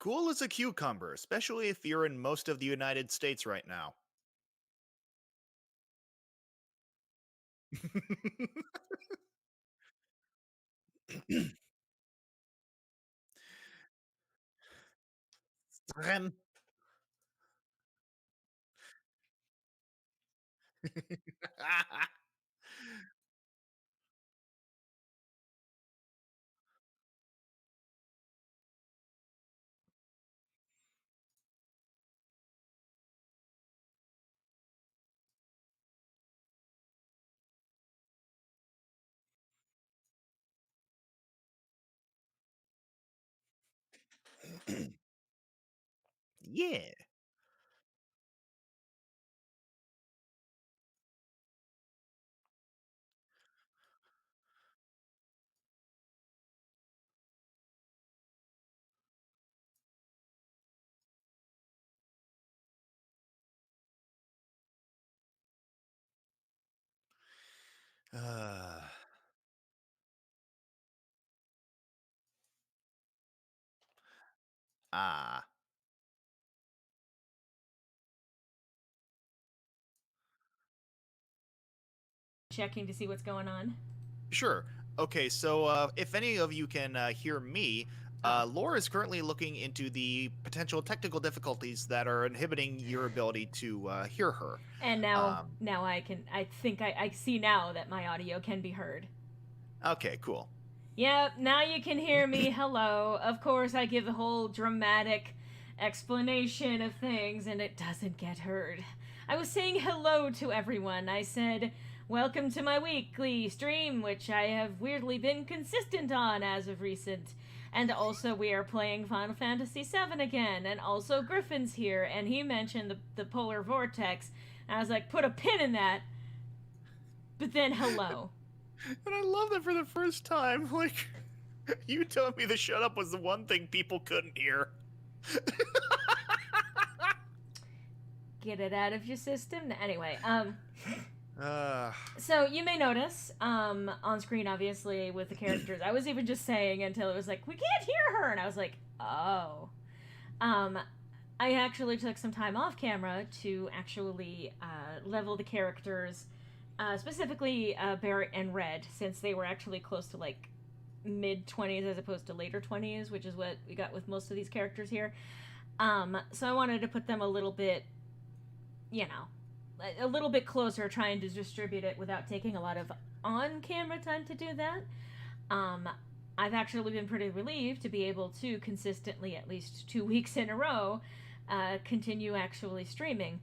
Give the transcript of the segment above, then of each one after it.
Cool as a cucumber, especially if you're in most of the United States right now. Rem. Yeah. Uh, ah. Checking to see what's going on. Sure. Okay, so if any of you can hear me, Oh, Laura is currently looking into the potential technical difficulties that are inhibiting your ability to hear her. and now Um, now I can. I think I see now that my audio can be heard. okay, cool. Yep, now you can hear me. Hello. Of course, I give the whole dramatic explanation of things, and it doesn't get heard. I was saying hello to everyone. I said, "Welcome to my weekly stream, which I have weirdly been consistent on as of recent." And also, we are playing Final Fantasy VII again, and also Griffin's here, and he mentioned the polar vortex. And I was like, put a pin in that, but then hello. And I love that for the first time, like, you telling me the shut up was the one thing people couldn't hear. Get it out of your system. Anyway, Uh, so you may notice on screen, obviously, with the characters, I was even just saying until it was like, we can't hear her, and I was like, oh. Um, I actually took some time off camera to actually level the characters, specifically Barrett and Red, since they were actually close to like mid 20s as opposed to later 20s, which is what we got with most of these characters here. So I wanted to put them a little bit, you know, a little bit closer, trying to distribute it without taking a lot of on camera time to do that. Um, I've actually been pretty relieved to be able to consistently, at least 2 weeks in a row, continue actually streaming.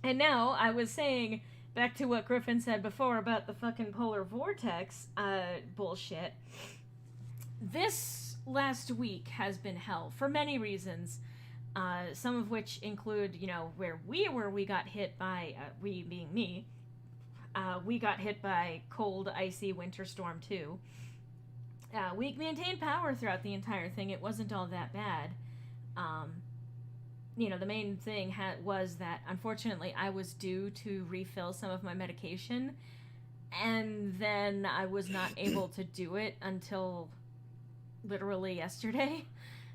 And now I was saying, back to what Griffin said before about the fucking polar vortex bullshit. This last week has been hell for many reasons. Some of which include, where we were, we got hit by, we being me, we got hit by cold, icy winter storm too. We maintained power throughout the entire thing. It wasn't all that bad. Um, the main thing was that unfortunately I was due to refill some of my medication, and then I was not able to do it until literally yesterday.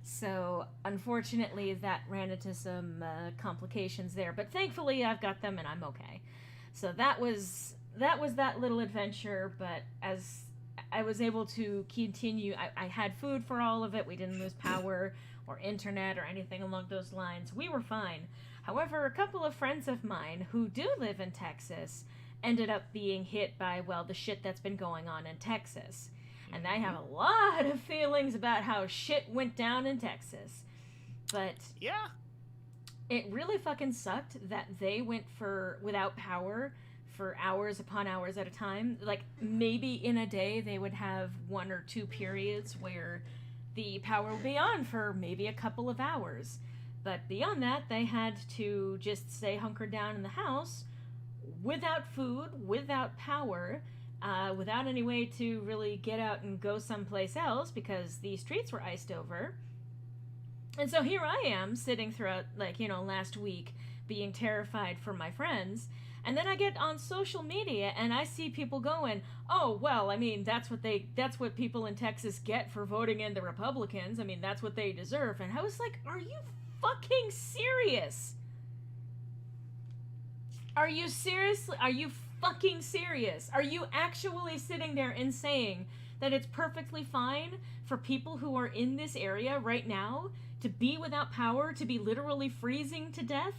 So unfortunately, that ran into some complications there. But thankfully, I've got them and I'm okay. So that was that little adventure. But as I was able to continue, I had food for all of it. We didn't lose power or internet or anything along those lines. We were fine. However, a couple of friends of mine who do live in Texas ended up being hit by, well, the shit that's been going on in Texas. And I have mhm. a lot of feelings about how shit went down in Texas. But Yeah. it really fucking sucked that they went for without power for hours upon hours at a time. Like maybe in a day they would have one or two periods where the power would be on for maybe a couple of hours. But beyond that, they had to just stay hunkered down in the house without food, without power, without any way to really get out and go someplace else because the streets were iced over. And so here I am sitting throughout, like, last week being terrified for my friends. And then I get on social media and I see people going, "Oh, well, I mean, that's what people in Texas get for voting in the Republicans. I mean, that's what they deserve." And I was like, "Are you fucking serious? Are you fucking serious? Are you actually sitting there and saying that it's perfectly fine for people who are in this area right now to be without power, to be literally freezing to death?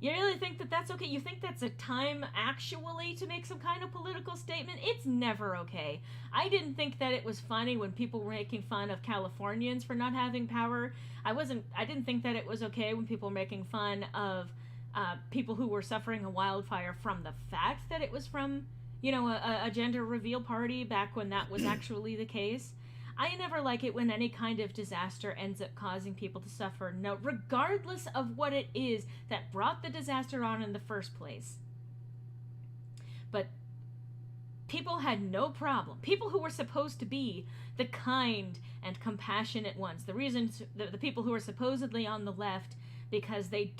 You really think that that's okay? You think that's a time actually to make some kind of political statement? It's never okay. I didn't think that it was funny when people were making fun of Californians for not having power. I didn't think that it was okay when people were making fun of people who were suffering a wildfire from the fact that it was from, a gender reveal party back when that was actually the case. I never like it when any kind of disaster ends up causing people to suffer, no, regardless of what it is that brought the disaster on in the first place. But people had no problem. People who were supposed to be the kind and compassionate ones, the people who are supposedly on the left because they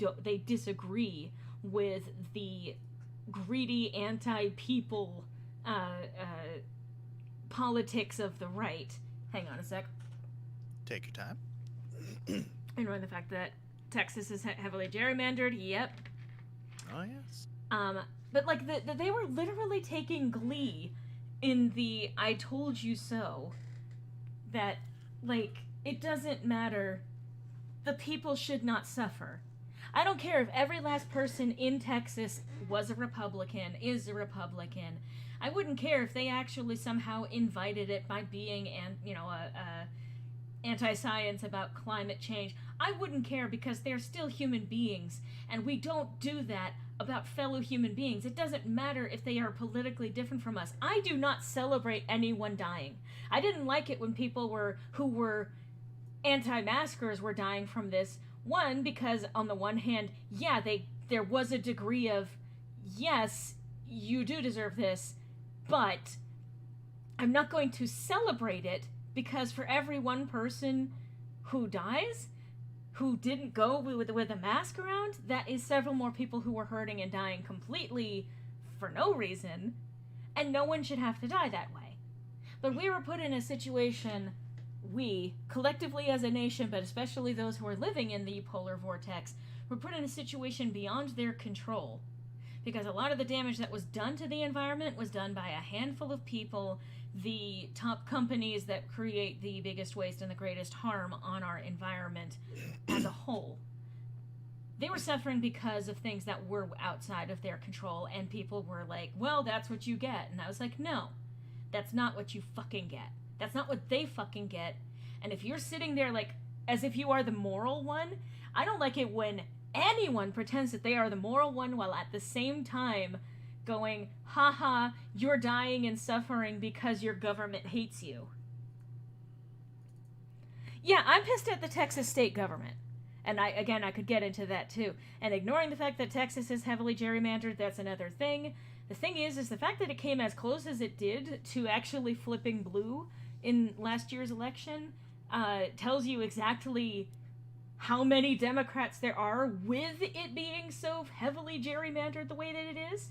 disagree with the greedy anti-people politics of the right. Hang on a sec. Take your time. And the fact that Texas is heavily gerrymandered, yep. Oh, yes. But, like, they were literally taking glee in the "I told you so," that, like, it doesn't matter. The people should not suffer. I don't care if every last person in Texas was a Republican, is a Republican. I wouldn't care if they actually somehow invited it by being, anti-science about climate change. I wouldn't care because they're still human beings, and we don't do that about fellow human beings. It doesn't matter if they are politically different from us. I do not celebrate anyone dying. I didn't like it when people who were anti-maskers were dying from this. One, because on the one hand, yeah, there was a degree of, yes, you do deserve this, but I'm not going to celebrate it because for every one person who dies, who didn't go with a mask around, that is several more people who were hurting and dying completely for no reason, and no one should have to die that way. But we were put in a situation, we, collectively as a nation, but especially those who are living in the polar vortex, were put in a situation beyond their control. Because a lot of the damage that was done to the environment was done by a handful of people, the top companies that create the biggest waste and the greatest harm on our environment as a whole. They were suffering because of things that were outside of their control, and people were like, well, that's what you get. And I was like, no, that's not what you fucking get. That's not what they fucking get. And if you're sitting there like as if you are the moral one, I don't like it when anyone pretends that they are the moral one while at the same time going, haha, you're dying and suffering because your government hates you. Yeah, I'm pissed at the Texas state government. And I could get into that too. And ignoring the fact that Texas is heavily gerrymandered, that's another thing. The thing is the fact that it came as close as it did to actually flipping blue in last year's election tells you exactly how many Democrats there are with it being so heavily gerrymandered the way that it is.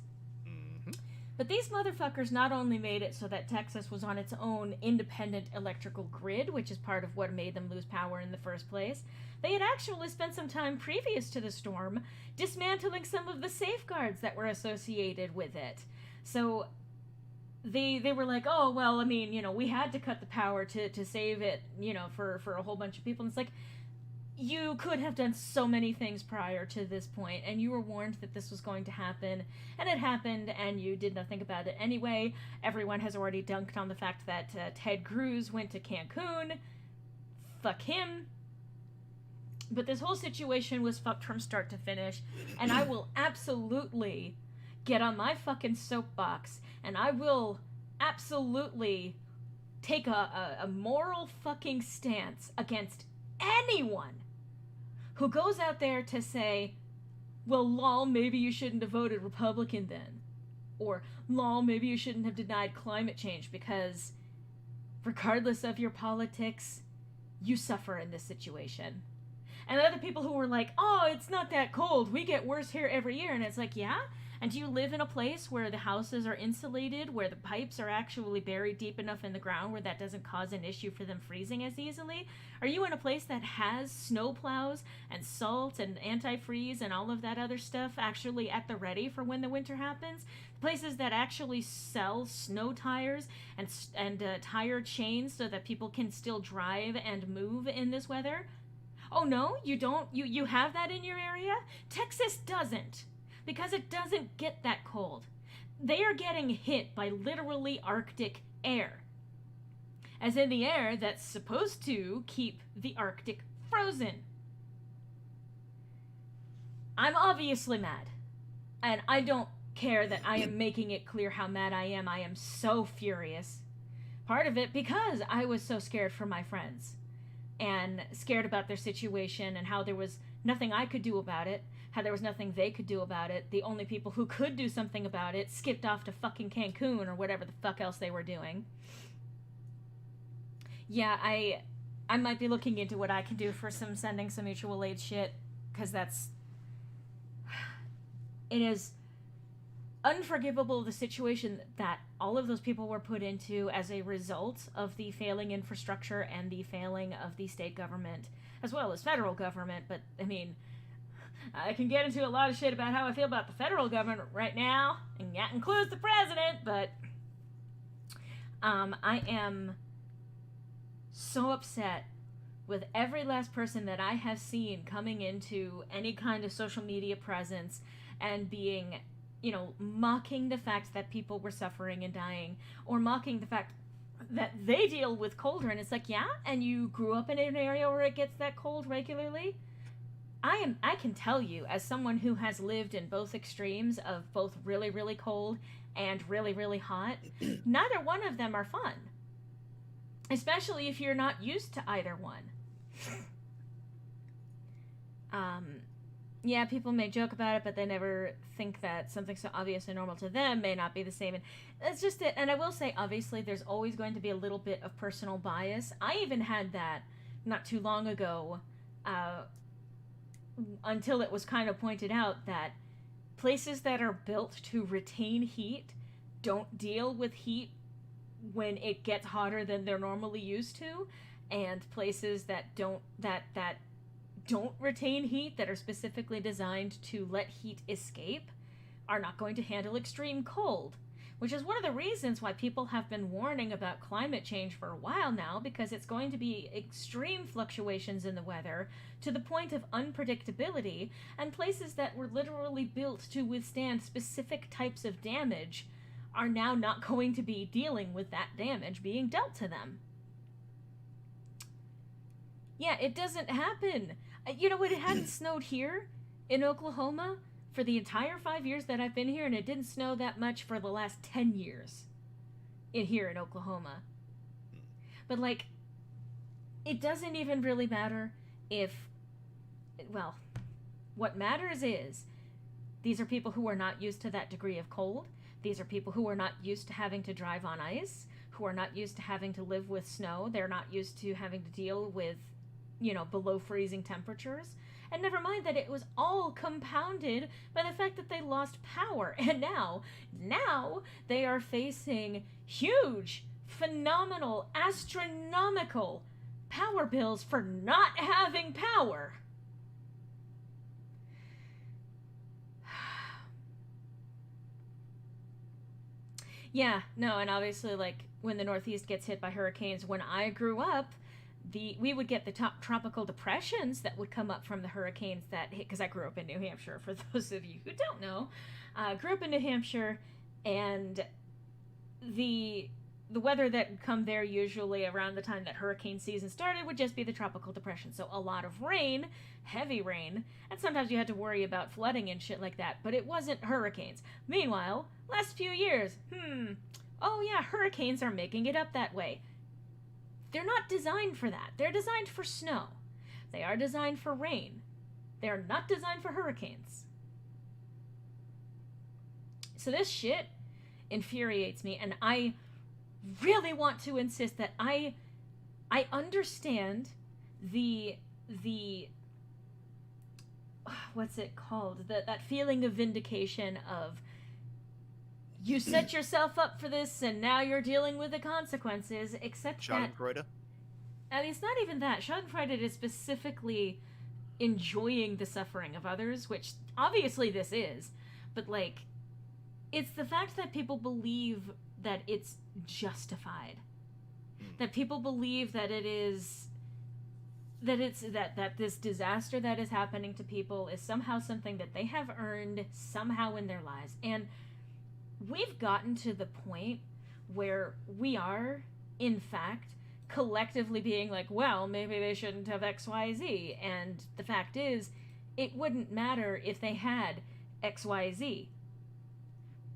Mm-hmm. But these motherfuckers not only made it so that Texas was on its own independent electrical grid, which is part of what made them lose power in the first place, they had actually spent some time previous to the storm dismantling some of the safeguards that were associated with it. So they were like, oh, well, I mean, we had to cut the power to save it, for a whole bunch of people. And it's like, you could have done so many things prior to this point, and you were warned that this was going to happen, and it happened, and you did nothing about it anyway. Everyone has already dunked on the fact that Ted Cruz went to Cancun. Fuck him. But this whole situation was fucked from start to finish, and I will absolutely get on my fucking soapbox, and I will absolutely take a moral fucking stance against anyone who goes out there to say, well, lol, maybe you shouldn't have voted Republican then. Or, lol, maybe you shouldn't have denied climate change because regardless of your politics, you suffer in this situation. And other people who were like, oh, it's not that cold. We get worse here every year. And it's like, yeah? And do you live in a place where the houses are insulated, where the pipes are actually buried deep enough in the ground where that doesn't cause an issue for them freezing as easily? Are you in a place that has snow plows and salt and antifreeze and all of that other stuff actually at the ready for when the winter happens? Places that actually sell snow tires and tire chains so that people can still drive and move in this weather? Oh no, you don't? You have that in your area? Texas doesn't. Because it doesn't get that cold. They are getting hit by literally Arctic air. As in the air that's supposed to keep the Arctic frozen. I'm obviously mad. And I don't care that I am making it clear how mad I am. I am so furious. Part of it because I was so scared for my friends. And scared about their situation and how there was nothing I could do about it. How there was nothing they could do about it. The only people who could do something about it skipped off to fucking Cancun or whatever the fuck else they were doing. Yeah, I might be looking into what I can do for sending some mutual aid shit, because it is unforgivable, the situation that all of those people were put into as a result of the failing infrastructure and the failing of the state government, as well as federal government. But, I mean, I can get into a lot of shit about how I feel about the federal government right now, and that includes the president, but I am so upset with every last person that I have seen coming into any kind of social media presence and being, mocking the fact that people were suffering and dying, or mocking the fact that they deal with colder. And it's like, yeah, and you grew up in an area where it gets that cold regularly? I can tell you, as someone who has lived in both extremes of both really, really cold and really, really hot, neither one of them are fun. Especially if you're not used to either one. Yeah, people may joke about it, but they never think that something so obvious and normal to them may not be the same. And that's just it. And I will say, obviously, there's always going to be a little bit of personal bias. I even had that not too long ago, until it was kind of pointed out that places that are built to retain heat don't deal with heat when it gets hotter than they're normally used to, and places that don't retain heat, that are specifically designed to let heat escape, are not going to handle extreme cold. Which is one of the reasons why people have been warning about climate change for a while now, because it's going to be extreme fluctuations in the weather to the point of unpredictability, and places that were literally built to withstand specific types of damage are now not going to be dealing with that damage being dealt to them. Yeah, it doesn't happen. You know what? It hadn't snowed here in Oklahoma for the entire 5 years that I've been here, and it didn't snow that much for the last 10 years here in Oklahoma. But, it doesn't even really matter what matters is these are people who are not used to that degree of cold. These are people who are not used to having to drive on ice, who are not used to having to live with snow. They're not used to having to deal with, below freezing temperatures. And never mind that it was all compounded by the fact that they lost power. And now they are facing huge, phenomenal, astronomical power bills for not having power. Yeah, no, and obviously, when the Northeast gets hit by hurricanes, when I grew up, we would get the tropical depressions that would come up from the hurricanes that hit, because I grew up in New Hampshire, for those of you who don't know. Grew up in New Hampshire, and the weather that would come there usually around the time that hurricane season started would just be the tropical depression. So a lot of rain, heavy rain, and sometimes you had to worry about flooding and shit like that, but it wasn't hurricanes. Meanwhile, last few years, oh yeah, hurricanes are making it up that way. They're not designed for that. They're designed for snow. They are designed for rain. They are not designed for hurricanes. So this shit infuriates me, and I really want to insist that I understand the what's it called? That feeling of vindication of you set yourself up for this and now you're dealing with the consequences, except that... Schadenfreude? And it's not even that. Schadenfreude is specifically enjoying the suffering of others, which obviously this is, but like, it's the fact that people believe that it's justified. That people believe that it is... that this disaster that is happening to people is somehow something that they have earned somehow in their lives. And we've gotten to the point where we are, in fact, collectively being like, well, maybe they shouldn't have XYZ. And the fact is, it wouldn't matter if they had XYZ.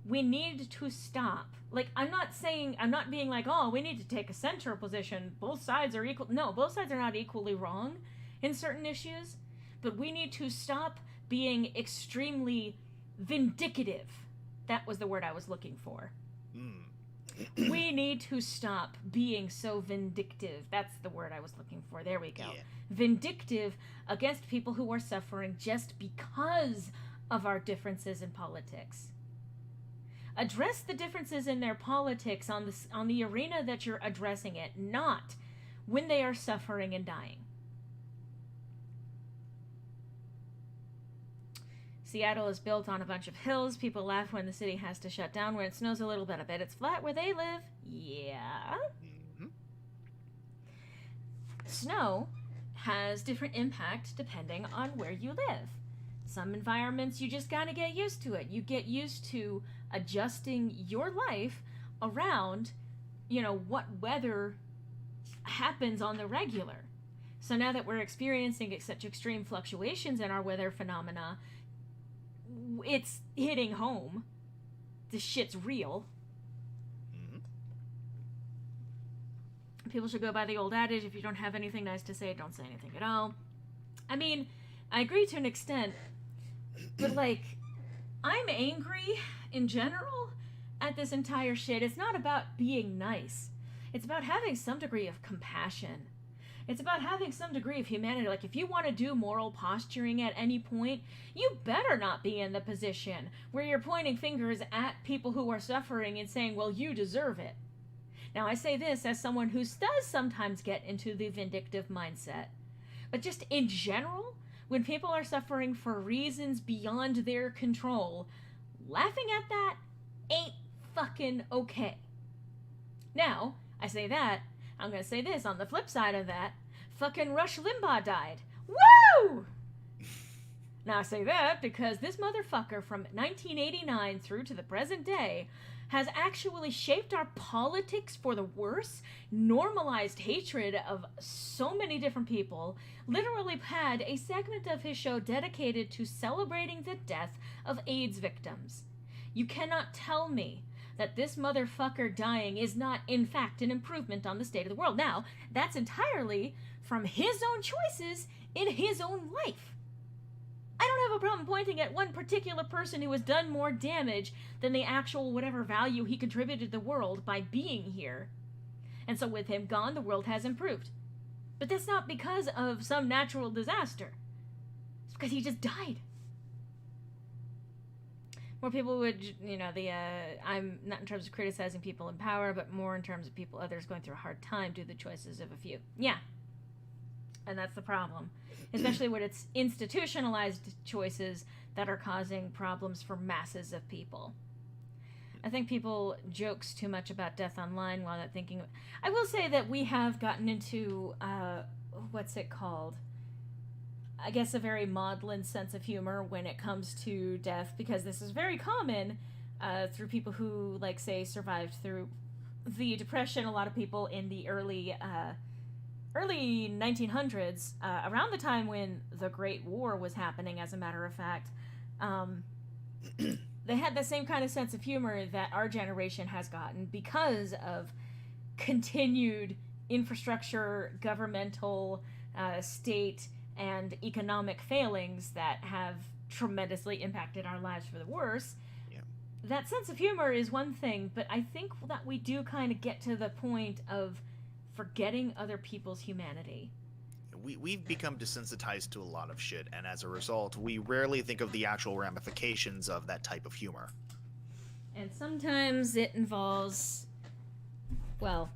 We need to stop. Like, I'm not being like, oh, we need to take a central position. Both sides are equal. No, both sides are not equally wrong in certain issues. But we need to stop being extremely vindictive. That was the word I was looking for. We need to stop being so vindictive. That's the word I was looking for. There we go. Yeah. Vindictive against people who are suffering just because of our differences in politics. Address the differences in their politics on the arena that you're addressing it, not when they are suffering and dying. Seattle is built on a bunch of hills. People laugh when the city has to shut down when it snows a little bit. I bet it's flat where they live. Yeah. Mm-hmm. Snow has different impact depending on where you live. Some environments, you just gotta get used to it. You get used to adjusting your life around, what weather happens on the regular. So now that we're experiencing such extreme fluctuations in our weather phenomena, it's hitting home. This shit's real. Mm-hmm. People should go by the old adage, if you don't have anything nice to say, don't say anything at all. I mean, I agree to an extent, but like, I'm angry in general at this entire shit. It's not about being nice. It's about having some degree of compassion. It's about having some degree of humanity. Like, if you want to do moral posturing at any point, you better not be in the position where you're pointing fingers at people who are suffering and saying, well, you deserve it. Now, I say this as someone who does sometimes get into the vindictive mindset. But just in general, when people are suffering for reasons beyond their control, laughing at that ain't fucking okay. Now, I say that, I'm gonna say this, on the flip side of that, fucking Rush Limbaugh died. Woo! Now I say that because this motherfucker from 1989 through to the present day has actually shaped our politics for the worse, normalized hatred of so many different people, literally had a segment of his show dedicated to celebrating the death of AIDS victims. You cannot tell me that this motherfucker dying is not, in fact, an improvement on the state of the world. Now, that's entirely from his own choices in his own life. I don't have a problem pointing at one particular person who has done more damage than the actual whatever value he contributed to the world by being here. And so with him gone, the world has improved. But that's not because of some natural disaster. It's because he just died. More people would, I'm not in terms of criticizing people in power, but more in terms of others going through a hard time due to the choices of a few. Yeah. And that's the problem. Especially when it's institutionalized choices that are causing problems for masses of people. I think people jokes too much about death online while not thinking... I will say that we have gotten into, what's it called? I guess a very maudlin sense of humor when it comes to death, because this is very common through people who, like, say, survived through the Depression. A lot of people in the early 1900s, around the time when the Great War was happening, as a matter of fact, they had the same kind of sense of humor that our generation has gotten because of continued infrastructure, governmental, state, and economic failings that have tremendously impacted our lives for the worse. Yeah. That sense of humor is one thing, but I think that we do kind of get to the point of forgetting other people's humanity. we've become desensitized to a lot of shit, and as a result, we rarely think of the actual ramifications of that type of humor. And sometimes it involves, well,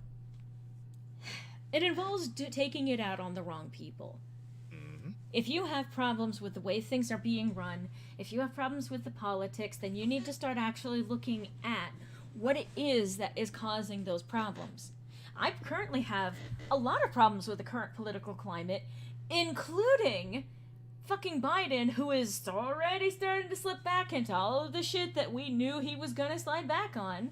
it involves taking it out on the wrong people. Mm-hmm. If you have problems with the way things are being run, if you have problems with the politics, then you need to start actually looking at what it is that is causing those problems. I currently have a lot of problems with the current political climate, including fucking Biden, who is already starting to slip back into all of the shit that we knew he was gonna slide back on.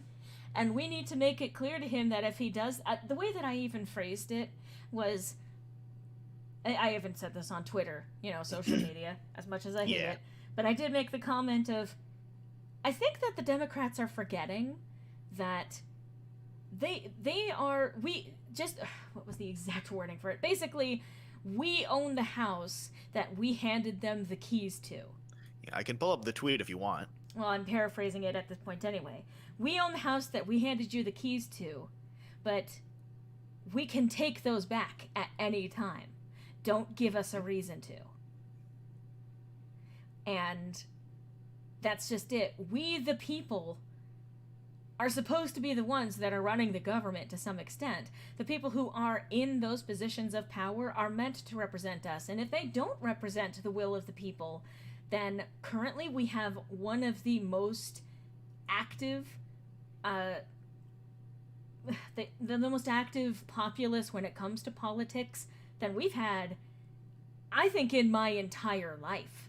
And we need to make it clear to him that if he does, the way that I even phrased it was, I haven't said this on Twitter, social media, as much as I hate it, but I did make the comment of, I think that the Democrats are forgetting that what was the exact wording for it? Basically, we own the house that we handed them the keys to. Yeah, I can pull up the tweet if you want. Well, I'm paraphrasing it at this point anyway. We own the house that we handed you the keys to, but we can take those back at any time. Don't give us a reason to. And that's just it. We, the people, are supposed to be the ones that are running the government to some extent. The people who are in those positions of power are meant to represent us. And if they don't represent the will of the people, then currently we have one of the most active, the most active populace when it comes to politics than we've had, I think, in my entire life.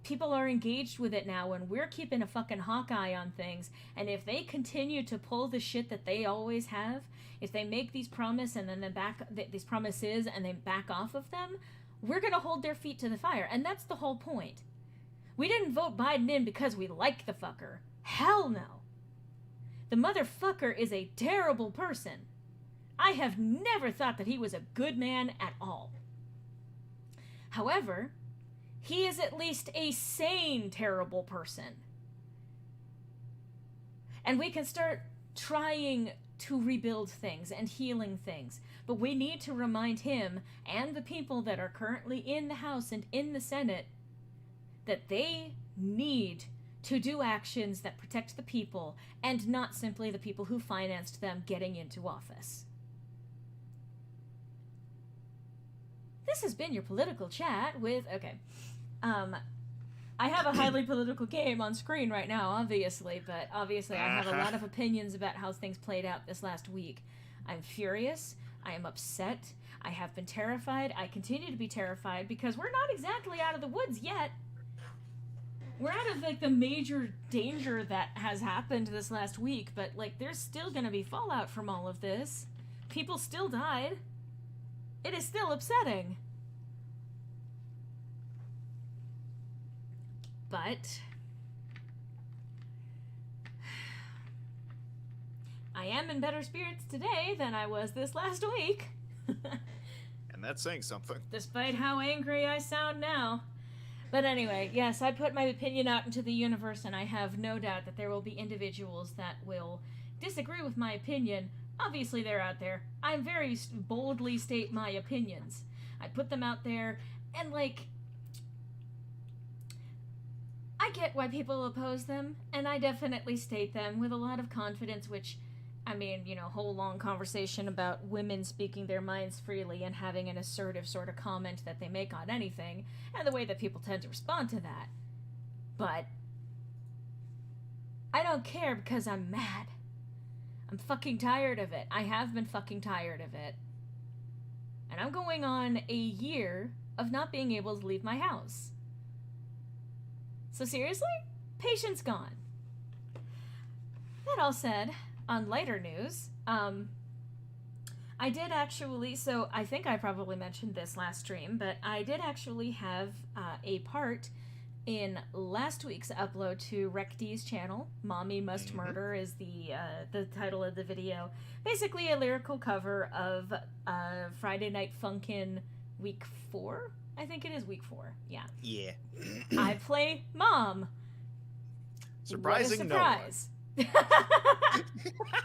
People are engaged with it now, and we're keeping a fucking hawkeye on things. And if they continue to pull the shit that they always have, if they make these promises and then these promises and then back off of them, we're gonna hold their feet to the fire. And that's the whole point. We didn't vote Biden in because we like the fucker. Hell no. The motherfucker is a terrible person. I have never thought that he was a good man at all. However, he is at least a sane, terrible person. And we can start trying to rebuild things and healing things. But we need to remind him and the people that are currently in the House and in the Senate that they need to do actions that protect the people and not simply the people who financed them getting into office. This has been your political chat with... Okay. I have a highly political game on screen right now, obviously, but obviously I have a lot of opinions about how things played out this last week. I'm furious. I am upset. I have been terrified. I continue to be terrified because we're not exactly out of the woods yet. We're out of, the major danger that has happened this last week, but, there's still gonna be fallout from all of this. People still died. It is still upsetting. But I am in better spirits today than I was this last week. And that's saying something. Despite how angry I sound now. But anyway, yes, I put my opinion out into the universe, and I have no doubt that there will be individuals that will disagree with my opinion. Obviously, they're out there. I very boldly state my opinions. I put them out there, and, I get why people oppose them, and I definitely state them with a lot of confidence, which, whole long conversation about women speaking their minds freely and having an assertive sort of comment that they make on anything, and the way that people tend to respond to that. But I don't care because I'm mad. I'm fucking tired of it. I have been fucking tired of it. And I'm going on a year of not being able to leave my house. So seriously? Patience gone. That all said, on lighter news, I did actually, so I think I probably mentioned this last stream, but I did actually have a part in last week's upload to Rec D's channel. Mommy Must Murder is the title of the video. Basically a lyrical cover of Friday Night Funkin' Week 4? I think it is week 4. Yeah. Yeah. I play Mom. Surprising what a surprise. No one.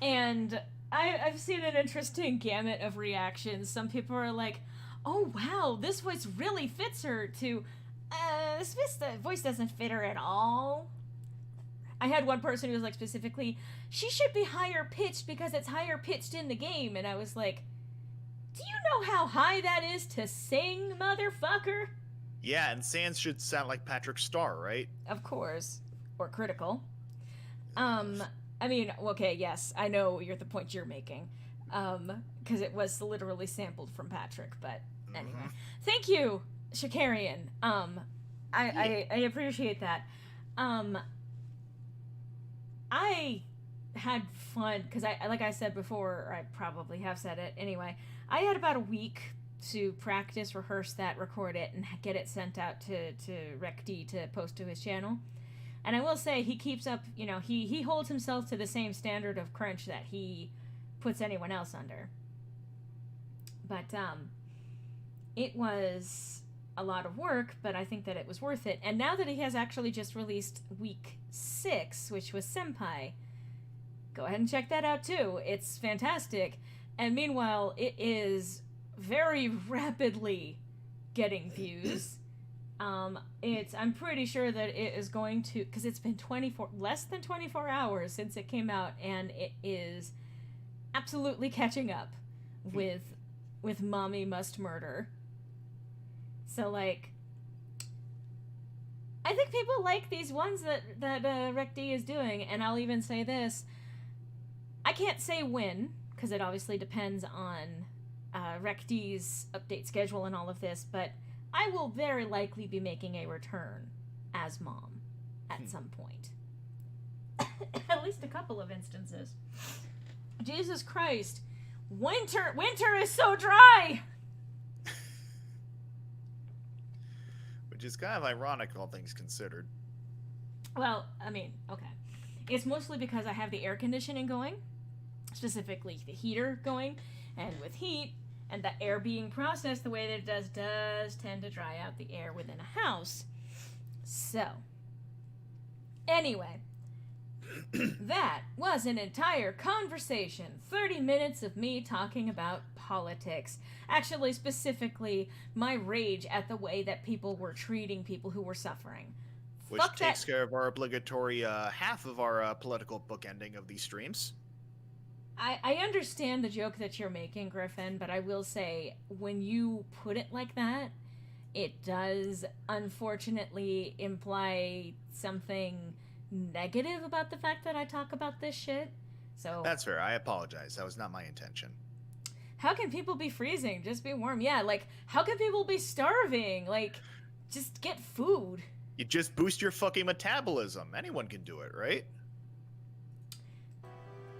And I've seen an interesting gamut of reactions. Some people are like, "Oh wow, this voice really fits her," to, "This voice doesn't fit her at all." I had one person who was like specifically, "She should be higher pitched because it's higher pitched in the game," and I was like, "Do you know how high that is to sing, motherfucker?" Yeah, and Sans should sound like Patrick Star, right? Of course, or critical. I mean, okay, yes, I know the point you're making, because it was literally sampled from Patrick. But anyway, thank you, Shakarian. I appreciate that. I had fun because like I said before, or I probably have said it anyway. I had about a week to practice, rehearse that, record it, and get it sent out to Rec D to post to his channel. And I will say, he keeps up, he holds himself to the same standard of crunch that he puts anyone else under. But, it was a lot of work, but I think that it was worth it. And now that he has actually just released week 6, which was Senpai, go ahead and check that out too. It's fantastic. And meanwhile, it is very rapidly getting views. I'm pretty sure that it is going to, because it's been less than 24 hours since it came out, and it is absolutely catching up with Mommy Must Murder. So, like, I think people like these ones that Rec D is doing, and I'll even say this. I can't say when, because it obviously depends on Rec D's update schedule and all of this, but I will very likely be making a return as Mom at some point. At least a couple of instances. Jesus Christ. Winter is so dry! Which is kind of ironic, all things considered. Well, I mean, okay. It's mostly because I have the air conditioning going, specifically the heater going, and with heat, and the air being processed the way that it does tend to dry out the air within a house. So, anyway, that was an entire conversation. 30 minutes of me talking about politics. Actually, specifically, my rage at the way that people were treating people who were suffering. Which takes care of our obligatory half of our political bookending of these streams. I understand the joke that you're making, Griffin, but I will say, when you put it like that, it does unfortunately imply something negative about the fact that I talk about this shit. So that's fair. I apologize. That was not my intention. How can people be freezing? Just be warm. Yeah, like, how can people be starving? Like, just get food. You just boost your fucking metabolism. Anyone can do it, right?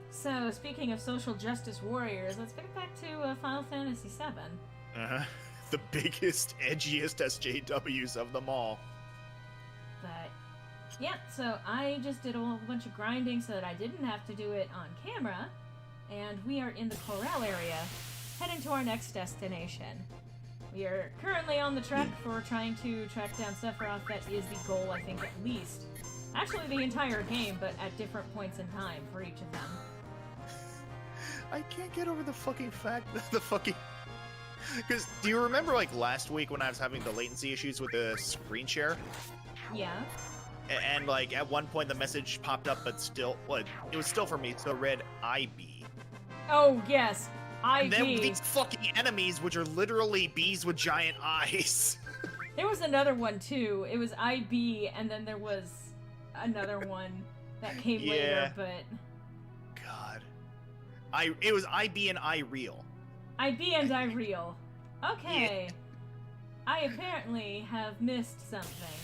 So, speaking of social justice warriors, let's get back to Final Fantasy VII. The biggest, edgiest SJWs of them all. But, yeah, so I just did a whole bunch of grinding so that I didn't have to do it on camera. And we are in the Corral area, heading to our next destination. We are currently on the track for trying to track down Sephiroth. That is the goal, I think, at least. Actually, the entire game, but at different points in time for each of them. I can't get over the fucking fact that the fucking... Because, do you remember, like, last week when I was having the latency issues with the screen share? Yeah. And like, at one point the message popped up, but still... Well, it was still for me, so it read IB. Oh, yes. IB. And then these fucking enemies, which are literally bees with giant eyes. There was another one, too. It was IB, and then there was another one that came later, but... God. It was IB and iReal. IB and iReal. Okay. Yeah. I apparently have missed something.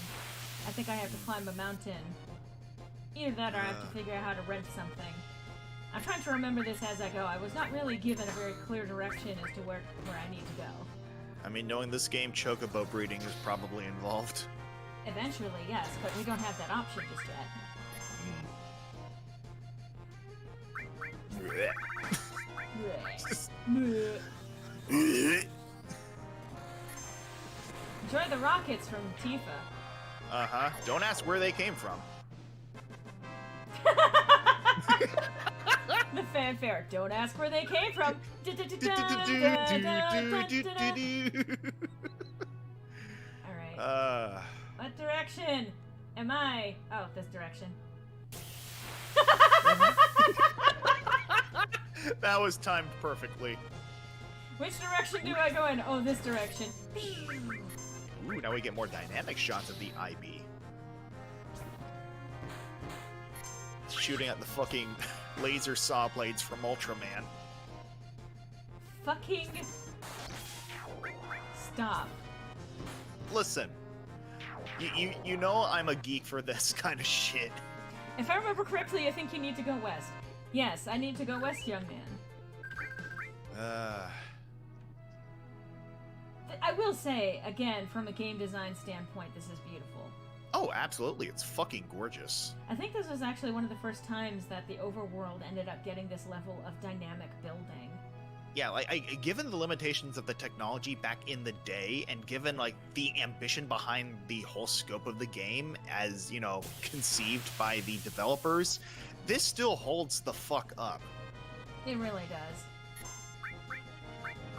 I think I have to climb a mountain. Either that or I have to figure out how to rent something. I'm trying to remember this as I go. I was not really given a very clear direction as to where I need to go. I mean, knowing this game, chocobo breeding is probably involved. Eventually, yes, but we don't have that option just yet. Enjoy the rockets from Tifa. Uh-huh. Don't ask where they came from. The fanfare. Don't ask where they came from. Alright. What direction am I? Oh, this direction. That was timed perfectly. Which direction do I go in? Oh, this direction. Ooh, now we get more dynamic shots of the IB. Shooting at the fucking laser saw blades from Ultraman. Fucking stop. Listen, you know I'm a geek for this kind of shit. If I remember correctly, I think you need to go west. Yes, I need to go west, young man. I will say, again, from a game design standpoint, this is beautiful. Oh, absolutely. It's fucking gorgeous. I think this was actually one of the first times that the overworld ended up getting this level of dynamic building. Yeah, like, given the limitations of the technology back in the day, and given, like, the ambition behind the whole scope of the game as, you know, conceived by the developers, this still holds the fuck up. It really does.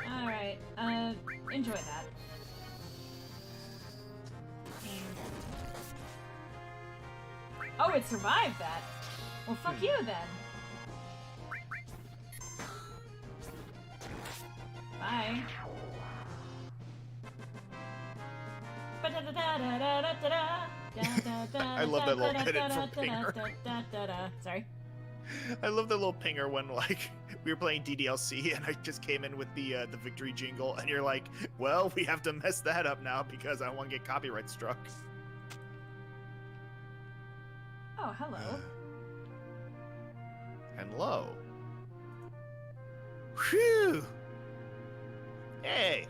Alright, enjoy that. Oh, it survived that? Well, fuck you then. Bye. I love that little edit from Pinger. Sorry. I love the little pinger when, like, we were playing DDLC and I just came in with the victory jingle, and you're like, well, we have to mess that up now because I won't get copyright struck. Oh, hello. Hello. Whew. Hey.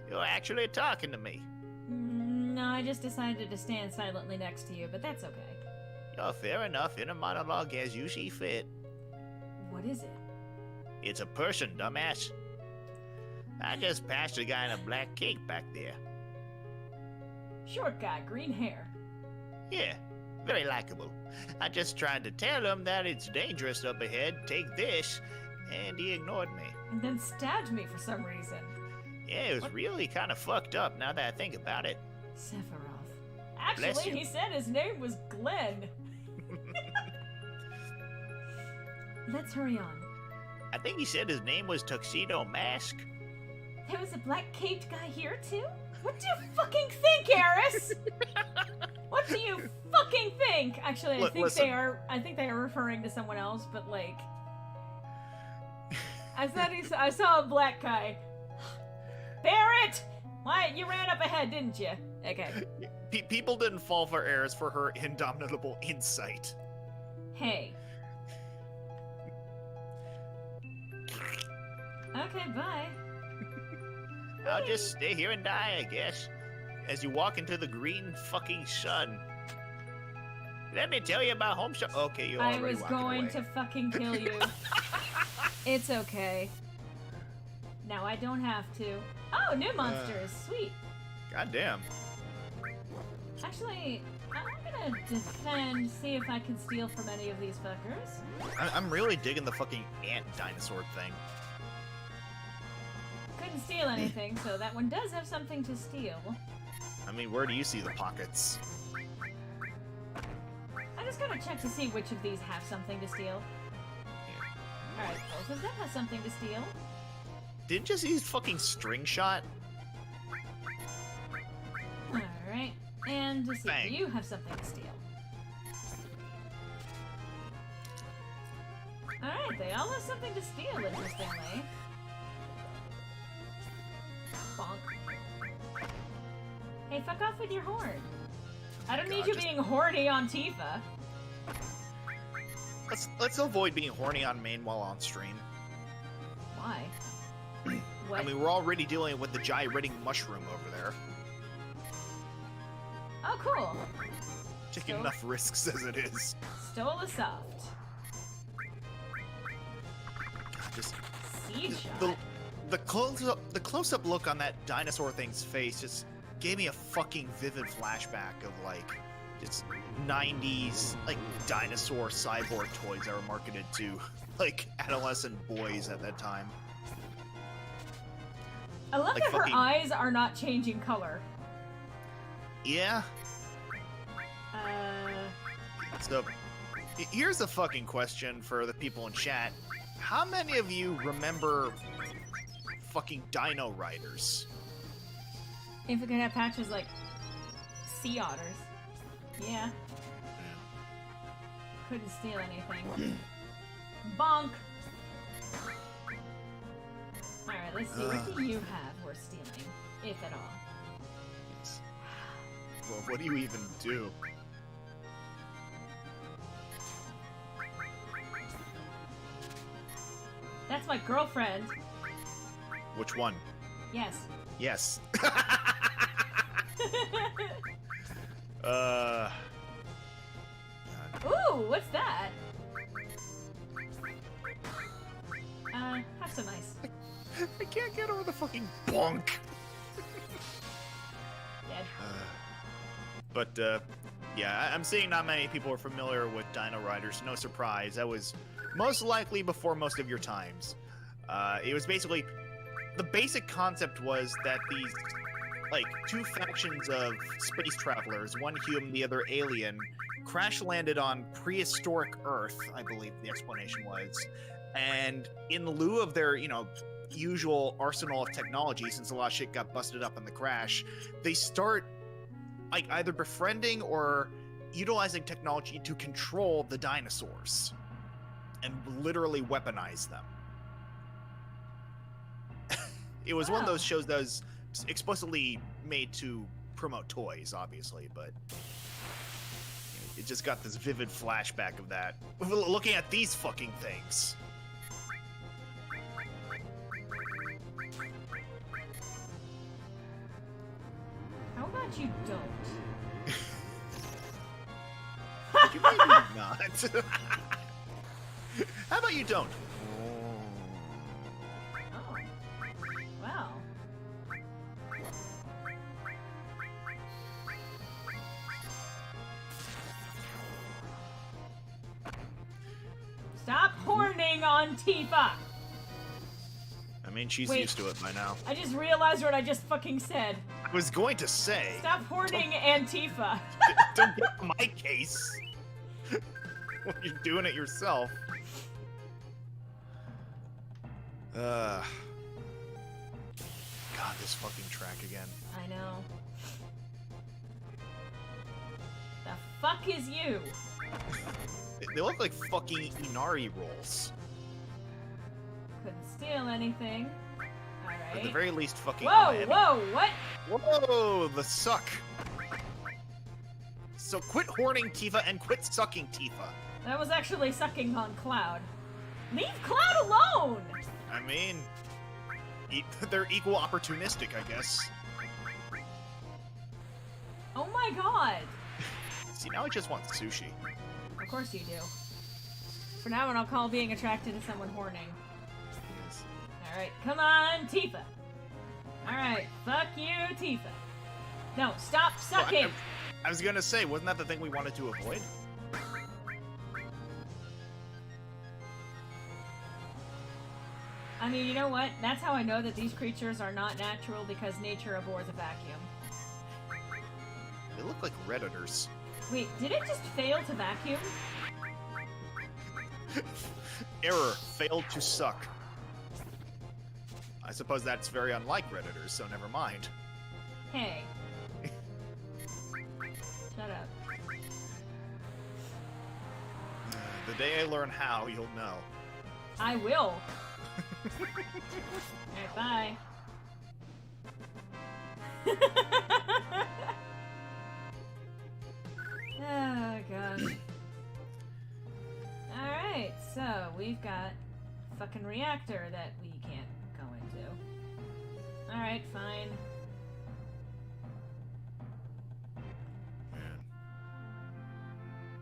You're actually talking to me. No, I just decided to stand silently next to you, but that's okay. Oh, fair enough. Inner monologue as you see fit. What is it? It's a person, dumbass. I just passed a guy in a black cape back there. Short guy, green hair. Yeah, very likable. I just tried to tell him that it's dangerous up ahead. Take this, and he ignored me. And then stabbed me for some reason. Yeah, it was really kind of fucked up now that I think about it. Sephiroth. Bless Actually, you. he said his name was Glenn. Let's hurry on. I think he said his name was Tuxedo Mask. There was a black-caped guy here, too? What do you fucking think, Eris? What do you fucking think? Actually, Listen. I think they are referring to someone else, but like... I saw a black guy. Barrett! Why, you ran up ahead, didn't you? Okay. People didn't fall for Eris for her indomitable insight. Hey. Okay, bye. I'll just stay here and die, I guess. As you walk into the green fucking sun. Let me tell you about home show. Okay, you already I was walking going away. to fucking kill you. It's okay. Now I don't have to. Oh, new monsters. Sweet. Goddamn. Actually, I'm gonna defend, see if I can steal from any of these fuckers. I'm really digging the fucking ant dinosaur thing. Couldn't steal anything, so that one does have something to steal. I mean, where do you see the pockets? I just gotta check to see which of these have something to steal. Alright, both of them have something to steal. Didn't you see his fucking string shot? Alright, and to see Bang. if you have something to steal. Alright, they all have something to steal, interestingly. Bonk. Hey, fuck off with your horn. I don't need you just- being horny on Tifa. Let's avoid being horny on main while on stream. Why? What? I mean, we're already dealing with the gyrating mushroom over there. Oh, cool. Taking So- enough risks as it is. Stole a soft. Just Seed shot. the close-up look on that dinosaur thing's face just gave me a fucking vivid flashback of, like, It's 90s like dinosaur cyborg toys that were marketed to like adolescent boys at that time. I love Like that fucking- her eyes are not changing color. Yeah. So here's a fucking question for the people in chat. How many of you remember fucking Dino Riders? If we could have patches like sea otters. Yeah. Couldn't steal anything. Bonk! Alright, let's see. What do you have worth stealing? If at all. Well, what do you even do? That's my girlfriend. Which one? Yes. Yes. Ooh, what's that? Have some ice. I can't get over the fucking bonk. Dead. But, yeah, I'm seeing not many people are familiar with Dino Riders. No surprise. That was most likely before most of your times. It was basically... The basic concept was that these, like, two factions of space travelers, one human, the other alien, crash-landed on prehistoric Earth, I believe the explanation was. And in lieu of their, you know, usual arsenal of technology, since a lot of shit got busted up in the crash, they start like either befriending or utilizing technology to control the dinosaurs and literally weaponize them. It was one of those shows that was explicitly made to promote toys, obviously, but it just got this vivid flashback of that. Looking at these fucking things. How about you don't? You maybe not. How about you don't? Oh. Well. Stop horning on Tifa! I mean, she's Wait. used to it by now. I just realized what I just fucking said. I was going to say, Stop horning Antifa. don't get my case when you're doing it yourself. God, this fucking track again. I know. The fuck is you? They look like fucking Inari rolls. Couldn't steal anything. At the Alright. very least, fucking. Whoa, Miami. whoa, what? Whoa, the suck. So quit horning Tifa and quit sucking Tifa. That was actually sucking on Cloud. Leave Cloud alone! I mean, they're equal opportunistic, I guess. Oh my god! See, now I just want sushi. Of course you do. For now on, I'll call being attracted to someone horning. Yes. Alright, come on, Tifa! Alright, fuck you, Tifa. No, stop sucking! Well, I was gonna say, wasn't that the thing we wanted to avoid? I mean, you know what? That's how I know that these creatures are not natural, because nature abhors a vacuum. They look like Redditors. Wait, did it just fail to vacuum? Error. Failed to suck. I suppose that's very unlike Redditors, so never mind. Hey. Shut up. The day I learn how, you'll know. I will. Alright, bye. Oh, gosh. Alright, so we've got fucking reactor that we can't go into. Alright, fine. Man.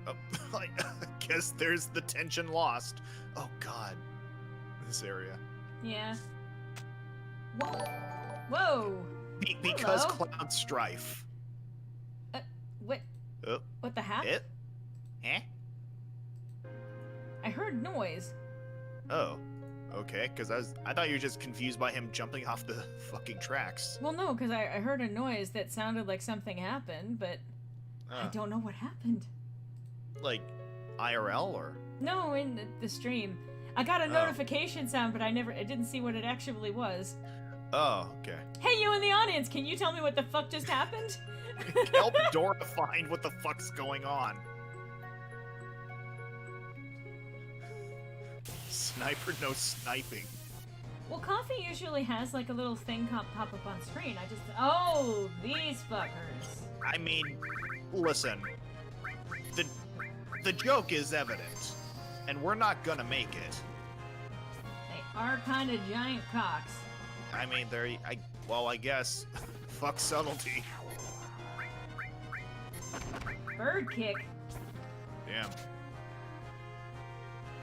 Oh, I guess there's the tension lost. Oh god. This area. Yeah. Whoa! Whoa! Because Hello? Cloud Strife. What? Oh, What the heck? it? Eh? I heard noise. Oh. Okay, because I thought you were just confused by him jumping off the fucking tracks. Well, no, because I heard a noise that sounded like something happened, but I don't know what happened. Like, IRL or? No, in the stream. I got a notification sound, but I didn't see what it actually was. Oh, okay. Hey, you in the audience, can you tell me what the fuck just happened? Help Dora find what the fuck's going on. Sniper, no sniping. Well, coffee usually has like a little thing pop up on screen. Oh, these fuckers. I mean, listen. The joke is evident, and we're not gonna make it. They are kind of giant cocks. I mean, I guess. Fuck subtlety. Bird kick. Damn.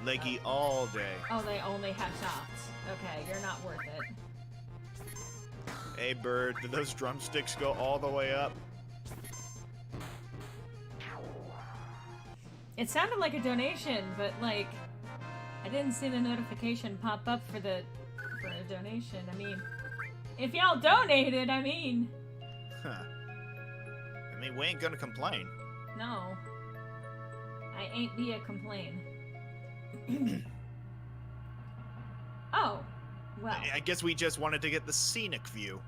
Leggy all day. Oh, they only have shots. Okay, you're not worth it. Hey, bird, did those drumsticks go all the way up? It sounded like a donation, but like I didn't see the notification pop up for a donation. I mean, if y'all donated, I mean. Huh. I mean, we ain't gonna complain. No. I ain't be a complain. Oh, well. I guess we just wanted to get the scenic view.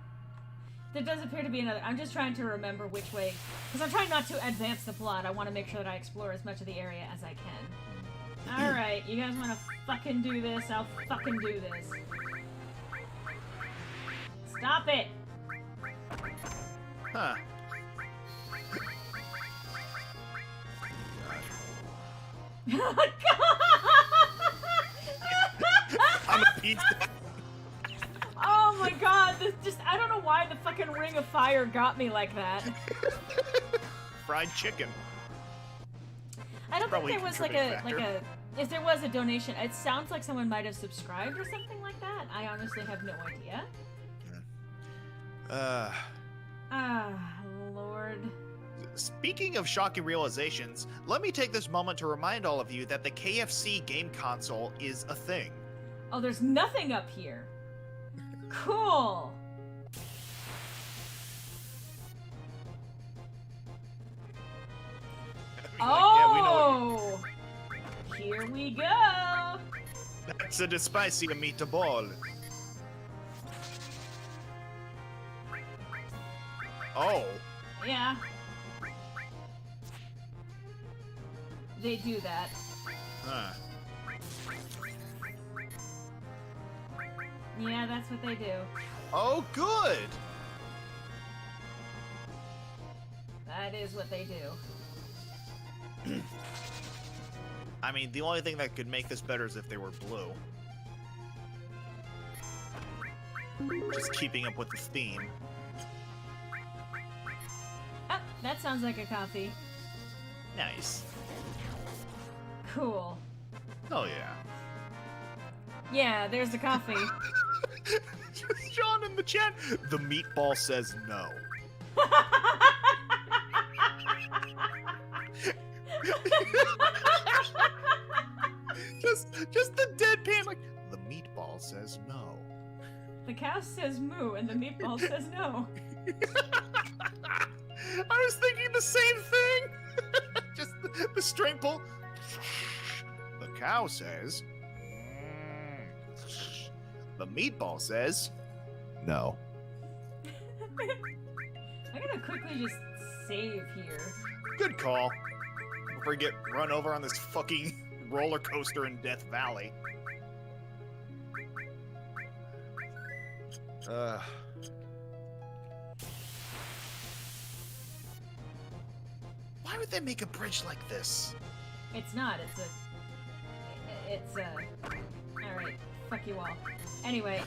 There does appear to be another. I'm just trying to remember which way, because I'm trying not to advance the plot. I want to make sure that I explore as much of the area as I can. Alright, you guys want to fucking do this? I'll fucking do this. Stop it! Huh. I'm a pizza. Oh my god, this just, I don't know why the fucking ring of fire got me like that. Fried chicken. I don't Probably think there was if there was a donation, it sounds like someone might have subscribed or something like that. I honestly have no idea. Lord. Speaking of shocking realizations, let me take this moment to remind all of you that the KFC game console is a thing. Oh, there's nothing up here. Cool. Oh! Here we go! That's a spicy meatball. Oh. Yeah. They do that. Huh. Yeah, that's what they do. Oh, good! That is what they do. I mean, the only thing that could make this better is if they were blue. Just keeping up with the theme. Oh, that sounds like a coffee. Nice. Cool. Oh, yeah. Yeah, there's the coffee. Sean in the chat. The meatball says no. just the deadpan, like, the meatball says no. The cow says moo and the meatball says no. I was thinking the same thing. Just the string pull. The cow says. The meatball says. No. I'm gonna quickly just save here. Good call. Before we get run over on this fucking roller coaster in Death Valley. Why would they make a bridge like this? It's not, it's a... Alright, fuck you all. Anyway,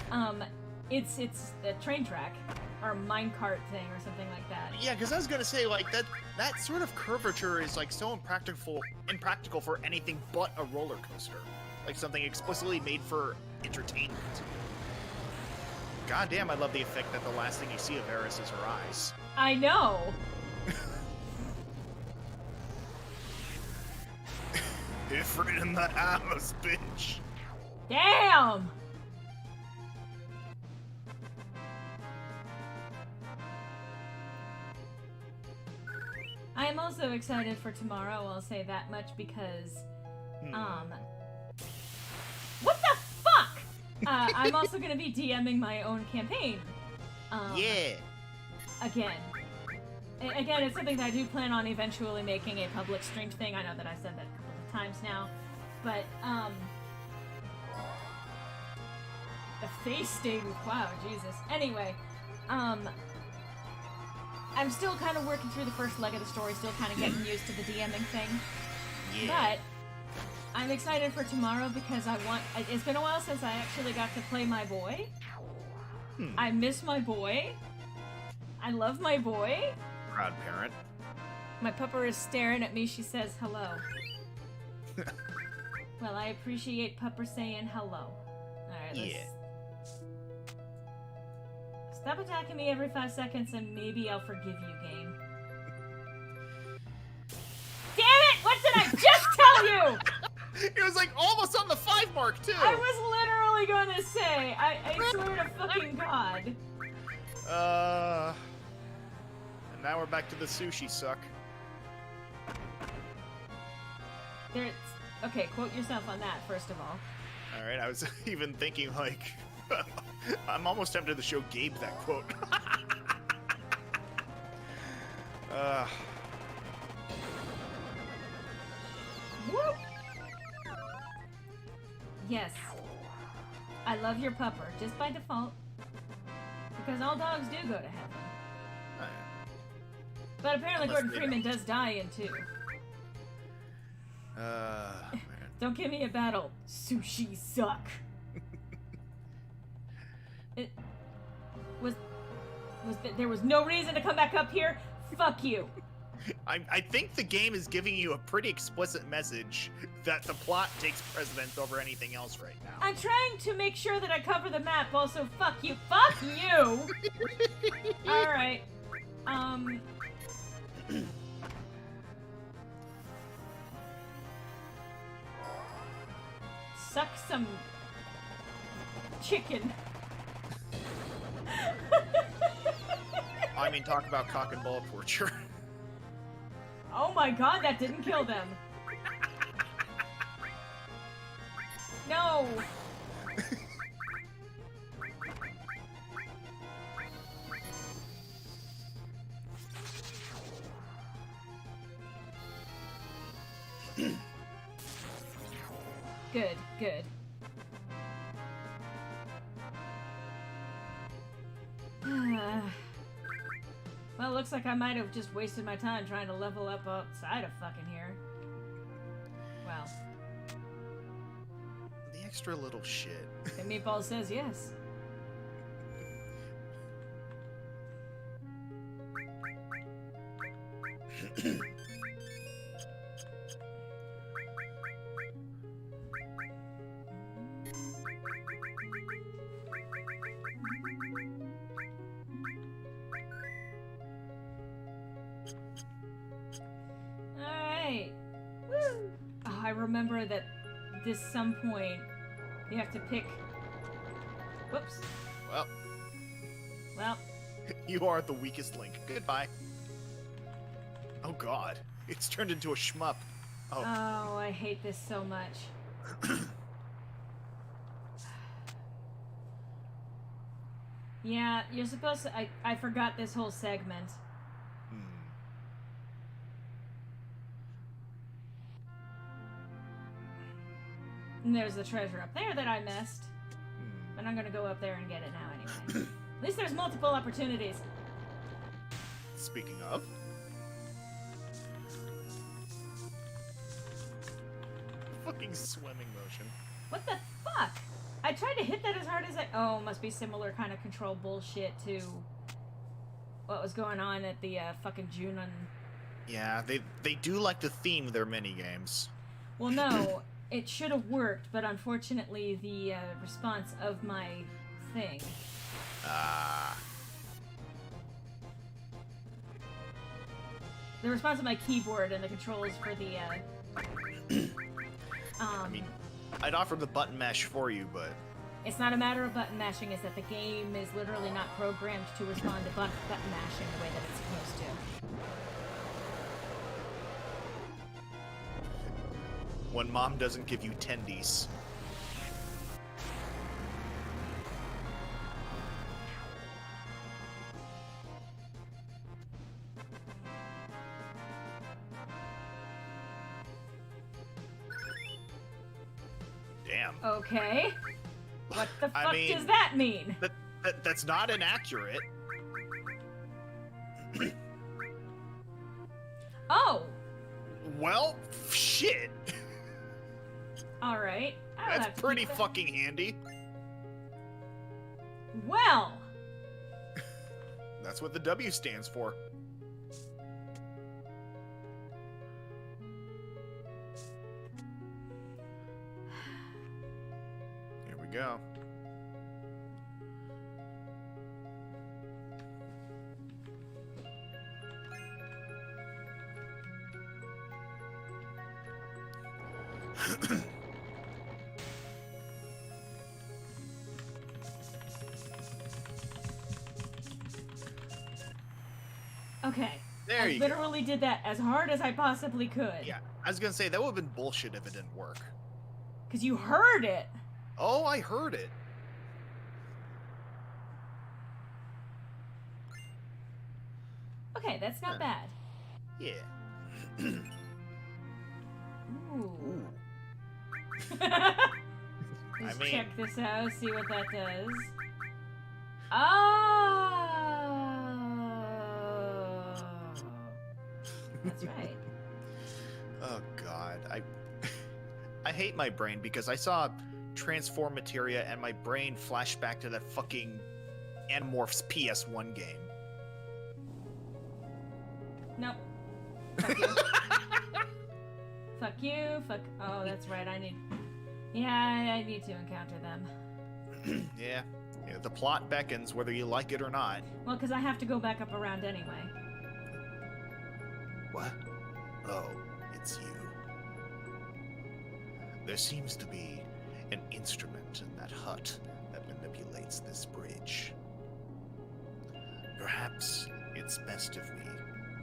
it's a train track, or minecart thing, or something like that. Yeah, because I was gonna say, like, that sort of curvature is, like, so impractical for anything but a roller coaster. Like, something explicitly made for entertainment. God damn, I love the effect that the last thing you see of Eris is her eyes. I know! Different in the house, bitch. Damn! I am also excited for tomorrow, I'll say that much, because, what the fuck?! I'm also gonna be DMing my own campaign. Yeah. Again. Again, it's something that I do plan on eventually making a public stream thing. I know that I've said that a couple of times now. But, the face sting, wow, Jesus. Anyway, I'm still kind of working through the first leg of the story, still kind of getting used to the DMing thing. Yeah. But I'm excited for tomorrow because it's been a while since I actually got to play my boy. I miss my boy. I love my boy. Proud parent. My pupper is staring at me. She says hello. Well, I appreciate pupper saying hello. Alright, let's... Yeah. Stop attacking me every 5 seconds and maybe I'll forgive you, game. Damn it! What did I just tell you?! It was like almost on the 5 mark, too! I was literally gonna say, I swear to fucking God. And now we're back to the sushi suck. Okay, quote yourself on that, first of all. Alright, I was even thinking, like... I'm almost tempted to show Gabe that quote. Whoop! Yes. I love your pupper, just by default. Because all dogs do go to heaven. Oh, yeah. But apparently Unless Gordon they Freeman does die in 2. Man. Don't give me a battle. Sushi suck. There was no reason to come back up here. Fuck you. I think the game is giving you a pretty explicit message that the plot takes precedence over anything else right now. I'm trying to make sure that I cover the map. Also, fuck you. Fuck you. All right. Suck some chicken. I mean, talk about cock and ball torture. Oh my God, that didn't kill them. No. Good, good. Well, looks like I might have just wasted my time trying to level up outside of fucking here. Well. The extra little shit. And Meatball says yes. Alright. Woo! Oh, I remember that this some point you have to pick... Whoops. Well. You are the weakest link. Goodbye. Oh god. It's turned into a shmup. Oh. Oh, I hate this so much. Yeah, you're supposed to... I forgot this whole segment. And there's the treasure up there that I missed. But I'm gonna go up there and get it now anyway. At least there's multiple opportunities. Speaking of... fucking swimming motion. What the fuck? I tried to hit that as hard as I... Oh, must be similar kind of control bullshit to what was going on at the fucking Junon. Yeah, they do like to theme their minigames. Well, no, it should have worked, but unfortunately the response of my thing... The response of my keyboard and the controls for the... I mean, I'd offer the button mash for you, but It's not a matter of button mashing, it's that the game is literally not programmed to respond to button mashing the way that it's supposed to. when mom doesn't give you tendies. Damn. Okay. What the fuck I mean, does that mean? That's not inaccurate. Oh! Well, shit. Alright. That's pretty fucking handy. Well! That's what the W stands for. Here we go. Okay. There I you go. literally did that as hard as I possibly could. Yeah, I was gonna say that would have been bullshit if it didn't work. Because you heard it. Oh, I heard it. Okay, that's not bad. Yeah. Ooh. Ooh. Let's mean- check this out, see what that does. Oh! That's right. Oh god, I hate my brain because I saw Transform Materia and my brain flashed back to that fucking Animorphs PS1 game. Nope. Fuck you. Fuck you. Fuck. Oh, that's right. I need to encounter them. Yeah, the plot beckons whether you like it or not. Well, because I have to go back up around anyway. What? Oh, it's you. There seems to be an instrument in that hut that manipulates this bridge. Perhaps it's best if we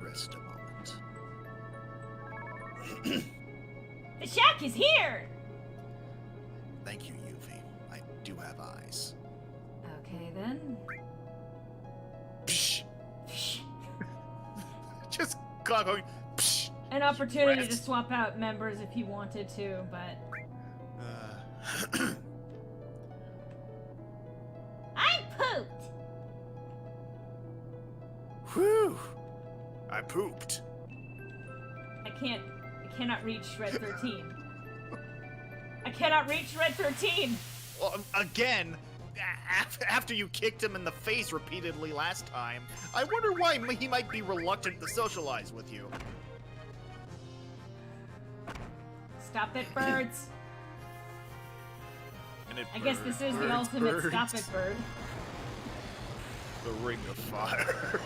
rest a moment. The shack is here! Thank you, Yuffie. I do have eyes. Okay, then. Psh. Just going. Psh. An opportunity to Rest. swap out members if you wanted to, but... I pooped! Whew. I pooped. I cannot reach Shred 13. I cannot reach Shred 13! Well, again, after you kicked him in the face repeatedly last time, I wonder why he might be reluctant to socialize with you. Stop it, birds! And it I guess this is the ultimate stop it, bird. The Ring of Fire.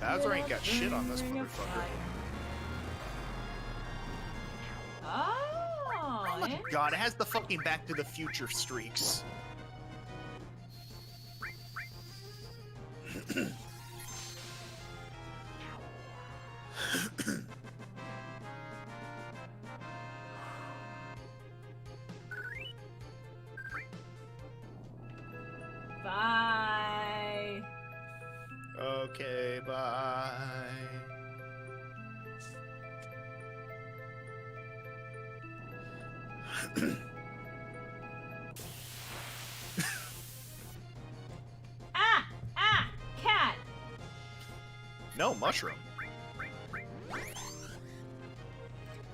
Bowser ain't got shit on this motherfucker. Oh, Oh my god, it has the fucking Back to the Future streaks. Bye. Okay, bye. Cat. No, mushroom.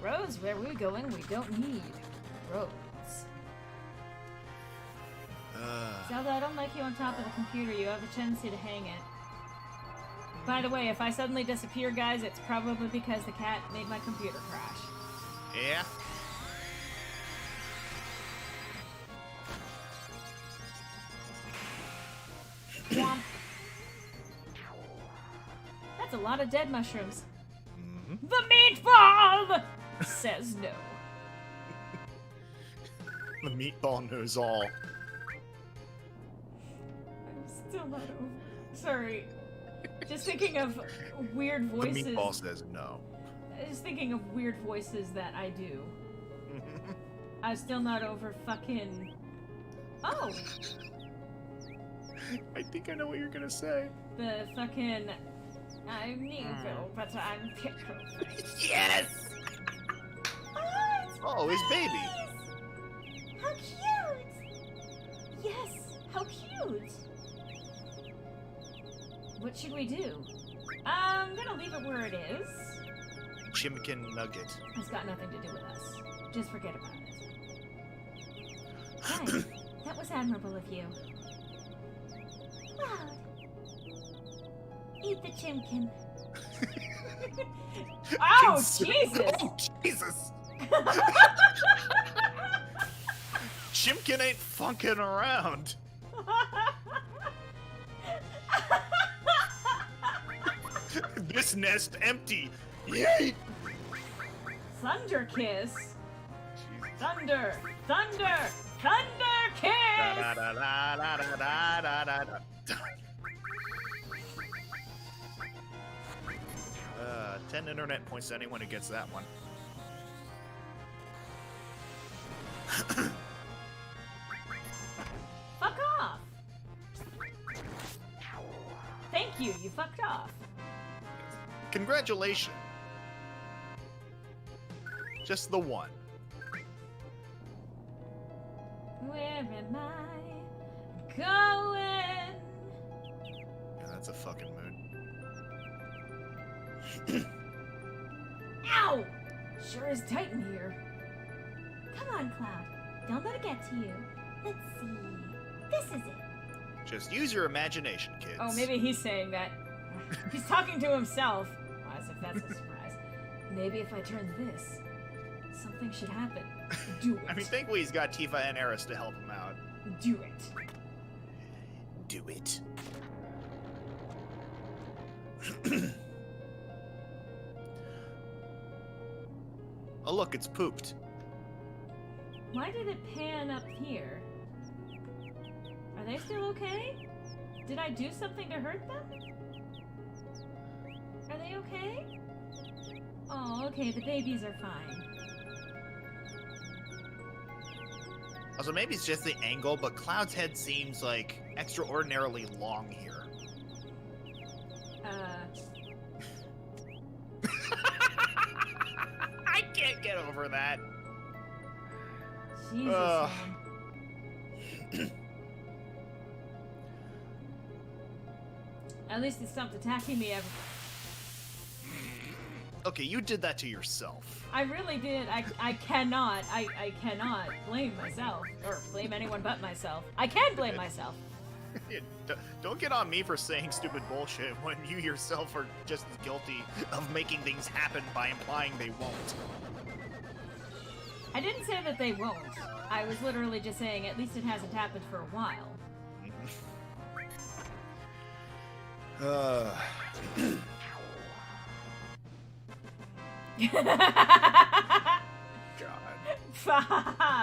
Roads, where we're going, we don't need roads. Zelda, I don't like you on top of the computer. You have a tendency to hang it. By the way, if I suddenly disappear, guys, it's probably because the cat made my computer crash. Yeah. Womp. That's a lot of dead mushrooms. The meatball says no. The meatball knows all. I'm still not over. Sorry. Just thinking of weird voices. The meatball says no. Just thinking of weird voices that I do. I'm still not over fucking... Oh! I think I know what you're gonna say. The fucking... I'm evil, but I'm pickle. Yes! Oh, his baby. Nice. How cute! Yes, how cute! What should we do? I'm gonna leave it where it is. Chimkin Nugget. It's got nothing to do with us. Just forget about it. Hi, that was admirable of you. Cloud. Eat the chimkin. Oh, Jesus! Oh, Jesus! Chimkin ain't funking around. This nest empty. Yay! Thunder kiss. Thunder, thunder, thunder kiss. Da, da, da, da, da, da, da, da. 10 internet points to anyone who gets that one. Fuck off. Thank you, you fucked off. Congratulations. Just the one. Where am I going? Yeah, that's a fucking mood. Ow! Sure is tight in here. Come on, Cloud. Don't let it get to you. Let's see. This is it. Just use your imagination, kids. Oh, maybe he's saying that. He's talking to himself. As if that's a surprise. Maybe if I turn this, something should happen. Do it. I mean, thankfully he's got Tifa and Eris to help him out. Do it. Do it. Oh, look, it's pooped. Why did it pan up here? Are they still okay? Did I do something to hurt them? Are they okay? Oh, okay, the babies are fine. Also, maybe it's just the angle, but Cloud's head seems, like, extraordinarily long here. I can't get over that. Jesus, man. At least it stopped attacking me ever. Okay, you did that to yourself. I really did. I cannot blame myself. Or blame anyone but myself. I can blame myself. Don't get on me for saying stupid bullshit when you yourself are just as guilty of making things happen by implying they won't. I didn't say that they won't. I was literally just saying at least it hasn't happened for a while. God.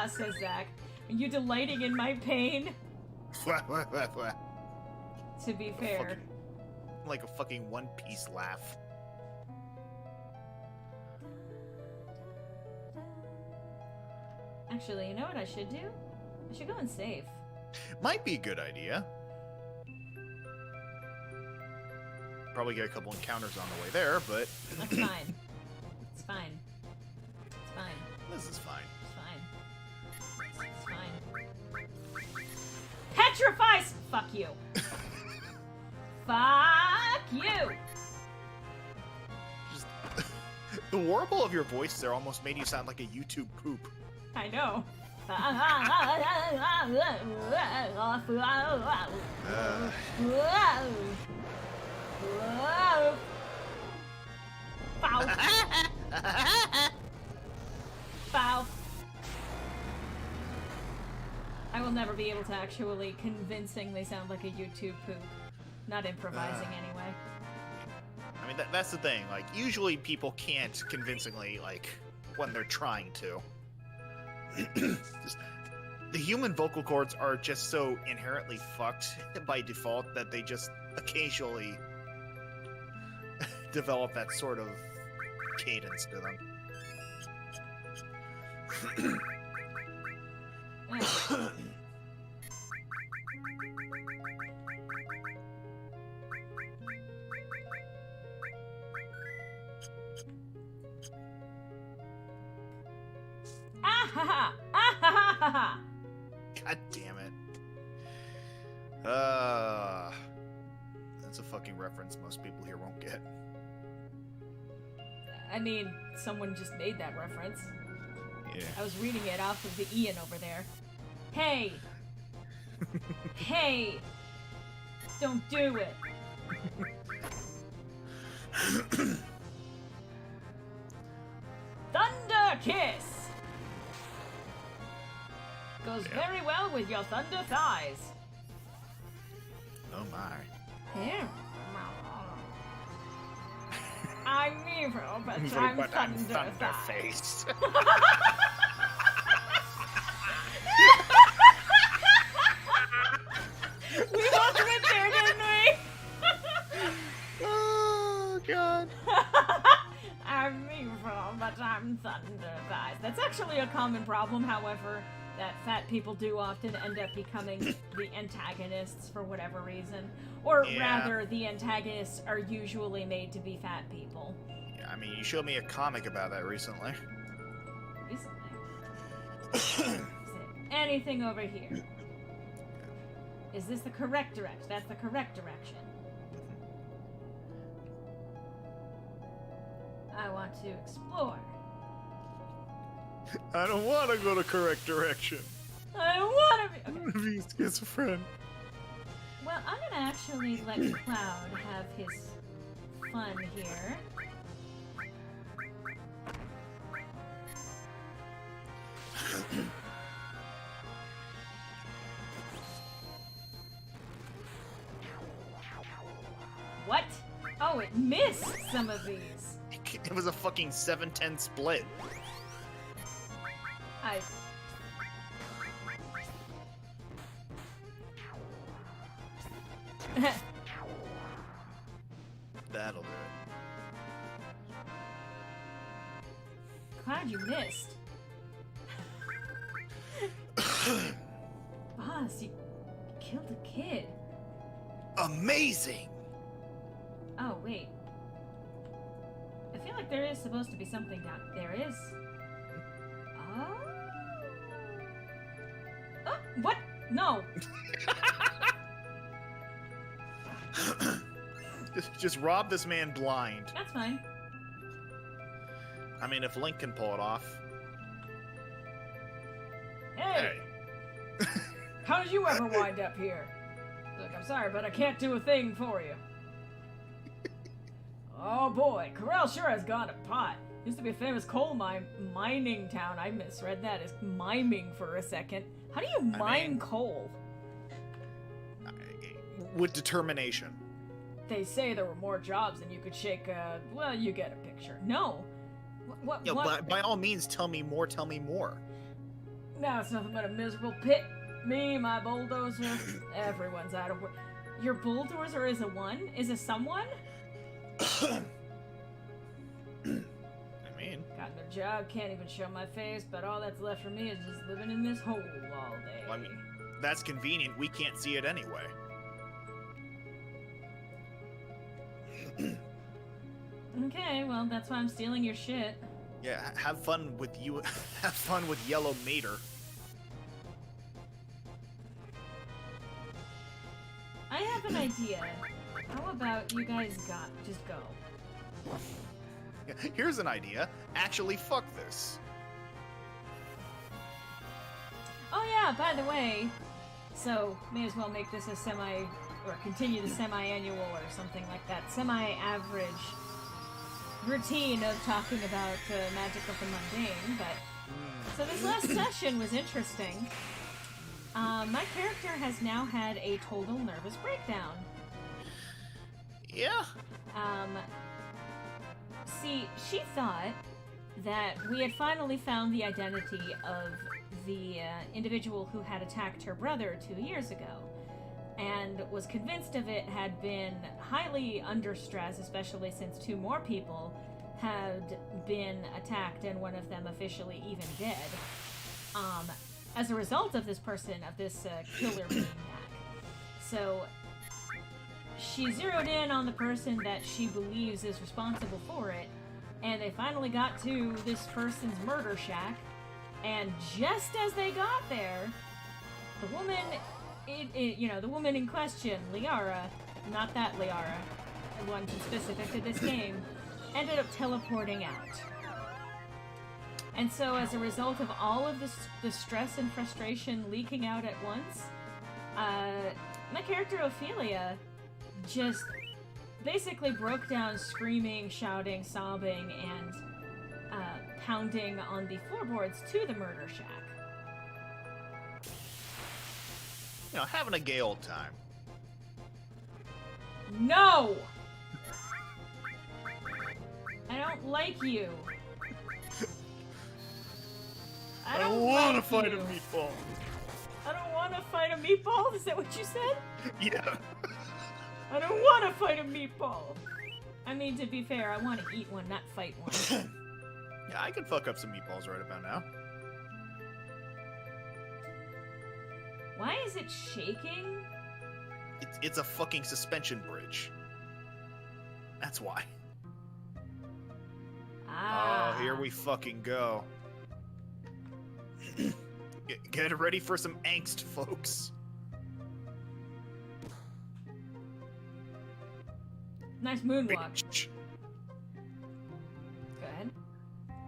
Says Zach. Are you delighting in my pain? To be fair. Like a fucking One Piece laugh. Actually, you know what I should do? I should go and save. Might be a good idea. Probably get a couple encounters on the way there, but... That's fine. It's fine. It's fine. This is fine. It's fine. It's fine. Petrify! Fuck you. Fuck you! Just... the warble of your voice there almost made you sound like a YouTube poop. I know. Foul. Foul. I will never be able to actually convincingly sound like a YouTube poop. Not improvising anyway. I mean, that's the thing. Like, usually people can't convincingly, like, when they're trying to. Just, the human vocal cords are just so inherently fucked by default that they just occasionally develop that sort of cadence to them. Ah ha ha! God damn it. That's a fucking reference most people here won't get. I mean, someone just made that reference. Yeah. I was reading it off of the Ian over there. Hey! Hey! Don't do it! Thunder Kiss! Goes very well with your thunder thighs. Oh my. Here. I'm evil, but I'm thunder face. We both went there, didn't we? Oh god. I'm evil, but I'm thunder thighs. That's actually a common problem, however, that fat people do often end up becoming the antagonists for whatever reason. Or rather, the antagonists are usually made to be fat people. Yeah, I mean, you showed me a comic about that recently. Is there anything over here? Is this the correct direction? That's the correct direction. I want to explore. I don't want to go the correct direction. I don't want to be... I want to be schizophrenic. Well, I'm gonna actually let Cloud have his fun here. What? Oh, it missed some of these. It was a fucking 7-10 split. That'll do it. Cloud, you missed. Boss, you killed a kid. Amazing! Oh, wait. I feel like there is supposed to be something down. There is. Oh. Oh, what? No. just rob this man blind. That's fine. I mean, if Link can pull it off. Hey! How did you ever wind up here? Look, I'm sorry, but I can't do a thing for you. Oh boy, Corel sure has gone to pot. Used to be a famous coal mining town. I misread that as miming for a second. How do you mine coal? With determination. They say there were more jobs than you could shake. Well, you get a picture. No. What? Yeah, by all means, tell me more. Tell me more. Now it's nothing but a miserable pit. Me, my bulldozer, everyone's out of work. Your bulldozer is a one? Is a someone? I mean, got no job, can't even show my face, but all that's left for me is just living in this hole all day. well, I mean, that's convenient. We can't see it anyway. Okay, well, that's why I'm stealing your shit. Yeah, have fun with you. Have fun with Yellow Mater. I have an idea. How about you guys just go? Here's an idea. Actually, fuck this. Oh yeah, by the way, so may as well make this a or continue the semi-annual or something like that, semi-average routine of talking about magic of the mundane, but... So this last session was interesting. My character has now had a total nervous breakdown. Yeah. See, she thought that we had finally found the identity of the individual who had attacked her brother 2 years ago, and was convinced of it had been highly under stress, especially since 2 more people had been attacked and one of them officially even dead, as a result of this killer being back. So she zeroed in on the person that she believes is responsible for it, and they finally got to this person's murder shack, and just as they got there, the woman, the woman in question, Liara, not that Liara, the one specific to this game, ended up teleporting out. And so as a result of all of the stress and frustration leaking out at once, my character Ophelia just basically broke down screaming, shouting, sobbing, and pounding on the floorboards to the murder shack. You know, having a gay old time. No! I don't like you. I don't want to like fight you. a meatball. I don't want to fight a meatball? Is that what you said? Yeah. I don't want to fight a meatball. I mean, to be fair, I want to eat one, not fight one. Yeah, I could fuck up some meatballs right about now. Why is it shaking? It's a fucking suspension bridge. That's why. Ah. Oh, here we fucking go. Get ready for some angst, folks. Nice moonwalk. Bitch. Go ahead.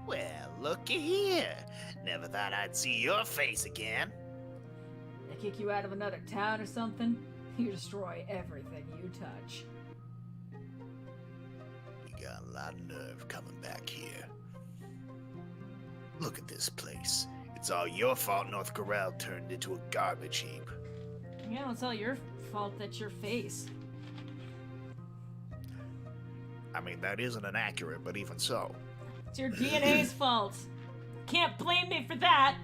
Well, looky here. Never thought I'd see your face again. They kick you out of another town or something? You destroy everything you touch. You got a lot of nerve coming back here. Look at this place. It's all your fault North Corral turned into a garbage heap. Yeah, it's all your fault that's your face. I mean, that isn't inaccurate, but even so. It's your DNA's fault. Can't blame me for that.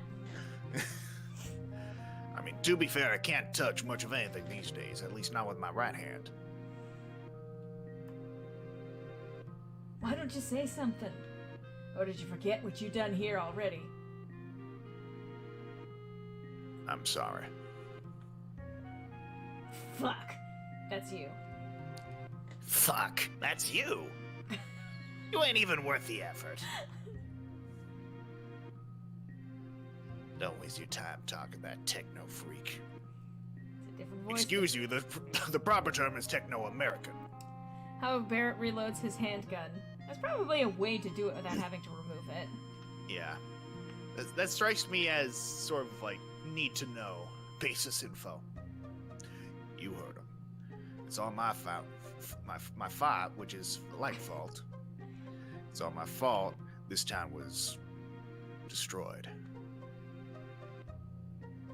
I mean, to be fair, I can't touch much of anything these days, at least not with my right hand. Why don't you say something? Or did you forget what you done here already? I'm sorry. Fuck. That's you. Fuck, that's you. You ain't even worth the effort. Don't waste your time talking that techno freak. It's a different voice. Excuse you, the proper term is techno-American. How Barrett reloads his handgun. That's probably a way to do it without having to remove it. Yeah. That strikes me as sort of like need to know basis info. You heard him. It's all my fault. My fault, which is the light fault. It's all my fault. This town was destroyed.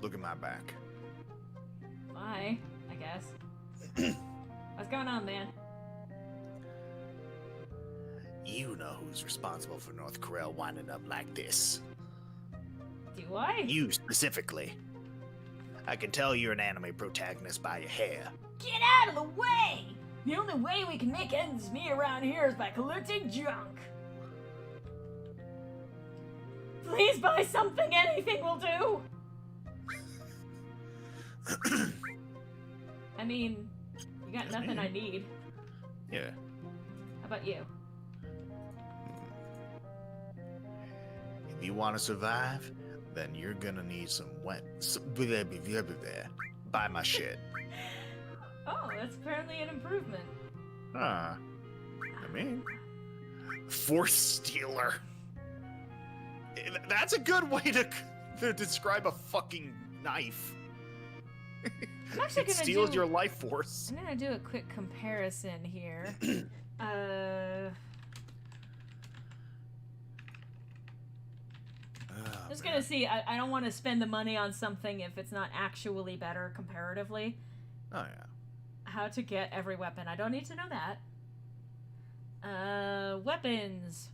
Look at my back. Bye, I guess. What's going on, man? You know who's responsible for North Corral winding up like this. Do I? You specifically. I can tell you're an anime protagonist by your hair. Get out of the way! The only way we can make ends meet around here is by collecting junk. Please buy something, anything will do! I mean, you got nothing I need. Yeah. How about you? If you want to survive, then you're gonna need some buy my shit. Oh, that's apparently an improvement. I mean, force stealer. That's a good way to describe a fucking knife. I'm actually It gonna steals your life force. I'm gonna do a quick comparison here. Just gonna see. I don't want to spend the money on something if it's not actually better comparatively. Oh yeah. How to get every weapon. I don't need to know that. Weapons.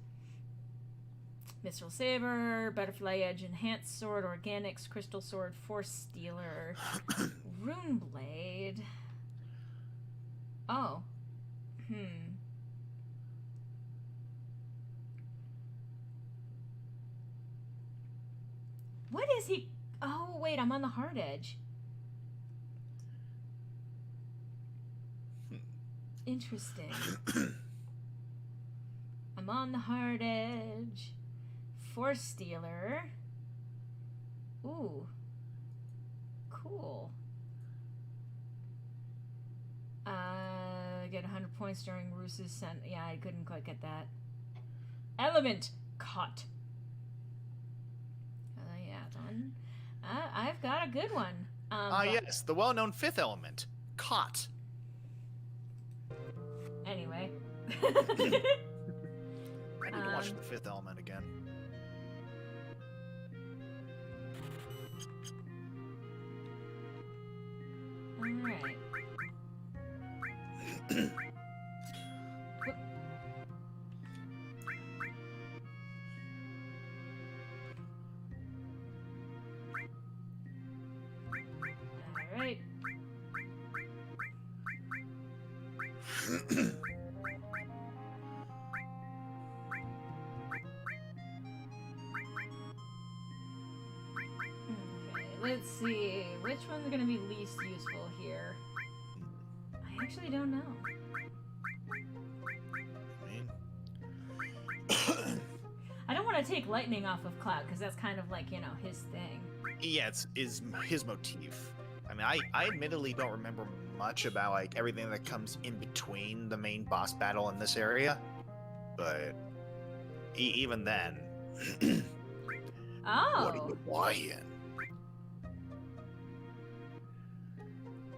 Mithril Saber, Butterfly Edge, Enhanced Sword, Organics, Crystal Sword, Force Stealer, Rune Blade. Oh. What is he? Oh, wait, I'm on the hard edge. Interesting. I'm on the hard edge. Force Stealer. Ooh. Cool. Get 100 points during Roos's sent. Yeah, I couldn't quite get that. Element Caught. Yeah, done. I've got a good one. Yes, the well-known fifth element. Caught. Anyway. I need to watch the fifth element again. Alright. Alright. Let's see, which one's going to be least useful here? I actually don't know. I don't want to take lightning off of Cloud, because that's kind of like, you know, his thing. Yeah, it's his motif. I mean, I admittedly don't remember much about, like, everything that comes in between the main boss battle in this area. But even then... Oh! What are you buying?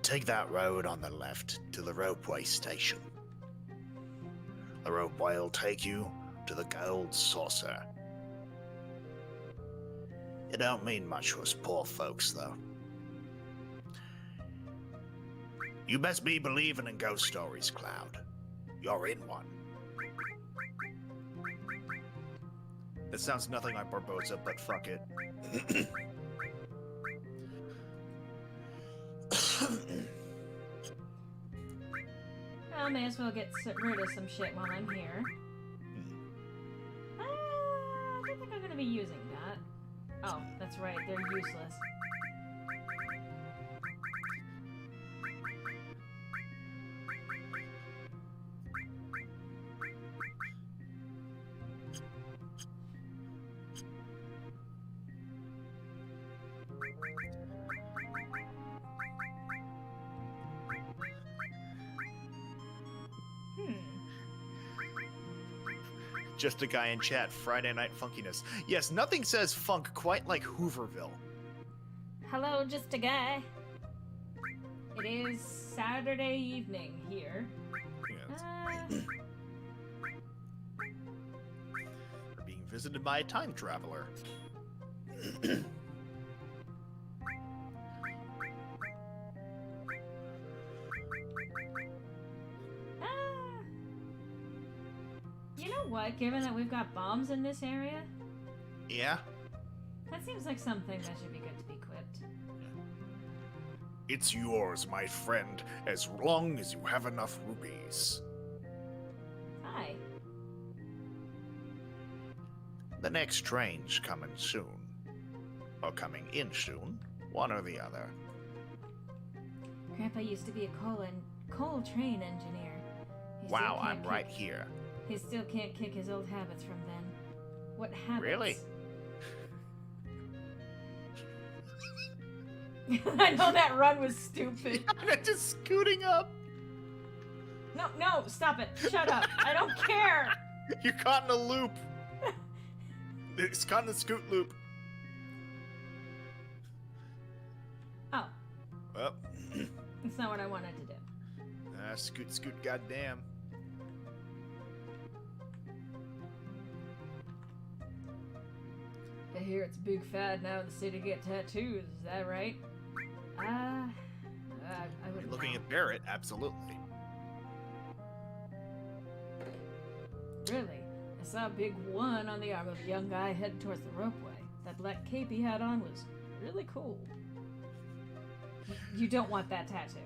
Take that road on the left to the ropeway station. The ropeway will take you to the Gold Saucer. It don't mean much to us poor folks, though. You best be believing in ghost stories, Cloud. You're in one. That sounds nothing like Barbosa, but fuck it. I may as well get rid of some shit while I'm here. I don't think I'm going to be using that. Oh, that's right, they're useless. Just a guy in chat, Friday Night Funkiness. Yes, nothing says funk quite like Hooverville. Hello, just a guy. It is Saturday evening here. Yes. We're being visited by a time traveler. You know what? Given that we've got bombs in this area, Yeah? that seems like something that should be good to be equipped. It's yours, my friend, as long as you have enough rubies. Hi. The next train's coming soon. Or coming in soon. One or the other. Grandpa used to be a coal train engineer. He still Wow, can't I'm right kick- here. He still can't kick his old habits from then. What habits? Really? I know that run was stupid. Just scooting up. No, stop it. Shut up. I don't care. You're caught in a loop. It's caught in the scoot loop. Oh, Well, that's not what I wanted to do. scoot, goddamn. I hear it's a big fad now in the city to get tattoos. Is that right? I wouldn't Looking know. at Barrett, absolutely. Really? I saw a big one on the arm of a young guy heading towards the ropeway. That black cape he had on was really cool. You don't want that tattoo.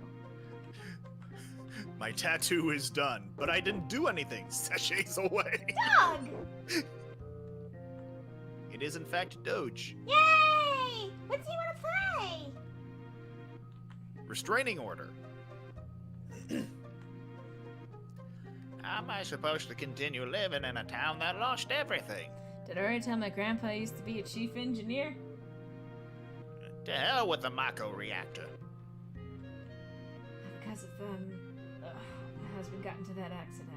My tattoo is done, but I didn't do anything. Sachets away. Dog! It is in fact Doge. Yay! What do you want to play? Restraining order. How am I supposed to continue living in a town that lost everything? Did I already tell my grandpa used to be a chief engineer? To hell with the Mako reactor. Because of my husband got into that accident.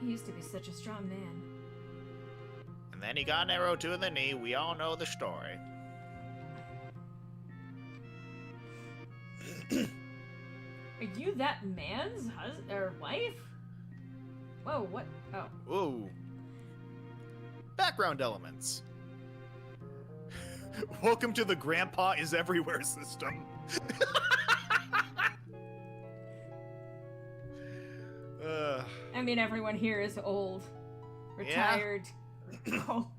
He used to be such a strong man. And then he got an arrow to the knee. We all know the story. Are you that man's husband or wife? Whoa, what? Oh. Ooh. Background elements. Welcome to the Grandpa is Everywhere system. I mean, everyone here is old, retired. Yeah. Cool.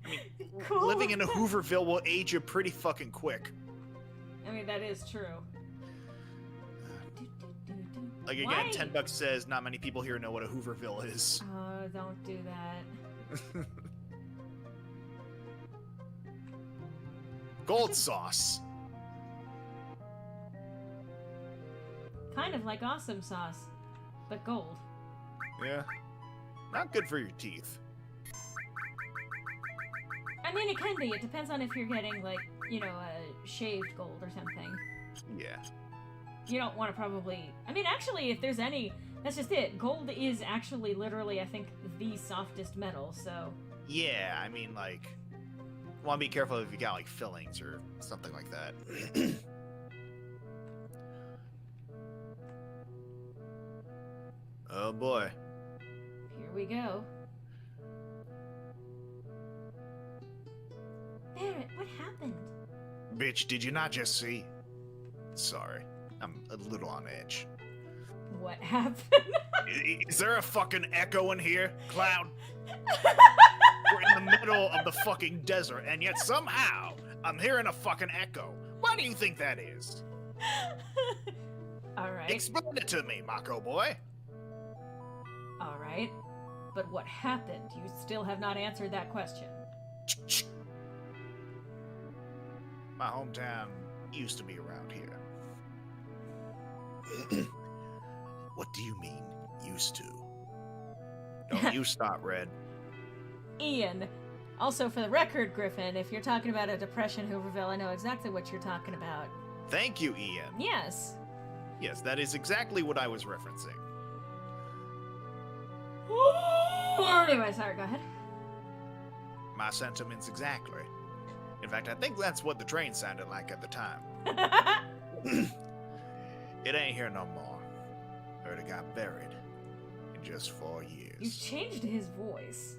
I mean, Cool. living in a Hooverville will age you pretty fucking quick. I mean, that is true. Like again, Why? $10 says not many people here know what a Hooverville is. Oh, don't do that. Gold sauce. Kind of like awesome sauce, but gold. Yeah. Not good for your teeth. I mean, it can be. It depends on if you're getting, like, you know, shaved gold or something. Yeah. You don't want to probably... I mean, actually, if there's any... That's just it. Gold is actually, literally, I think, the softest metal, so... Yeah, I mean, like... Want to be careful if you got, like, fillings or something like that. Oh, boy. Here we go. Barrett, what happened? Bitch, did you not just see? Sorry. I'm a little on edge. What happened? Is there a fucking echo in here, Cloud? We're in the middle of the fucking desert, and yet somehow I'm hearing a fucking echo. Why do you think that is? Alright. Explain it to me, Mako boy. Alright. But what happened? You still have not answered that question. My hometown used to be around here. What do you mean, used to? Don't you stop, Red. Ian. Also, for the record, Griffin, if you're talking about a depression Hooverville, I know exactly what you're talking about. Thank you, Ian. Yes. Yes, that is exactly what I was referencing. Anyway, sorry, go ahead. My sentiments exactly. In fact, I think that's what the train sounded like at the time. It ain't here no more. Heard it got buried in just 4 You years. changed his voice.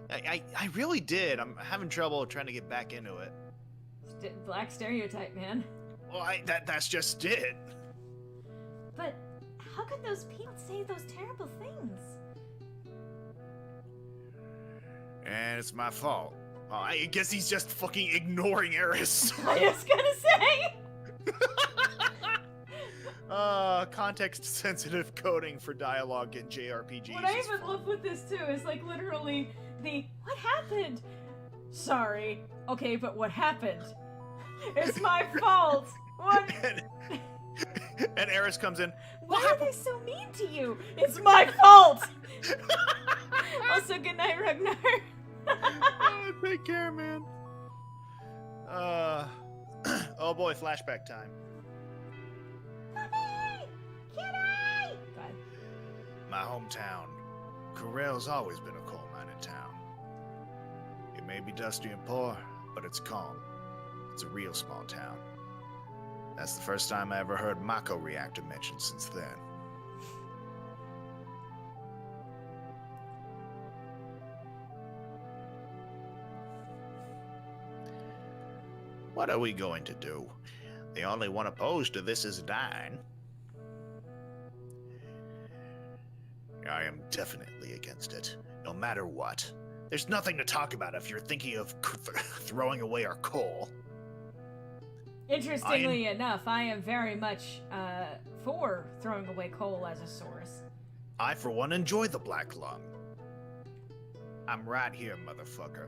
I really did. I'm having trouble trying to get back into it. Black stereotype, man. Well, that's just it. But how could those people say those terrible things? And it's my fault. Oh, I guess he's just fucking ignoring Eris. I was gonna say! Context-sensitive coding for dialogue in JRPGs. What I is even fun. love with this too is like literally the what happened? Sorry. Okay, but what happened? It's my fault. What? And Eris comes in. Why are they so mean to you? It's my fault. Also, good night, Ragnar. Oh, take care, man. Oh boy, flashback time. Puppy! Kitty! Go ahead. My hometown. Correll's always been a coal mining town. It may be dusty and poor, but it's calm. It's a real small town. That's the first time I ever heard Mako reactor mentioned since then. What are we going to do? The only one opposed to this is Dine. I am definitely against it, no matter what. There's nothing to talk about if you're thinking of throwing away our coal. Interestingly enough, I am very much for throwing away coal as a source. I, for one, enjoy the black lung. I'm right here, motherfucker.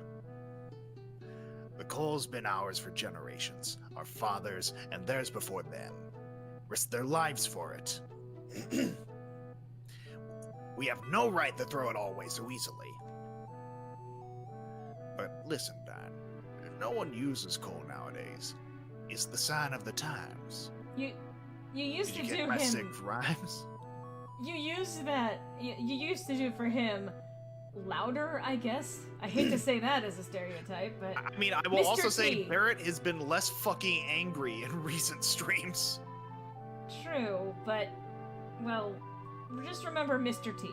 The coal's been ours for generations. Our fathers and theirs before them risked their lives for it. We have no right to throw it all away so easily. But listen, Don, no one uses coal nowadays. It's the sign of the times. You used Did to you do get my him. sick rhymes? You used that. You used to do for him louder, I guess. I hate to say that as a stereotype, but I mean, I will Mr. also say T. Barrett has been less fucking angry in recent streams. true. But well, just remember Mr. T.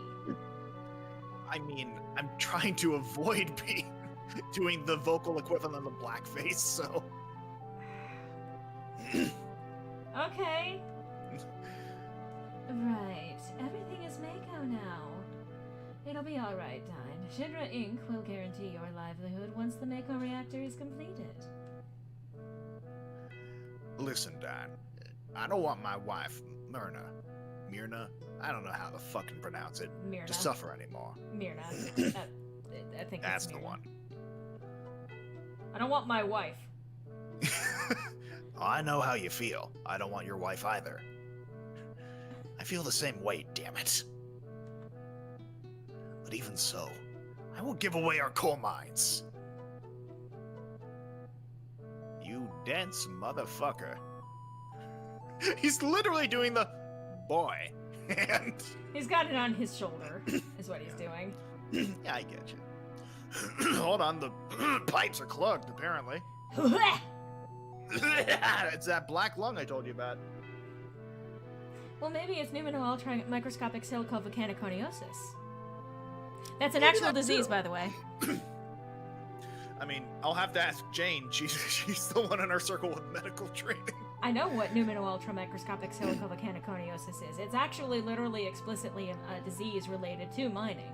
I mean, I'm trying to avoid doing the vocal equivalent of blackface, so. Okay. Right. Everything is Mako now. It'll be alright, Dine. Shinra Inc. will guarantee your livelihood once the Mako reactor is completed. Listen, Don. I don't want my wife, Myrna, I don't know how to fucking pronounce it, Myrna. to suffer anymore. Myrna. I think That's it's the Myrna. one. I don't want my wife. I know how you feel. I don't want your wife either. I feel the same way, damn it. But even so, I won't give away our coal mines. You dense motherfucker. He's literally doing the boy. And He's got it on his shoulder, is what he's doing. yeah, I get you. Hold on, the pipes are clogged, apparently. It's that black lung I told you about. Well, maybe it's pneumonial microscopic silicovolcaniconiosis. That's an Maybe actual that disease, too. by the way. I mean, I'll have to ask Jane. She's the one in our circle with medical training. I know what pneumonial-ultramicroscopic silicovolcaniconiosis is. It's actually literally explicitly a disease related to mining.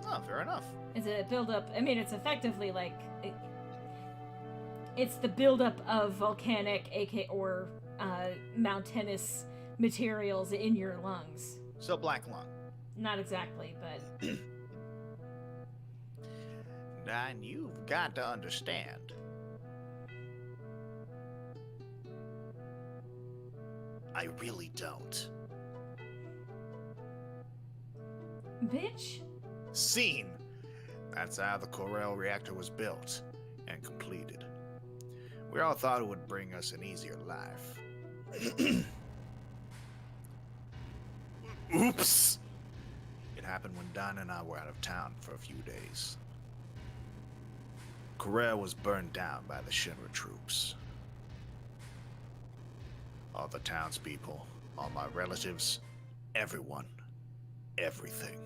Oh, fair enough. It's a buildup. I mean, it's effectively like it's the buildup of volcanic, or mountainous materials in your lungs. So black lung. Not exactly, but And you've got to understand. I really don't. bitch. Scene. That's how the Corel reactor was built and completed. We all thought it would bring us an easier life. Oops! It happened when Don and I were out of town for a few days. Corel was burned down by the Shinra troops. All the townspeople, all my relatives, everyone, everything.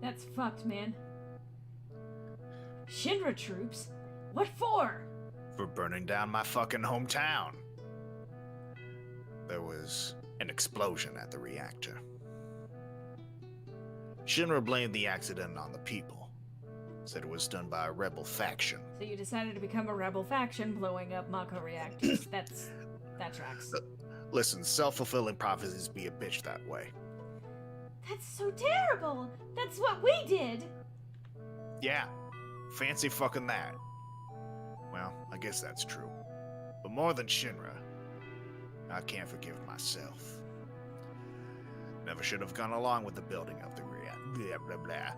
That's fucked, man. Shinra troops? What for? For burning down my fucking hometown. There was an explosion at the reactor. Shinra blamed the accident on the people. Said it was done by a rebel faction. So you decided to become a rebel faction blowing up Mako reactors. That tracks. Listen, self-fulfilling prophecies be a bitch that way. That's so terrible. That's what we did. Yeah, fancy fucking that. Well, I guess that's true. But more than Shinra, I can't forgive myself. Never should have gone along with the building of the reactor. Blah, blah, blah.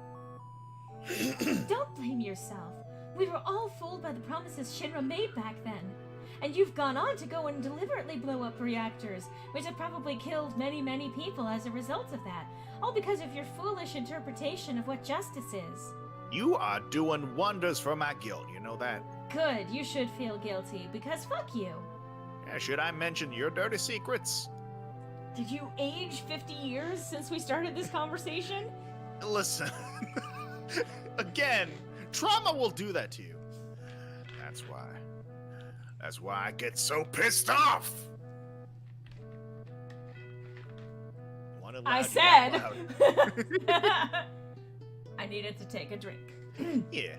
Don't blame yourself. We were all fooled by the promises Shinra made back then. And you've gone on to go and deliberately blow up reactors, which have probably killed many, many people as a result of that. All because of your foolish interpretation of what justice is. You are doing wonders for my guild, you know that? Good, you should feel guilty, because fuck you. Yeah, should I mention your dirty secrets? Did you age 50 years since we started this conversation? Listen, again, trauma will do that to you. That's why I get so pissed off. wanted I loud, said. loud. I needed to take a drink. Yeah.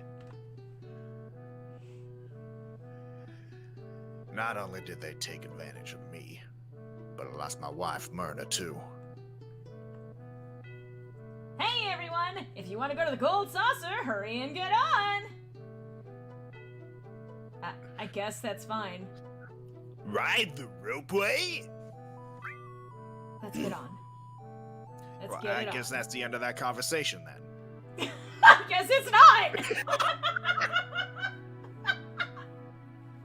Not only did they take advantage of me, but I lost my wife, Myrna, too. Hey everyone! If you want to go to the Gold Saucer, hurry and get on! I guess that's fine. Ride the ropeway? Let's get on. Let's Well, get I it guess on. that's the end of that conversation then. I guess it's not!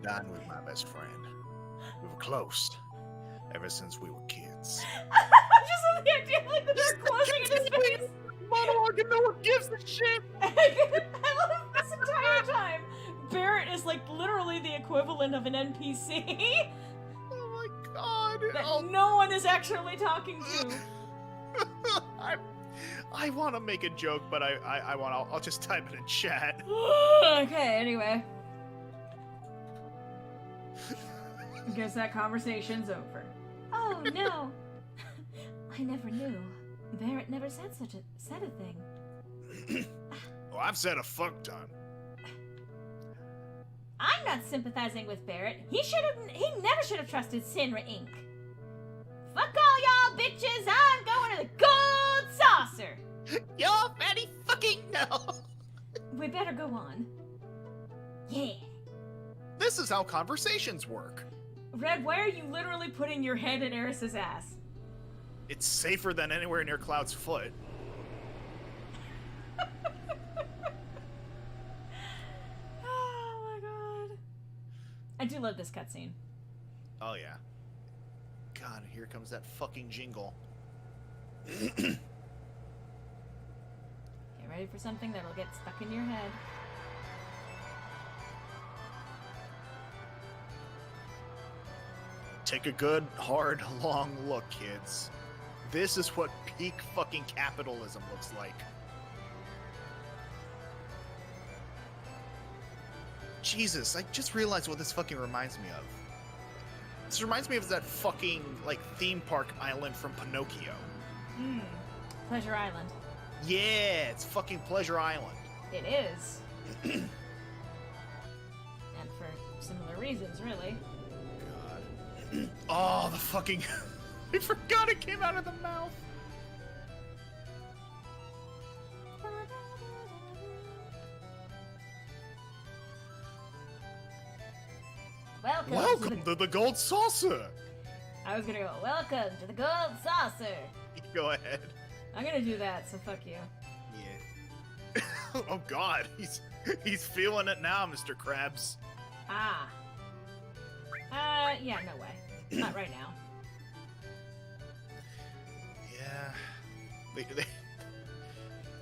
Done with my best friend. We were close ever since we were kids. I'm just on the idea like the door closing in his face. Monologue and no one gives a shit. I love this entire time. Barrett is like literally the equivalent of an NPC Oh my god. that no one is actually talking to. I want to make a joke, but I'll just type it in chat. Okay, anyway. I guess that conversation's over. Oh no! I never knew. Barrett never said a thing. Well, I've said a fuck ton. I'm not sympathizing with Barrett. He never should have trusted Sinra Inc. Fuck all y'all bitches! I'm going to the Gold Saucer! You're very fucking no. We better go on. Yeah. This is how conversations work. Red, why are you literally putting your head in Eris's ass? It's safer than anywhere near Cloud's foot. Oh my god. I do love this cutscene. Oh yeah. God, here comes that fucking jingle. Get ready for something that'll get stuck in your head. Take a good, hard, long look, kids. This is what peak fucking capitalism looks like. Jesus, I just realized what this fucking reminds me of. This reminds me of that fucking, like, theme park island from Pinocchio. Pleasure Island. Yeah, it's fucking Pleasure Island. It is. And for similar reasons, really. God. Oh, the fucking... I forgot it came out of the mouth. Welcome to the Gold Saucer. I was gonna go, welcome to the Gold Saucer. Go ahead. I'm gonna do that, so fuck you. Yeah. Oh God, he's feeling it now, Mr. Krabs. Ah. Yeah, no way. Not right now. Yeah.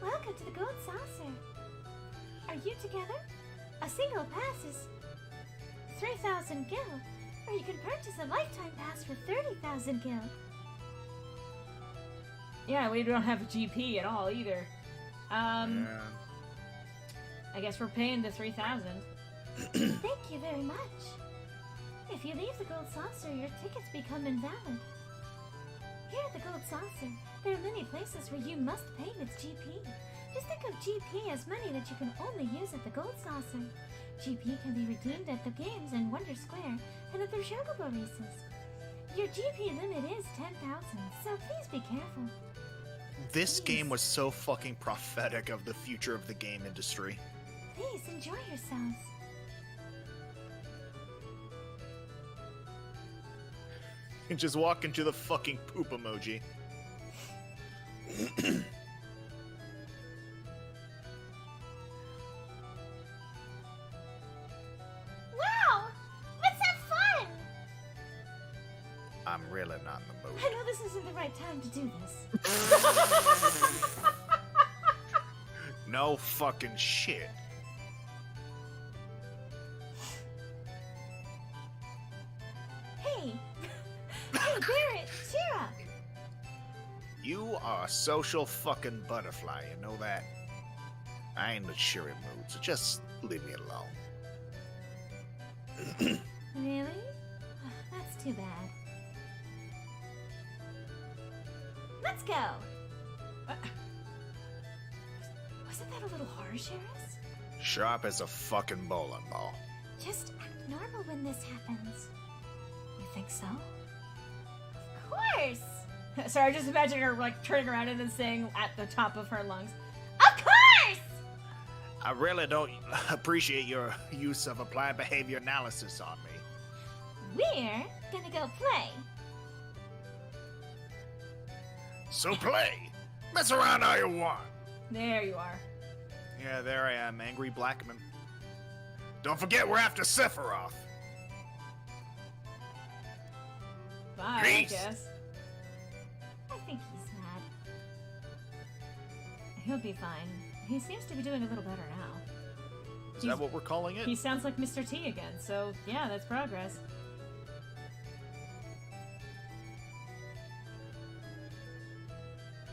Welcome to the Gold Saucer. Are you together? A single pass is 3,000 gil, or you can purchase a lifetime pass for 30,000 gil. Yeah, we don't have a GP at all either. Yeah. I guess we're paying the 3,000. Thank you very much. If you leave the Gold Saucer, your tickets become invalid. Here at the Gold Saucer, there are many places where you must pay with GP. Just think of GP as money that you can only use at the Gold Saucer. GP can be redeemed at the games in Wonder Square and at the Chocobo races. Your GP limit is 10,000, so please be careful. This Please. game was so fucking prophetic of the future of the game industry. Please enjoy yourselves. And just walk into the fucking poop emoji. Wow! Let's have fun! I'm really not in the mood. I know this isn't the right time to do this. No fucking shit. Hey! Hey, Barrett, cheer up! You are a social fucking butterfly, you know that? I ain't in a cheery mood, so just leave me alone. Really? That's too bad. Let's go. Wasn't that a little harsh, Harris? Sharp as a fucking bowling ball. Just act normal when this happens. You think so? Of course! Sorry, I just imagine her like turning around and then saying at the top of her lungs, "Of course!" I really don't appreciate your use of applied behavior analysis on me. We're gonna go play. So play! Mess around all you want! There you are. Yeah, there I am, angry Blackman. Don't forget we're after Sephiroth! Bye, I Peace. guess. I think he's mad. He'll be fine. He seems to be doing a little better now. Is that what we're calling it? He sounds like Mr. T again, so yeah, that's progress.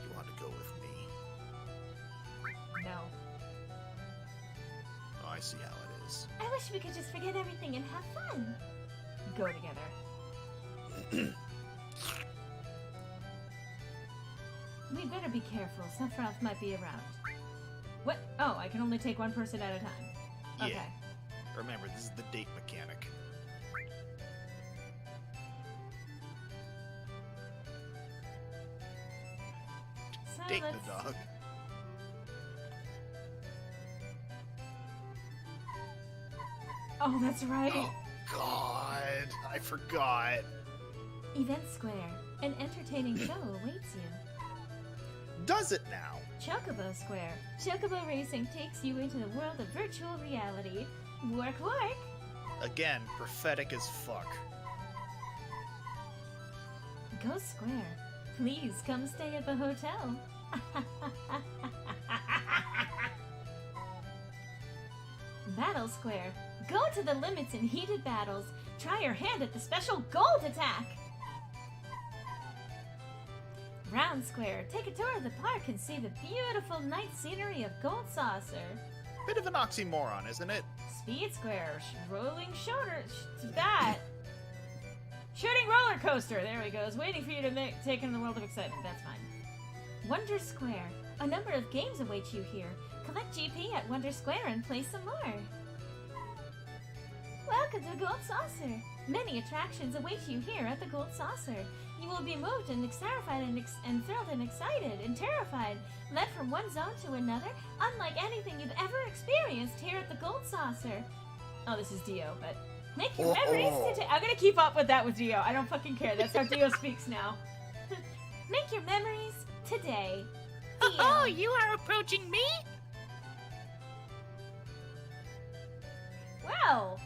You want to go with me? No. Oh, I see how it is. I wish we could just forget everything and have fun. Go together. We'd better be careful. Sephiroth might be around. What? Oh, I can only take one person at a time. Yeah. Okay. Remember, this is the date mechanic. So Date let's... the dog. Oh, that's right. Oh, God. I forgot. Event Square. An entertaining show awaits you. Does it now? Chocobo Square. Chocobo racing takes you into the world of virtual reality. Work, work. Again, prophetic as fuck. Ghost Square. Please come stay at the hotel. Battle Square. Go to the limits in heated battles. Try your hand at the special gold attack. Round Square. Take a tour of the park and see the beautiful night scenery of Gold Saucer. Bit of an oxymoron, isn't it? Speed Square. Rolling shoulder. That. Shooting roller coaster. There he goes. Waiting for you to take in the world of excitement. That's fine. Wonder Square. A number of games await you here. Collect GP at Wonder Square and play some more. Welcome to Gold Saucer. Many attractions await you here at the Gold Saucer. You will be moved and terrified and thrilled and excited and terrified, led from one zone to another, unlike anything you've ever experienced here at the Gold Saucer. Oh, this is Dio, but make your memories today. I'm gonna keep up with that with Dio. I don't fucking care. That's how Dio speaks now. Make your memories today. Oh, you are approaching me? Well,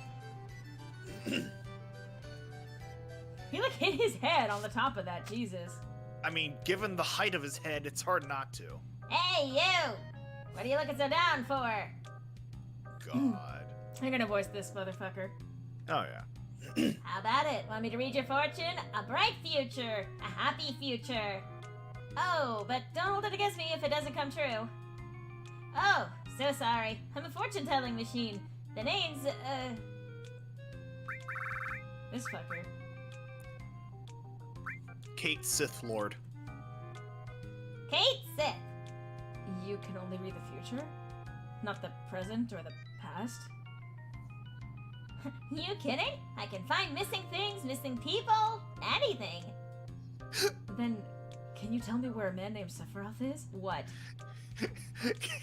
he like hit his head on the top of that. Jesus. I mean, given the height of his head, it's hard not to. Hey, you! What are you looking so down for? God. I'm gonna voice this motherfucker. Oh, yeah. How about it? Want me to read your fortune? A bright future. A happy future. Oh, but don't hold it against me if it doesn't come true. Oh, so sorry. I'm a fortune-telling machine. The name's, This fucker. Kate Sith Lord. Kate Sith. You can only read the future? Not the present or the past? You kidding? I can find missing things, missing people, anything. Then, can you tell me where a man named Sephiroth is? What?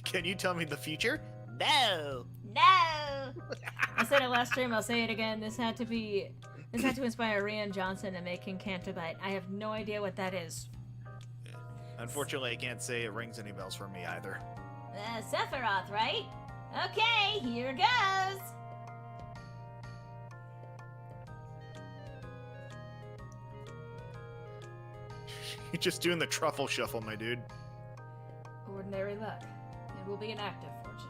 Can you tell me the future? No. No. I said it last stream, I'll say it again. This had to inspire Rian Johnson to making Cantabite. I have no idea what that is. Unfortunately, I can't say it rings any bells for me either. Sephiroth, right? Okay, here goes. You're just doing the truffle shuffle, my dude. Ordinary luck. It will be an active fortune.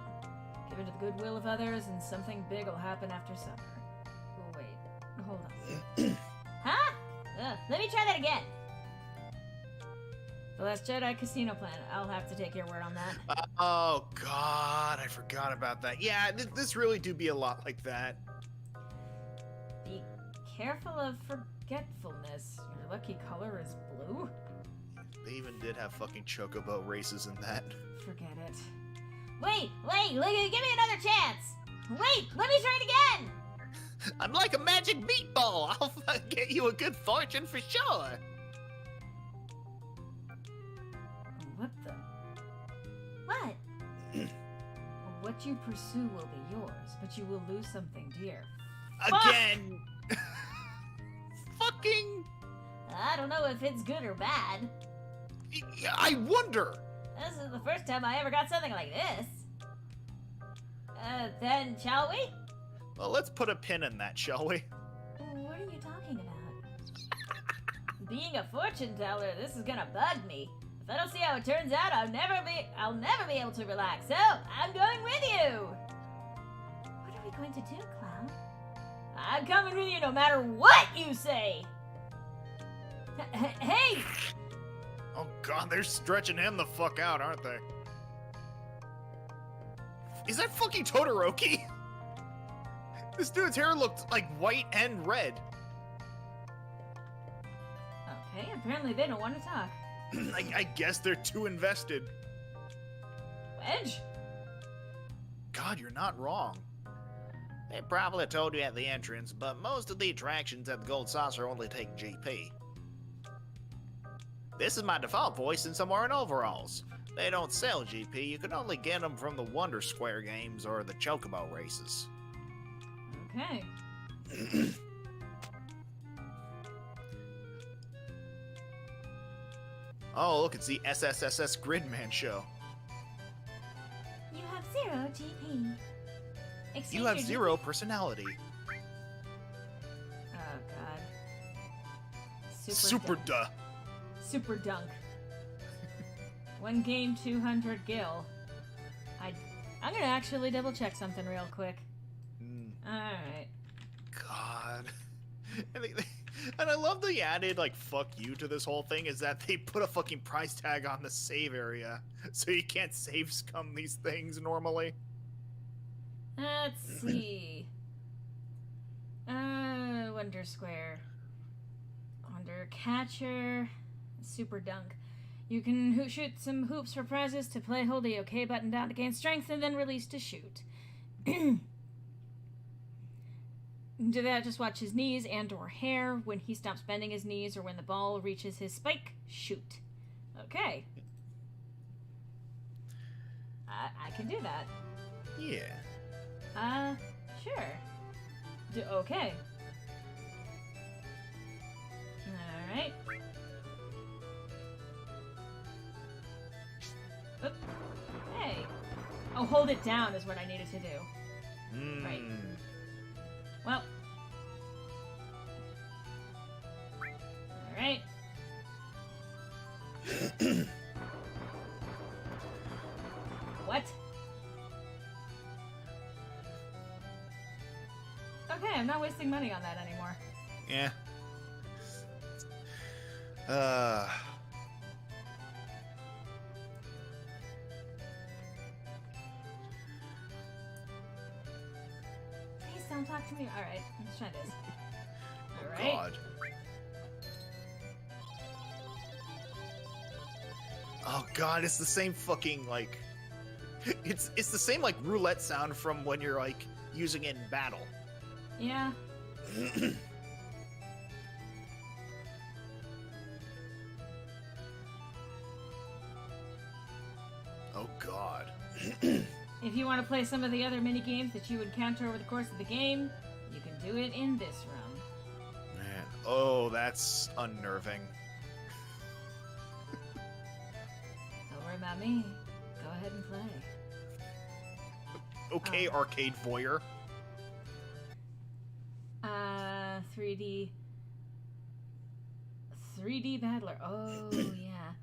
Given to the goodwill of others, and something big will happen after supper. Oh, wait. Hold on. Huh? Let me try that again. The Last Jedi Casino Planet. I'll have to take your word on that. Oh, God. I forgot about that. Yeah, this really do be a lot like that. Be careful of forgetfulness. Your lucky color is blue? They even did have fucking chocobo races in that. Forget it. Wait, give me another chance. Wait, let me try it again. I'm like a magic meatball. I'll get you a good fortune for sure. What the? What? What you pursue will be yours, but you will lose something dear. Again. Fucking. I don't know if it's good or bad. I wonder. This is the first time I ever got something like this. Then, shall we? Well, let's put a pin in that, shall we? What are you talking about? Being a fortune teller, this is gonna bug me. If I don't see how it turns out, I'll never be able to relax. So, I'm going with you. What are we going to do, Clown? I'm coming with you no matter what you say. Hey! Oh god, they're stretching him the fuck out, aren't they? Is that fucking Todoroki? This dude's hair looked like white and red. Okay, apparently they don't want to talk. I guess they're too invested. Wedge? God, you're not wrong. They probably told you at the entrance, but most of the attractions at the Gold Saucer only take GP. This is my default voice, and some are in overalls. They don't sell GP, you can only get them from the Wonder Square games or the Chocobo races. Okay. Oh, look, it's the SSSS Gridman show. You have 0 GP. Exchange You have your 0 personality. Oh god. Super dunk. duh. Super dunk. One game, 200 gil. I'm gonna actually double check something real quick. Alright. God. And I love the added, like, fuck you to this whole thing is that they put a fucking price tag on the save area. So you can't save scum these things normally. Let's see. Wonder Square. Wonder Catcher. Super Dunk. You can shoot some hoops for prizes to play. Hold the OK button down to gain strength and then release to shoot. Do that, just watch his knees and or hair. When he stops bending his knees or when the ball reaches his spike, shoot. Okay. I can do that. Yeah. Sure. Okay. Alright. Oop. Hey. Oh, hold it down is what I needed to do. Right. Well. Alright. What? Okay, I'm not wasting money on that anymore. Yeah. Please don't talk to me. Alright, let's try this. Alright. God. Oh god, it's the same fucking, like... It's the same, like, roulette sound from when you're, like, using it in battle. Yeah. Oh god. If you want to play some of the other mini games that you encounter over the course of the game, you can do it in this room. Man, oh, that's unnerving. Don't worry about me. Go ahead and play. Okay, arcade voyeur. 3D battler. Oh, yeah.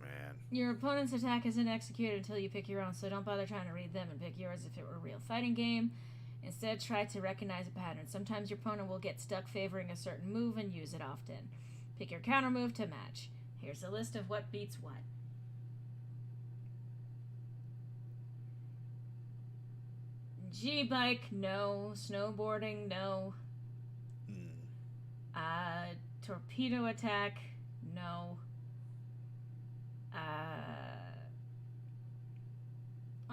Man. Your opponent's attack isn't executed until you pick your own, so don't bother trying to read them and pick yours if it were a real fighting game. Instead, try to recognize a pattern. Sometimes your opponent will get stuck favoring a certain move and use it often. Pick your counter move to match. Here's a list of what beats what. G-bike, no. Snowboarding, no. Torpedo attack, no.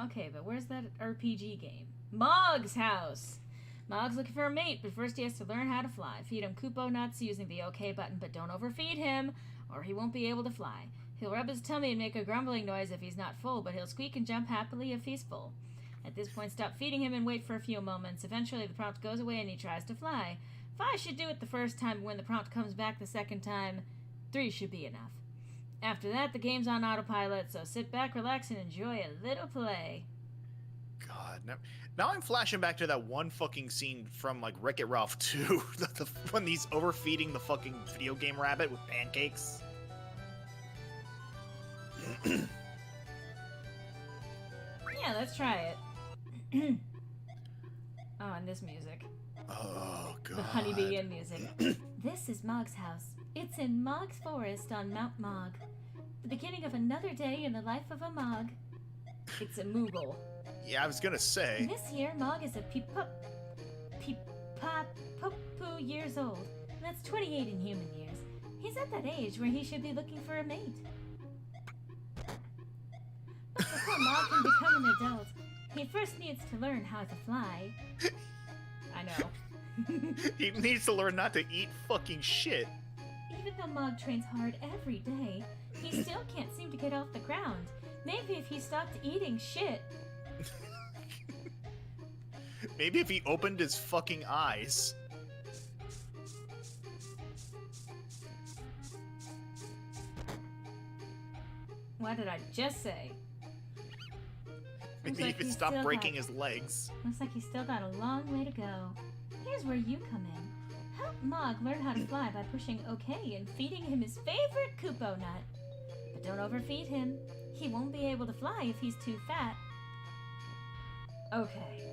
Okay, but where's that RPG game? Mog's house! Mog's looking for a mate, but first he has to learn how to fly. Feed him Kupo nuts using the OK button, but don't overfeed him, or he won't be able to fly. He'll rub his tummy and make a grumbling noise if he's not full, but he'll squeak and jump happily if he's full. At this point, stop feeding him and wait for a few moments. Eventually, the prompt goes away and he tries to fly. 5 should do it the first time. When the prompt comes back the second time, 3 should be enough. After that, the game's on autopilot, so sit back, relax, and enjoy a little play. God, now I'm flashing back to that one fucking scene from, like, Wreck-It Ralph 2, when he's overfeeding the fucking video game rabbit with pancakes. Yeah, let's try it. Oh, and this music. Oh, God. The honeybee and music. This is Mog's house. It's in Mog's forest on Mount Mog. The beginning of another day in the life of a Mog. It's a Moogle. Yeah, I was gonna say. This year, Mog is a peepapoopoo years old. That's 28 in human years. He's at that age where he should be looking for a mate. But before Mog can become an adult, he first needs to learn how to fly. I know. He needs to learn not to eat fucking shit. Even though Mog trains hard every day, he still can't seem to get off the ground. Maybe if he stopped eating shit. Maybe if he opened his fucking eyes. What did I just say? Maybe like if he he's stopped still breaking got- his legs. Looks like he's still got a long way to go. Here's where you come in. Help Mog learn how to fly by pushing OK and feeding him his favorite Kupo nut. But don't overfeed him. He won't be able to fly if he's too fat. Okay.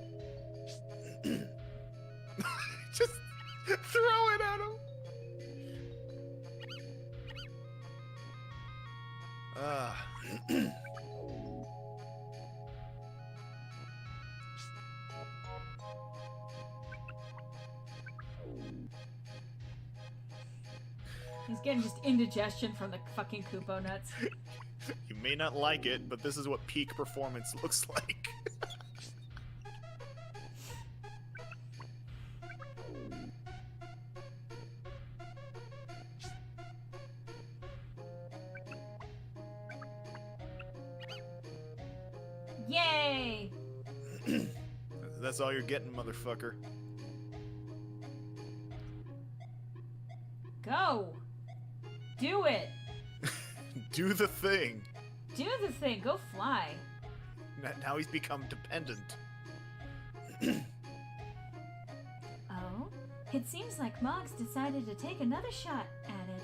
Just throw it at him. He's getting just indigestion from the fucking Kupo nuts. You may not like it, but this is what peak performance looks like. Yay! That's all you're getting, motherfucker. Go! Do it! Do the thing. Do the thing! Go fly! Now he's become dependent. Oh, it seems like Mog's decided to take another shot at it.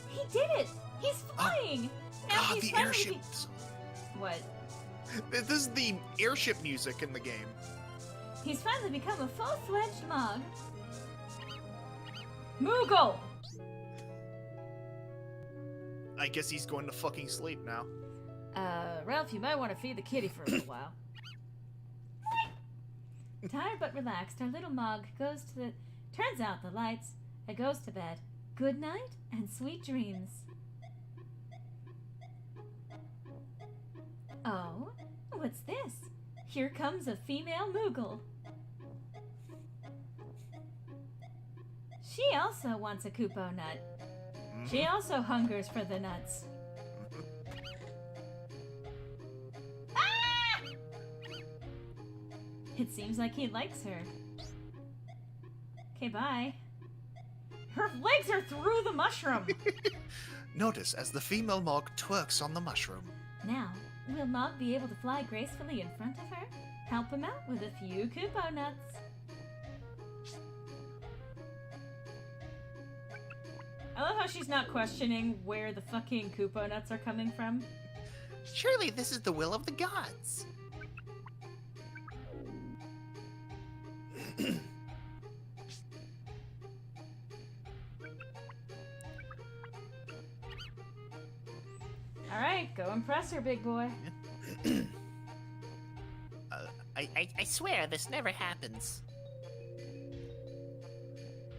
He did it! He's flying! Now God, he's the finally airship. What? This is the airship music in the game. He's finally become a full-fledged Mog. Moogle! I guess he's going to fucking sleep now. Ralph, you might want to feed the kitty for a little while. Tired but relaxed, our little Mog goes to the... turns out the lights and goes to bed. Good night and sweet dreams. Oh, what's this? Here comes a female Moogle. She also wants a Kupo nut. She also hungers for the nuts. Ah! It seems like he likes her. Okay, bye. Her legs are through the mushroom! Notice as the female Mog twerks on the mushroom. Now, will Mog be able to fly gracefully in front of her? Help him out with a few Kupo nuts. I love how she's not questioning where the fucking Kupo nuts are coming from. Surely this is the will of the gods. Alright, go impress her, big boy. I swear this never happens.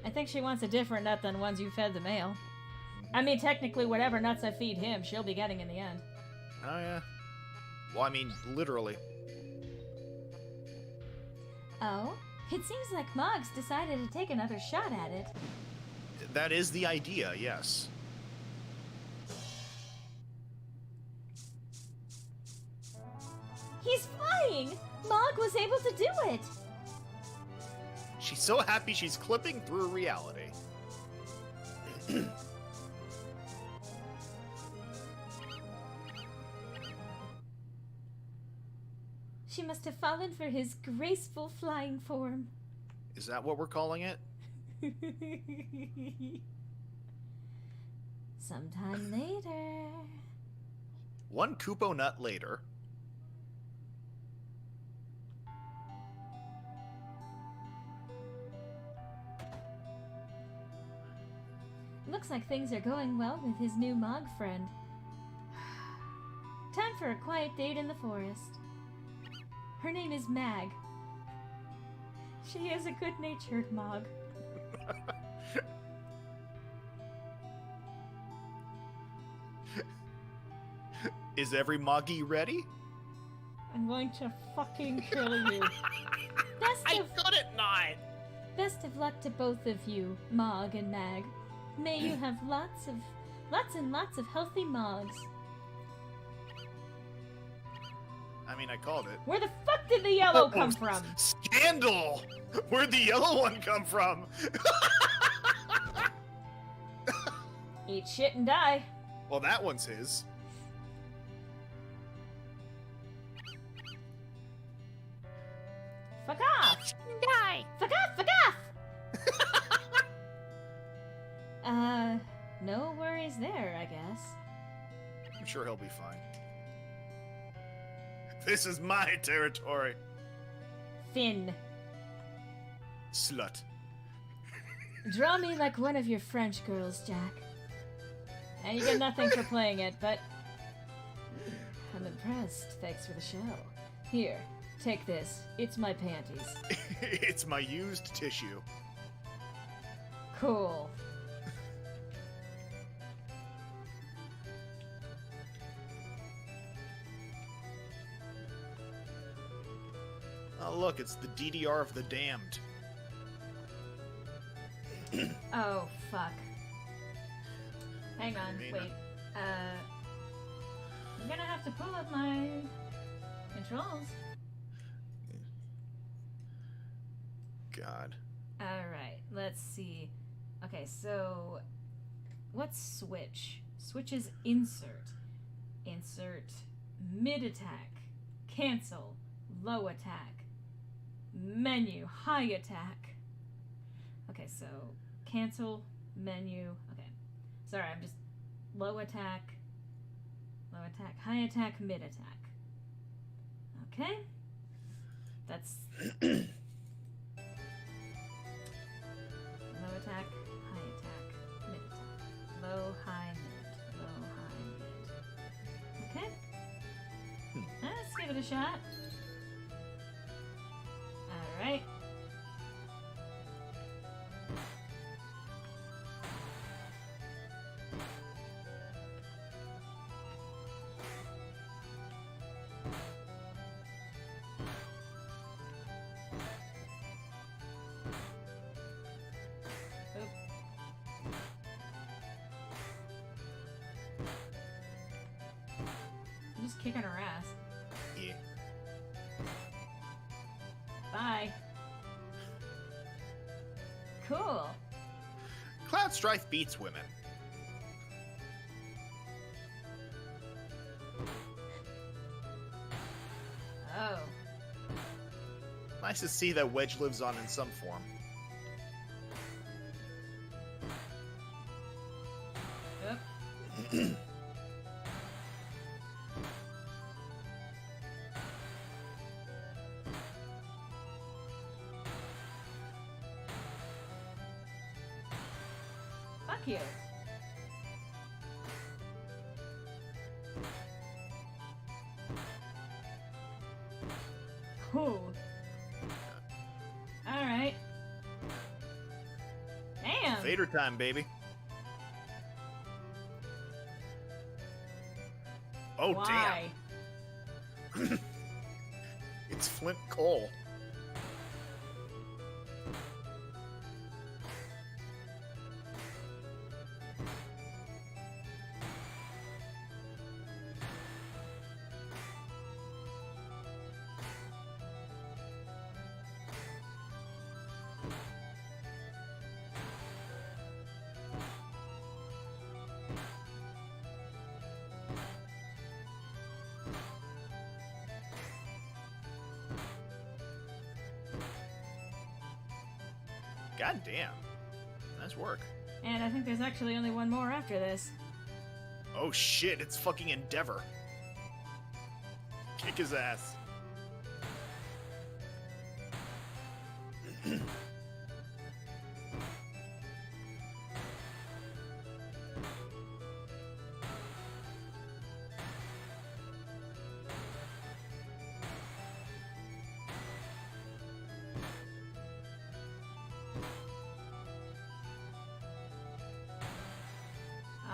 I think she wants a different nut than ones you fed the male. I mean, technically, whatever nuts I feed him, she'll be getting in the end. Oh, yeah. Well, I mean, literally. Oh? It seems like Mog's decided to take another shot at it. That is the idea, yes. He's flying! Mog was able to do it! She's so happy she's clipping through reality. She must have fallen for his graceful flying form. Is that what we're calling it? Sometime later. One Kupo nut later. Looks like things are going well with his new Mog friend. Time for a quiet date in the forest. Her name is Mag. She is a good-natured Mog. Is every Moggy ready? I'm going to fucking kill you. I couldn't not. Best of luck to both of you, Mog and Mag. May you have lots and lots of healthy Mogs. I mean, I called it. Where the fuck did the yellow come from? Scandal! Where'd the yellow one come from? Eat shit and die. Well, that one's his. Fuck off! Die. Fuck off! Fuck off! No worries there, I guess. I'm sure he'll be fine. This is my territory. Finn. Slut. Draw me like one of your French girls, Jack. And you get nothing for playing it, but I'm impressed. Thanks for the show. Here, take this. It's my panties. It's my used tissue. cool. Oh, look, it's the DDR of the damned. Oh, fuck. Hang on, Mina. wait. I'm gonna have to pull up my controls. God. Alright, let's see. Okay, so what's switch? Switch is insert. Insert mid attack, cancel, low attack, menu, high attack. Okay, so cancel, menu. Okay. Sorry, I'm just low attack, high attack, mid attack. Okay? That's low attack, high attack, mid attack. Low, high, mid. Low, high, mid. Okay. Let's give it a shot. Alright. I'm just kicking her ass. Yeah. Bye. Cool. Cloud Strife beats women. Oh. Nice to see that Wedge lives on in some form. Yep. Fuck you. Ooh. Alright. Damn! Fader time, baby. Oh, Why? damn. It's Flint Coal. God damn. Nice work. And I think there's actually only one more after this. Oh shit, it's fucking Endeavor. Kick his ass.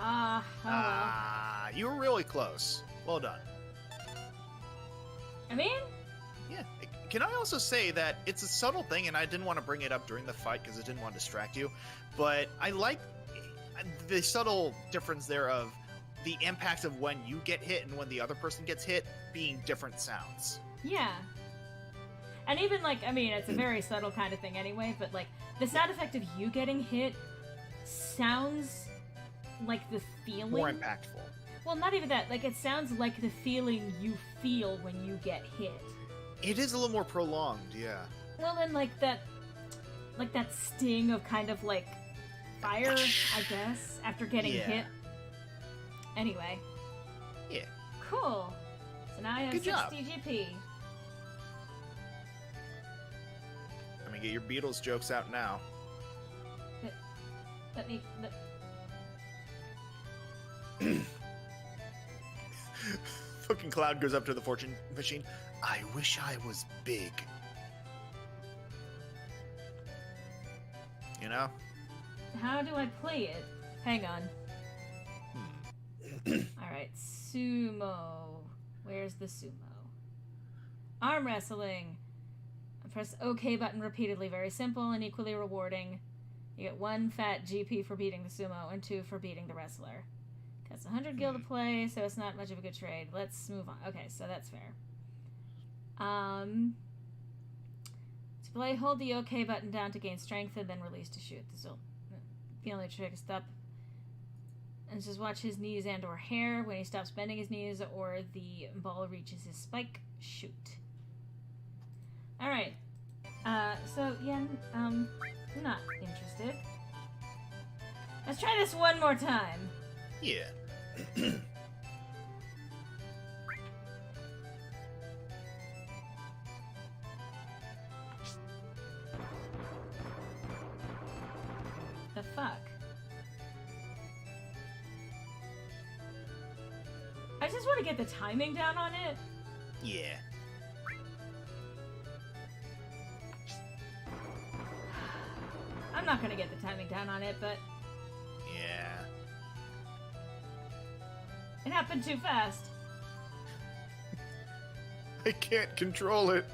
Ah, oh well. Ah, you were really close. Well done. I mean, Yeah. Can I also say that it's a subtle thing, and I didn't want to bring it up during the fight because I didn't want to distract you, but I like the subtle difference there of the impact of when you get hit and when the other person gets hit being different sounds. yeah. And even, like, I mean, it's a very subtle kind of thing anyway, but, like, the sound effect of you getting hit sounds like the feeling. More impactful. Well, not even that. Like, it sounds like the feeling you feel when you get hit. It is a little more prolonged, yeah. Well, then, like that sting of kind of, like, fire, I guess, after getting Yeah. hit. Anyway. Yeah. Cool. So now I have Good 60 job. GP. I mean, get your Beatles jokes out now. Let me... Fucking Cloud goes up to the fortune machine. I wish I was big. You know? How do I play it? Hang on. Alright, sumo. Where's the sumo? Arm wrestling. Press OK button repeatedly. Very simple and equally rewarding. You get 1 fat GP for beating the sumo and 2 for beating the wrestler. Costs 100 gil to play, so it's not much of a good trade. Let's move on. Okay, so that's fair. To play, hold the OK button down to gain strength and then release to shoot. This will the only trick. Stop and just watch his knees and or hair. When he stops bending his knees or the ball reaches his spike, shoot. Alright. So yeah, not interested. Let's try this one more time. Yeah. The fuck? I just want to get the timing down on it. Yeah. I'm not gonna get the timing down on it, but Yeah. it happened too fast. I can't control it.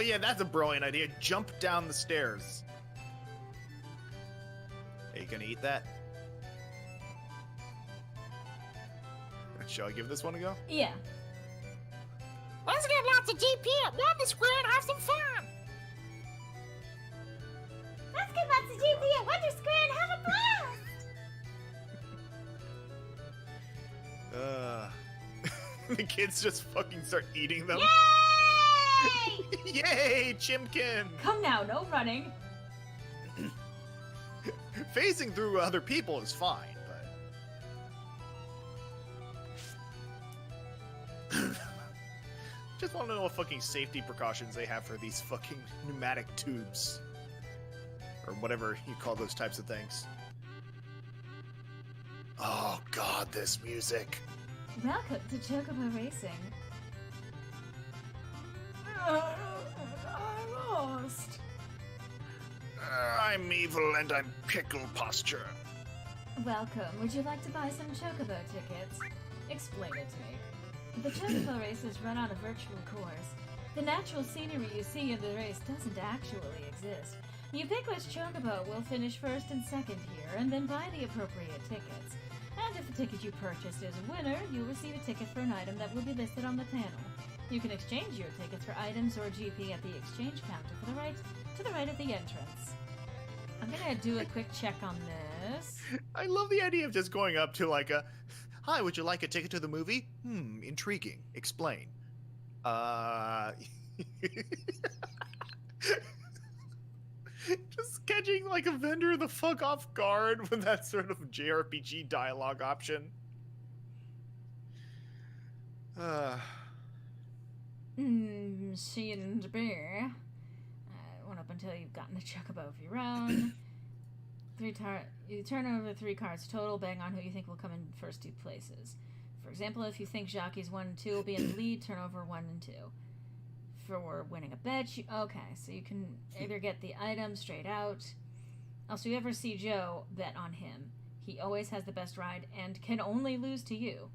Yeah, that's a brilliant idea. Jump down the stairs. Are you gonna eat that? Shall I give this one a go? Yeah. Let's get lots of GP at one square and have some fun. Let's get lots of GP at Wonder Square and have a blast! The kids just fucking start eating them. Yay! Yay, Chimkin! Come now, no running. Phasing through other people is fine, but... Just want to know what fucking safety precautions they have for these fucking pneumatic tubes. or whatever you call those types of things. Oh god, this music. Welcome to Chocobo Racing. I lost. I'm evil and I'm pickle posture. Welcome. Would you like to buy some Chocobo tickets? Explain it to me. The Chocobo races run on a virtual course. The natural scenery you see in the race doesn't actually exist. You pick which Chocobo will finish first and second here, and then buy the appropriate tickets. And if the ticket you purchased is a winner, you'll receive a ticket for an item that will be listed on the panel. You can exchange your tickets for items or GP at the exchange counter to the right of the entrance. I'm gonna do a quick check on this. I love the idea of just going up to like a, hi, would you like a ticket to the movie? Intriguing. Explain. Just catching like a vendor the fuck off guard with that sort of JRPG dialogue option. She and bear. Went up until you've gotten a Chocobo of your own. You turn over 3 cards total, bang on who you think will come in first 2 places. For example, if you think jockeys 1 and 2 will be in the lead, turn over 1 and 2. For winning a bet, okay, so you can either get the item straight out. Also, you ever see Joe, bet on him. He always has the best ride and can only lose to you.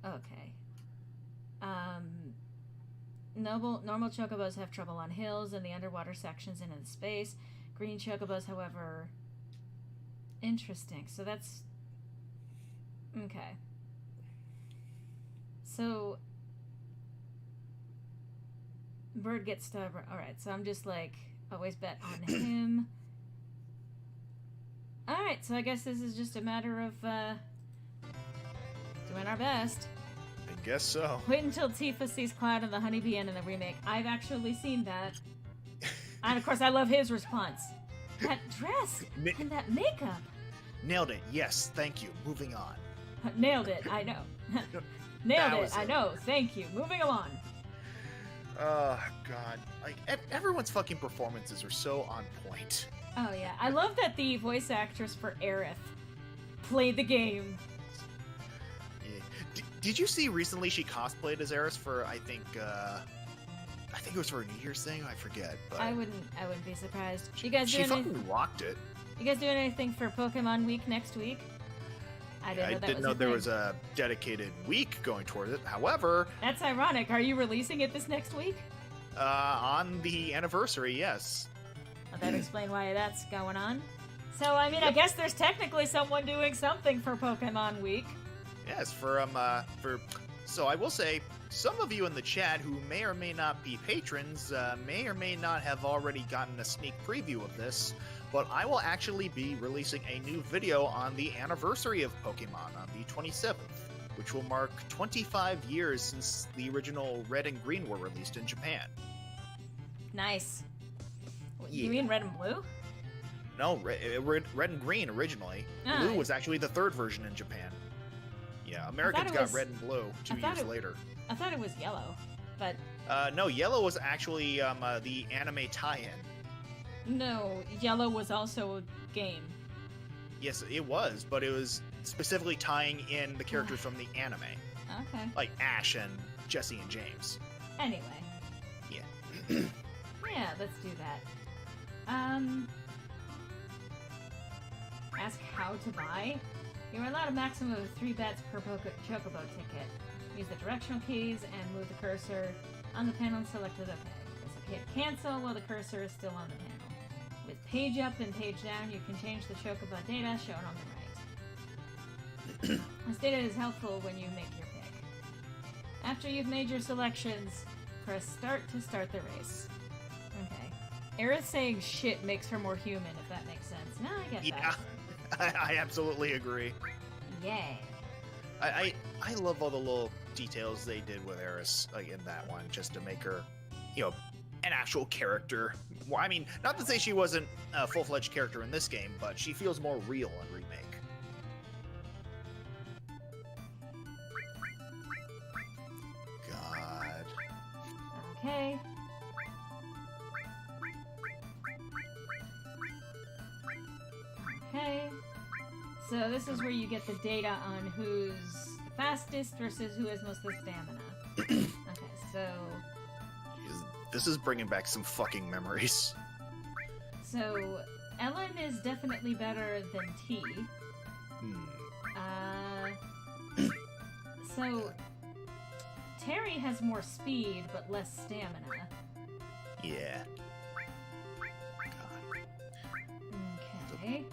Okay. Normal chocobos have trouble on hills and the underwater sections and in space. Green chocobos, however... Interesting. So that's... Okay. So... Bird gets stubborn. Alright, so I'm just like, always bet on him. Alright, so I guess this is just a matter of, doing our best. I guess so. Wait until Tifa sees Cloud and the Honeybee in the remake. I've actually seen that. And of course, I love his response. That dress and that makeup. Nailed it. Yes, thank you. Moving on. Nailed it. I know. Nailed it. I know. Thank you. Moving along. Oh, God. Like, everyone's fucking performances are so on point. Oh, yeah. I love that the voice actress for Aerith played the game. Yeah. Did you see recently she cosplayed as Eris for, I think it was for a New Year's thing? I forget. But I wouldn't be surprised. You guys she doing fucking rocked it. You guys doing anything for Pokemon Week next week? I didn't know there was a dedicated week going towards it. However, that's ironic. Are you releasing it this next week? On the anniversary, yes. Well, that explain why that's going on. So, I mean, I guess there's technically someone doing something for Pokemon Week. Yes, so I will say, some of you in the chat who may or may not be patrons may or may not have already gotten a sneak preview of this, but I will actually be releasing a new video on the anniversary of Pokemon on the 27th, which will mark 25 years since the original Red and Green were released in Japan. Nice. Yeah. You mean Red and Blue? No, Red and Green originally. Blue was actually the 3rd version in Japan. Yeah, Americans got Red and Blue 2 years later. I thought it was Yellow, but... no, Yellow was actually the anime tie-in. No, Yellow was also a game. Yes, it was, but it was specifically tying in the characters from the anime. Okay. Like Ash and Jesse and James. Anyway. Yeah. Yeah, let's do that. Ask how to buy. You're allowed a maximum of 3 bets per Chocobo ticket. Use the directional keys and move the cursor on the panel and select OK. Press OK to cancel while the cursor is still on the panel. With page up and page down, you can change the Chocobo data shown on the right. This data is helpful when you make your pick. After you've made your selections, press start to start the race. Okay. Aerith saying shit makes her more human, if that makes sense. No, I get that. I absolutely agree. Yeah. I love all the little details they did with Eris, like in that one, just to make her, an actual character. Well, I mean, not to say she wasn't a full-fledged character in this game, but she feels more real in Remake. God. Okay. So this is where you get the data on who's fastest versus who has most of the stamina. Okay, so This is bringing back some fucking memories. so Ellen is definitely better than T. So Terry has more speed but less stamina. Yeah. Okay.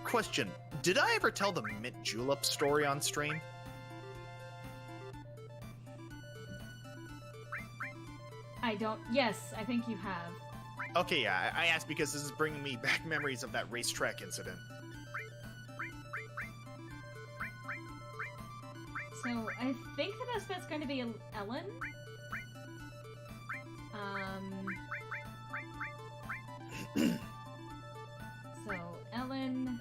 Question: did I ever tell the mint julep story on stream? I don't. Yes, I think you have. Okay, yeah, I asked because this is bringing me back memories of that racetrack incident. So I think the best bet's going to be Ellen. So Ellen.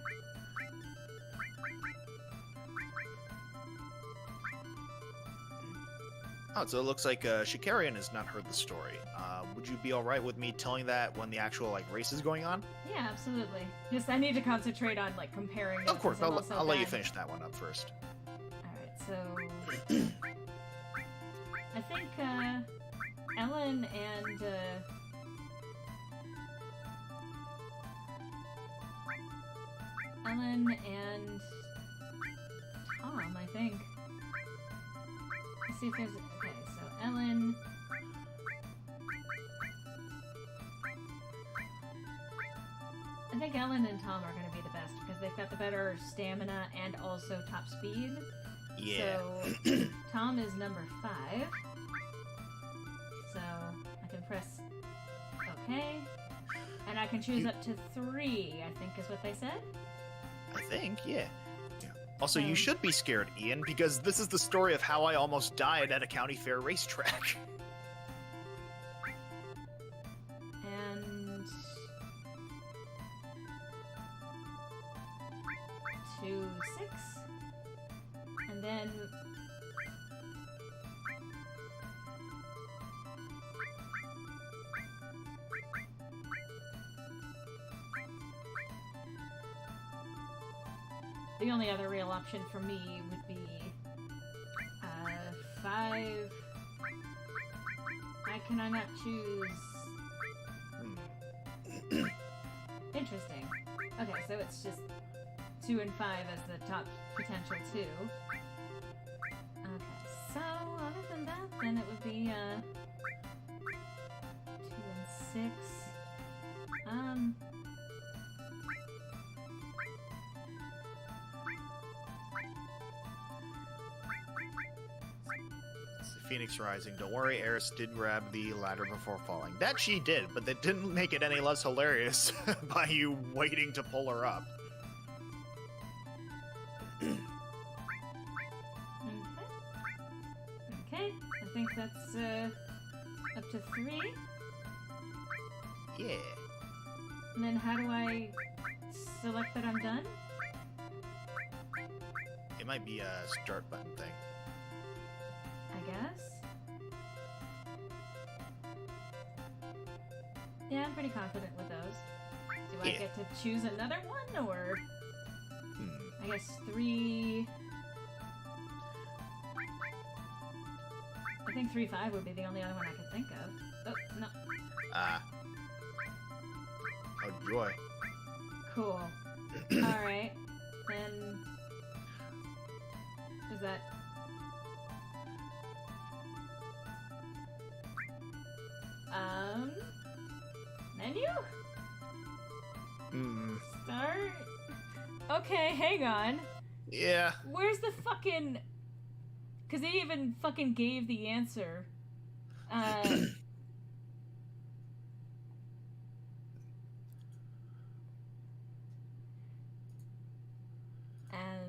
Oh, so it looks like Shikarian has not heard the story. Would you be alright with me telling that when the actual race is going on? Yeah, absolutely. Just I need to concentrate on comparing. Of course, I'll let you bad. finish that one up first. Alright, so I think Ellen and Tom, I think. Let's see if there's okay, so Ellen. I think Ellen and Tom are going to be the best because they've got the better stamina and also top speed. Yeah. So Tom is number 5. So I can press OK. And I can choose up to 3, I think is what they said. I think, yeah. Also, you should be scared, Ian, because this is the story of how I almost died at a county fair racetrack. And 2, 6. And then the only other real option for me would be 5. Can I not choose? Interesting. Okay, so it's just 2 and 5 as the top potential 2. Okay, so other than that, then it would be 2 and 6. Phoenix Rising. Don't worry, Eris did grab the ladder before falling. That she did, but that didn't make it any less hilarious by you waiting to pull her up. Okay, I think that's up to 3. Yeah. And then how do I select that I'm done? It might be a start button thing. I guess. Yeah, I'm pretty confident with those. Do I get to choose another one, or... I guess 3... I think 3-5 would be the only other one I could think of. Oh, no. Oh, joy. Cool. Alright. Then... Is that... Menu? Start? Okay, hang on. Yeah. Where's the fucking... Because they even fucking gave the answer.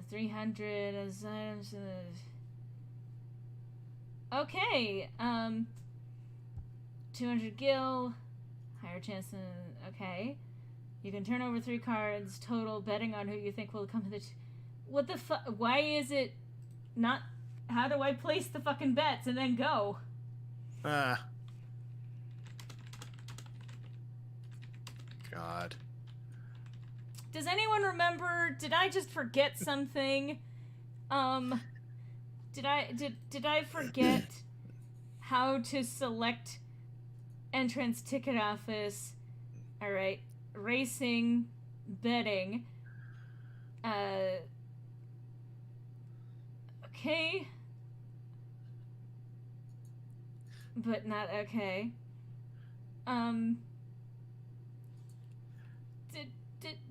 300 as items. Okay, 200 gil, higher chance than, okay. You can turn over 3 cards total, betting on who you think will come to the... What the fuck? Why is it not... How do I place the fucking bets and then go? God. does anyone remember? Did I just forget something? Did I forget how to select entrance ticket office? All right, racing, betting. Okay. But not okay.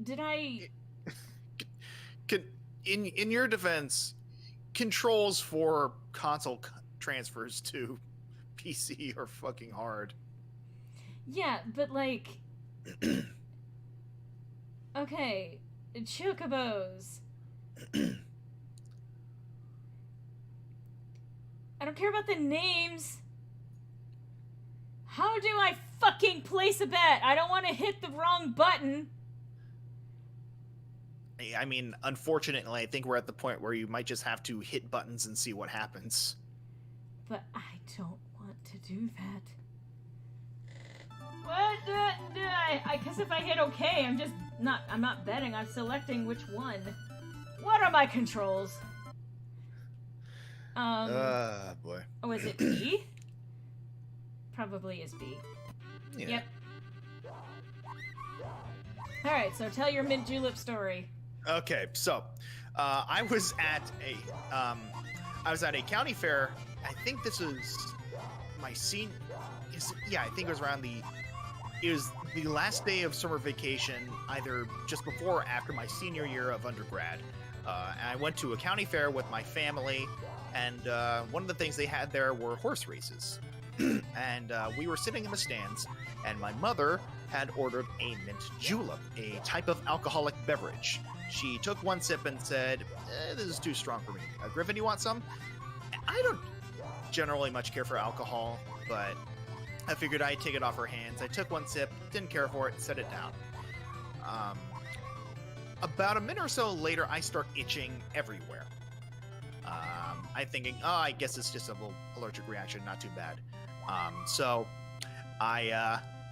Did I... In your defense, controls for console transfers to PC are fucking hard. Yeah, but like... Okay, chocobos. I don't care about the names. How do I fucking place a bet? I don't want to hit the wrong button. I mean, unfortunately, I think we're at the point where you might just have to hit buttons and see what happens. But I don't want to do that. What? I guess if I hit okay, I'm not betting, I'm selecting which one. What are my controls? Boy. Oh, is it B? Probably is B. Yeah. Yep. Alright, so tell your mint julep story. Okay, so I was at a county fair. I think this was my senior. I think it was it was the last day of summer vacation, either just before or after my senior year of undergrad. And I went to a county fair with my family, and one of the things they had there were horse races. And we were sitting in the stands, and my mother had ordered a mint julep, a type of alcoholic beverage. She took one sip and said, this is too strong for me. Griffin, you want some? I don't generally much care for alcohol, but I figured I'd take it off her hands. I took one sip, didn't care for it, set it down. About a minute or so later, I start itching everywhere. I'm thinking, I guess it's just a little allergic reaction, not too bad. So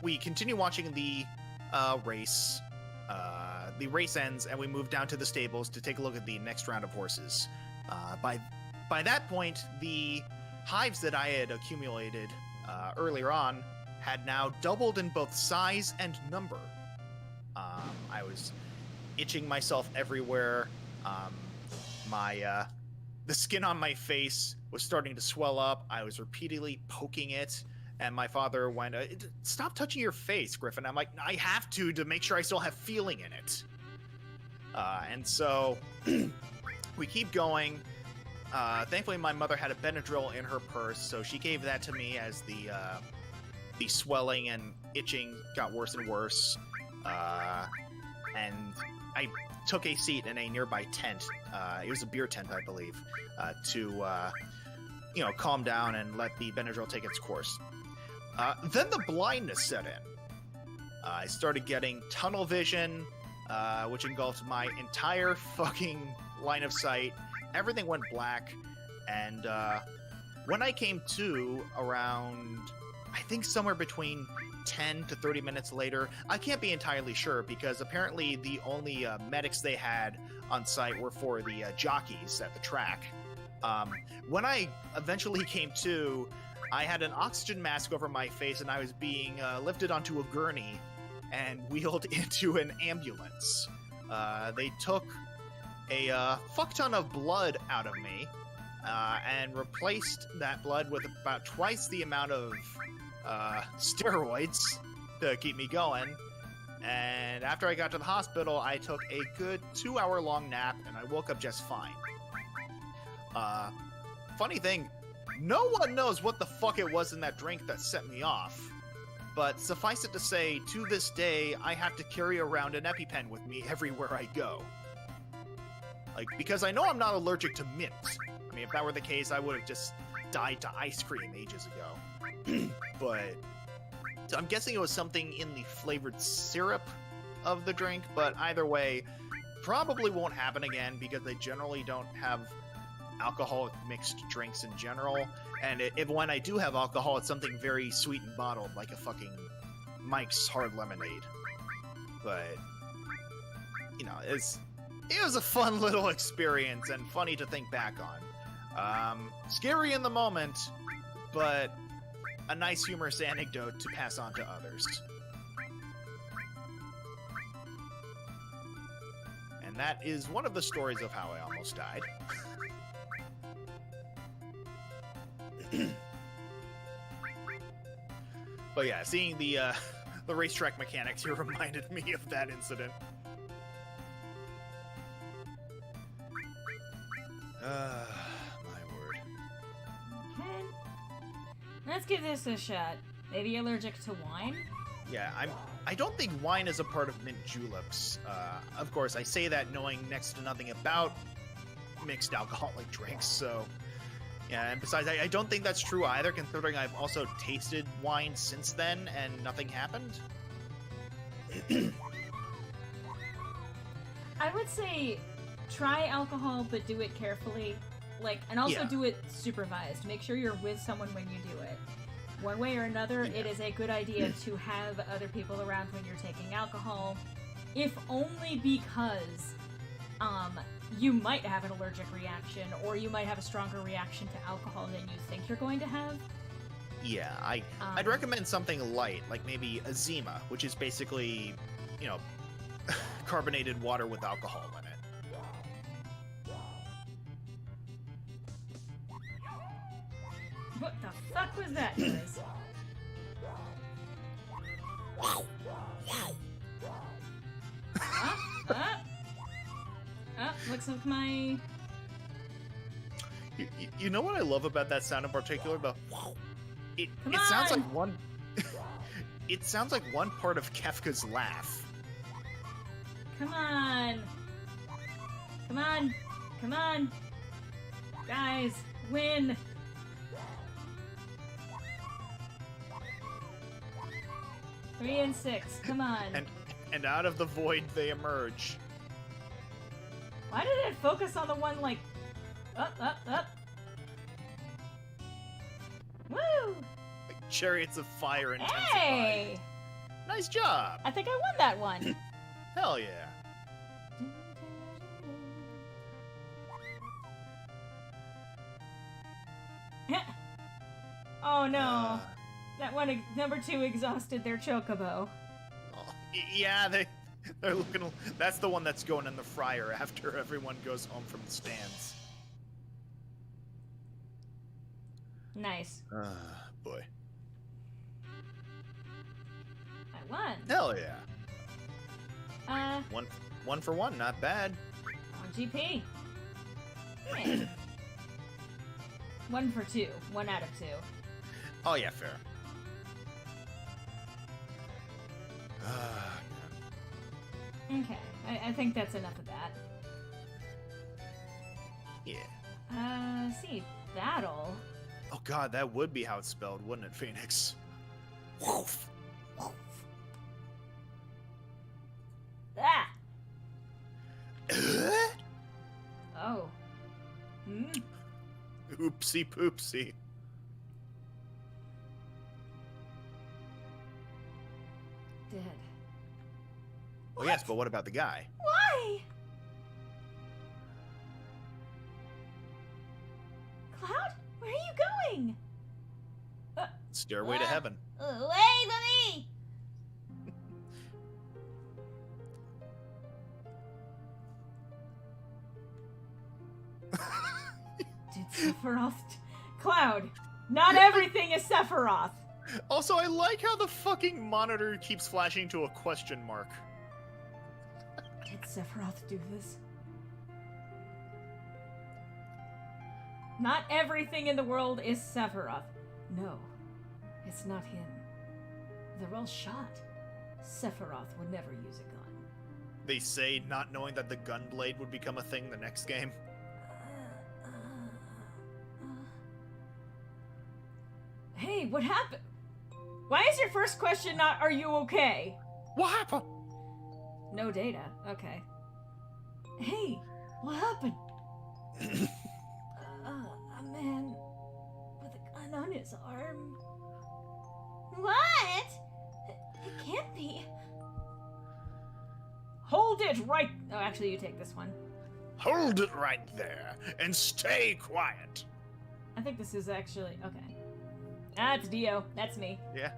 we continue watching the race. The race ends, and we move down to the stables to take a look at the next round of horses. By that point, the hives that I had accumulated earlier on had now doubled in both size and number. I was itching myself everywhere. The skin on my face was starting to swell up. I was repeatedly poking it, and my father went, stop touching your face, Griffin. I'm like, I have to make sure I still have feeling in it. And so we keep going. Thankfully, my mother had a Benadryl in her purse, so she gave that to me as the swelling and itching got worse and worse. And I took a seat in a nearby tent. It was a beer tent, I believe, to calm down and let the Benadryl take its course. Then the blindness set in. I started getting tunnel vision, which engulfed my entire fucking line of sight. Everything went black, and when I came to around, I think somewhere between 10 to 30 minutes later, I can't be entirely sure because apparently the only medics they had on site were for the jockeys at the track. When I eventually came to, I had an oxygen mask over my face and I was being lifted onto a gurney and wheeled into an ambulance. They took a fuck ton of blood out of me and replaced that blood with about twice the amount of steroids to keep me going. And after I got to the hospital, I took a good 2-hour-long nap and I woke up just fine. Funny thing, no one knows what the fuck it was in that drink that set me off. But suffice it to say, to this day, I have to carry around an EpiPen with me everywhere I go. Because I know I'm not allergic to mint. I mean, if that were the case, I would have just died to ice cream ages ago. But so I'm guessing it was something in the flavored syrup of the drink, but either way, probably won't happen again because they generally don't have alcoholic mixed drinks in general. And if when I do have alcohol, it's something very sweet and bottled, like a fucking Mike's Hard Lemonade. But you know, it was a fun little experience and funny to think back on. Scary in the moment, but a nice humorous anecdote to pass on to others. And that is one of the stories of how I almost died. But yeah, seeing the racetrack mechanics here reminded me of that incident. My word. Okay. Let's give this a shot. Maybe you're allergic to wine? Yeah, I don't think wine is a part of mint juleps. Of course, I say that knowing next to nothing about mixed alcoholic drinks, so... Yeah, and besides, I don't think that's true either, considering I've also tasted wine since then, and nothing happened. I would say try alcohol, but do it carefully. And also Yeah. do it supervised. Make sure you're with someone when you do it. One way or another, it is a good idea to have other people around when you're taking alcohol, if only because you might have an allergic reaction, or you might have a stronger reaction to alcohol than you think you're going to have. Yeah, I'd recommend something light, like maybe a Zima, which is basically, you know, carbonated water with alcohol in it. What the fuck was that noise? Looks like my... You know what I love about that sound in particular? It Come sounds on! like one... It sounds like one part of Kefka's laugh. Come on! Come on! Come on! Guys, win! Three and 6, come on. And out of the void they emerge. Why did it focus on the one, like, up, up, up? Woo! Like chariots of fire intensified. Hey! Nice job! I think I won that one. Hell yeah. Oh no. Uh, That one, number 2 exhausted their chocobo. yeah, they're looking... That's the one that's going in the fryer after everyone goes home from the stands. Nice. Boy. I won. Hell yeah. One for one, not bad. 1 GP. Yeah. 1 for 2. 1 out of 2. Oh yeah, fair. Okay, I think that's enough of that. Yeah. See, battle. Oh god, that would be how it's spelled, wouldn't it, Phoenix? Woof. Ah! Oh. Oopsie poopsie. Dead. Oh yes, but what about the guy? Why? Cloud, where are you going? Stairway to heaven. Wait for me! Did Sephiroth... Cloud, not everything is Sephiroth. Also, I like how the fucking monitor keeps flashing to a question mark. Did Sephiroth do this? Not everything in the world is Sephiroth. No, it's not him. They're all shot. Sephiroth would never use a gun. They say not knowing that the gunblade would become a thing the next game. Hey, what happened? Why is your first question not, are you okay? What happened? No data. Okay. Hey, what happened? A man with a gun on his arm. What? It can't be. Hold it right... Oh, actually, you take this one. Hold it right there and stay quiet. I think this is actually... Okay. Ah, it's Dio. That's me. Yeah.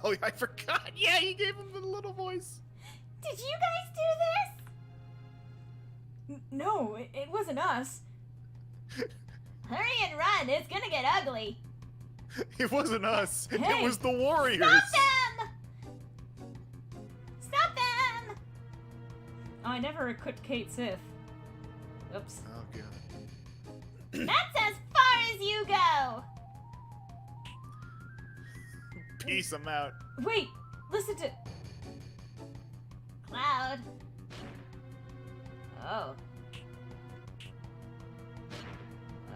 Oh, I forgot. Yeah, you gave him the little voice. Did you guys do this? No, it wasn't us. Hurry and run, it's gonna get ugly. It wasn't us. Hey. It was the Warriors. Stop them! Stop them! Oh, I never equipped Kate Sith. Oops. Oh, God. That's as far as you go! Peace him out. Wait! Listen to... Cloud. Oh.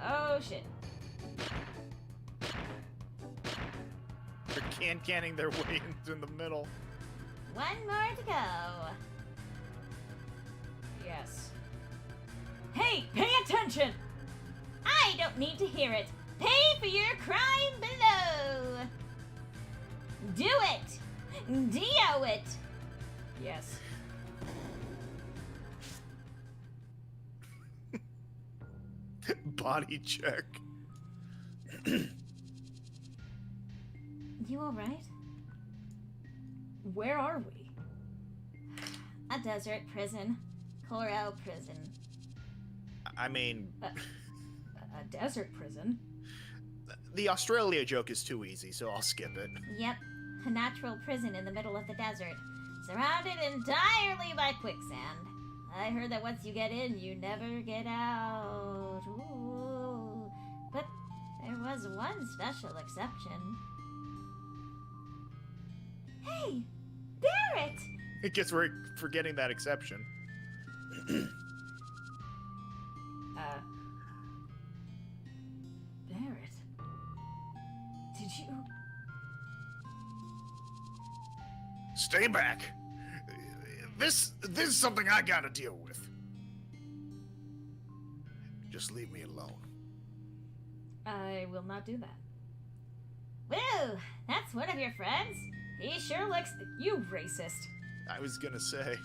Oh, shit. They're canning their way into the middle. One more to go. Yes. Hey, pay attention! I don't need to hear it. Pay for your crime below. Do it. Dio it. Yes. Body check. You alright? Where are we? A desert prison. Corel prison. I mean, A desert prison? the Australia joke is too easy, so I'll skip it. Yep. A natural prison in the middle of the desert. Surrounded entirely by quicksand. I heard that once you get in, you never get out. Ooh. But there was one special exception. Hey! Barrett! I guess we're forgetting that exception. Barrett. Did you... Stay back. This is something I gotta deal with. Just leave me alone. I will not do that. Woo! That's one of your friends? He sure looks... You racist. I was gonna say.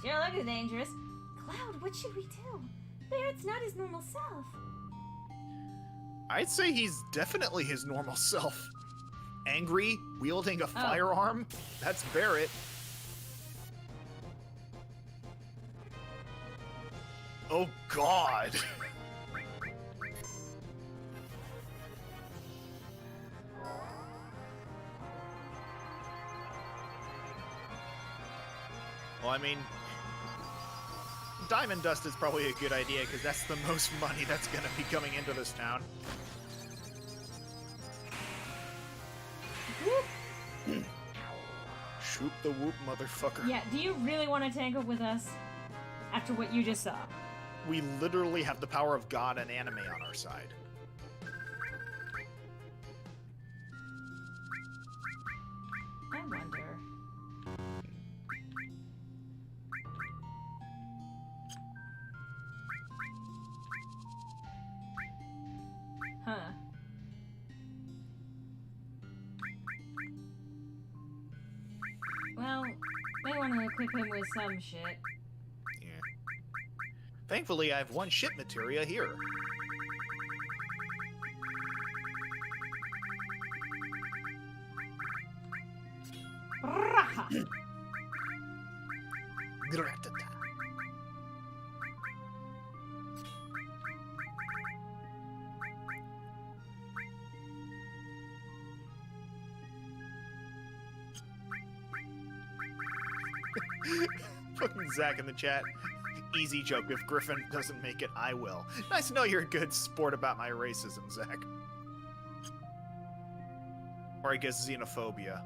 He sure looks dangerous. Cloud, what should we do? Barrett's not his normal self. I'd say he's definitely his normal self. Angry, wielding a firearm? That's Barrett. Oh, God. Well, I mean, Diamond Dust is probably a good idea because that's the most money that's going to be coming into this town. Shoot the whoop, motherfucker. Yeah, do you really want to tangle with us? After what you just saw? We literally have the power of God and anime on our side. I wonder... Huh. Well, may want to equip him with some shit. Yeah. Thankfully, I have one ship materia here. Raha! Gratata. Fucking Zach in the chat. Easy joke. If Griffin doesn't make it, I will. Nice to know you're a good sport about my racism, Zach. Or I guess xenophobia.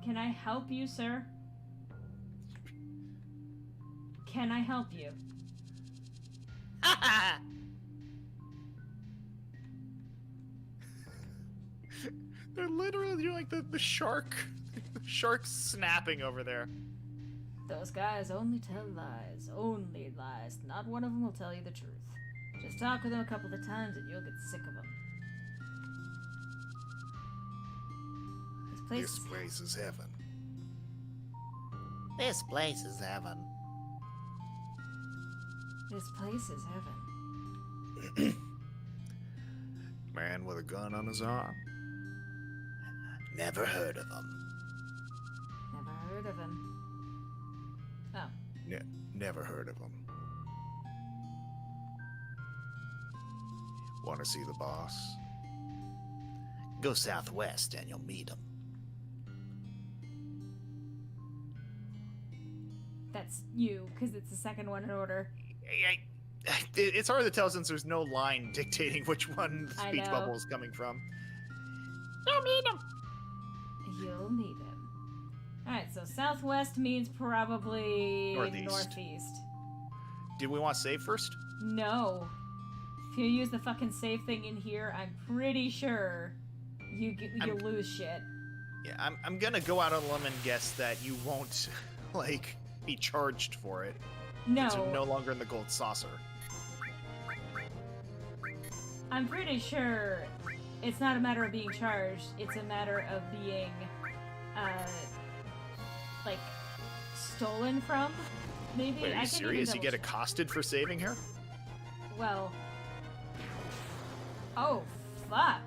Can I help you, sir? Can I help you? They're literally doing like the shark. The shark's snapping over there. Those guys only tell lies. Only lies. Not one of them will tell you the truth. Just talk with them a couple of times and you'll get sick of them. These place. This place is heaven. This place is heaven. This place is heaven. Man with a gun on his arm. Never heard of him. Never heard of him. Oh. Never heard of him. Want to see the boss? Go southwest and you'll meet him. That's you, because it's the second one in order. It's hard to tell since there's no line dictating which one the I speech know. bubble is coming from. You'll meet him. You'll meet him. Alright, so southwest means probably northeast. Do we want to save first? No. If you use the fucking save thing in here, I'm pretty sure you lose shit. Yeah, I'm gonna go out on a limb and guess that you won't, like, be charged for it. No. Since you're no longer in the gold saucer. I'm pretty sure it's not a matter of being charged, it's a matter of being, like, stolen from? Maybe? Wait, are I you can serious? even You get double- accosted for saving here? Well... Oh, fuck.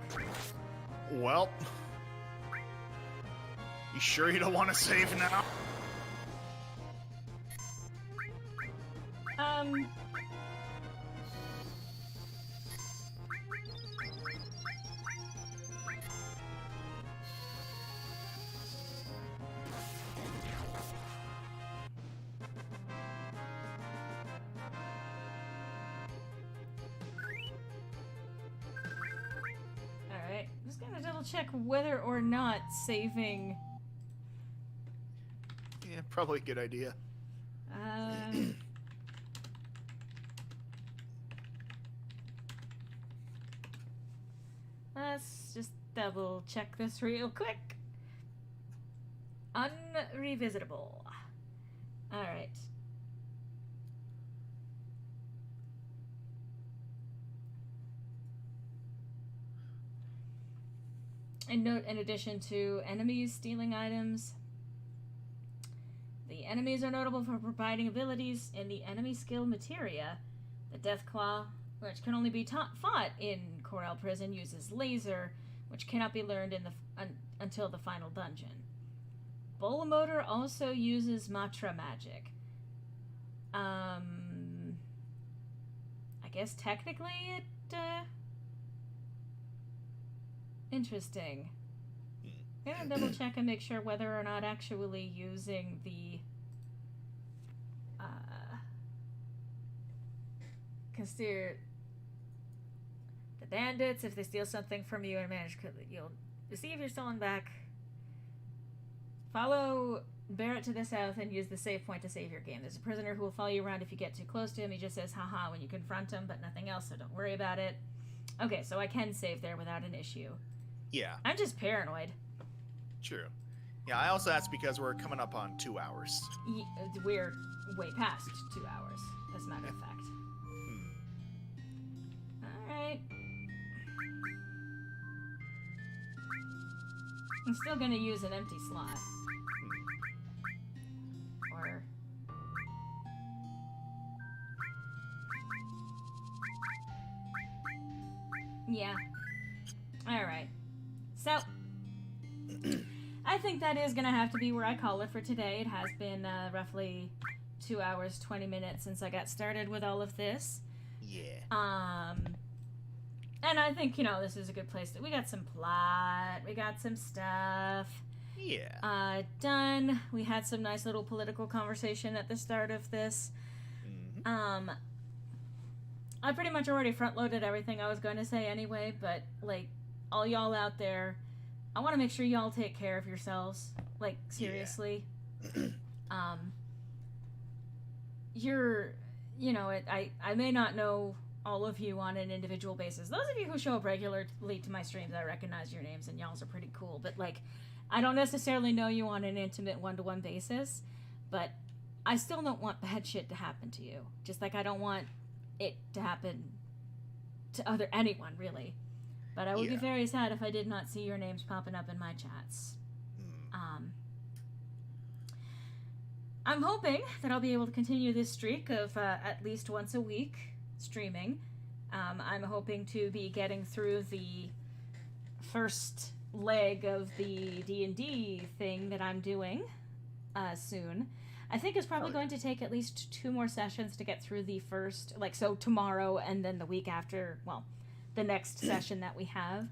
Well... You sure you don't want to save now? Alright, just gonna double check whether or not saving... Yeah, probably a good idea. Let's just double check this real quick. Unrevisitable. Alright. And note, in addition to enemies stealing items, the enemies are notable for providing abilities in the enemy skill materia. The Death Claw, which can only be fought in Corel Prison, uses laser, which cannot be learned in the until the final dungeon. Bull Motor also uses Matra magic. I guess technically it, interesting. I'm gonna double check and make sure whether or not actually using the consider the bandits, if they steal something from you and manage, you'll receive your stolen back. Follow Barrett to the south and use the save point to save your game. There's a prisoner who will follow you around if you get too close to him. He just says haha when you confront him, but nothing else, so don't worry about it. Okay, so I can save there without an issue. Yeah, I'm just paranoid. true. Yeah, I also asked because we're coming up on 2 hours. We're way past 2 hours, as a matter of fact. Alright. I'm still gonna use an empty slot. Or... Yeah. Alright. So... I think that is gonna have to be where I call it for today. It has been roughly 2 hours, 20 minutes since I got started with all of this. Yeah. And I think, you know, this is a good place we got some plot, we got some stuff. Yeah. Done. We had some nice little political conversation at the start of this. Mm-hmm. I pretty much already front-loaded everything I was going to say anyway, but, like, all y'all out there, I want to make sure y'all take care of yourselves. Like, seriously. You're, you know, I may not know all of you on an individual basis. Those of you who show up regularly to my streams, I recognize your names, and y'all's are pretty cool. But, like, I don't necessarily know you on an intimate one-to-one basis, but I still don't want bad shit to happen to you. Just like I don't want it to happen to anyone, really. But I would be very sad if I did not see your names popping up in my chats. I'm hoping that I'll be able to continue this streak of at least once a week streaming. I'm hoping to be getting through the first leg of the D&D thing that I'm doing soon. I think it's probably going to take at least 2 more sessions to get through the first, like, so tomorrow and then the week after, well, the next session that we have.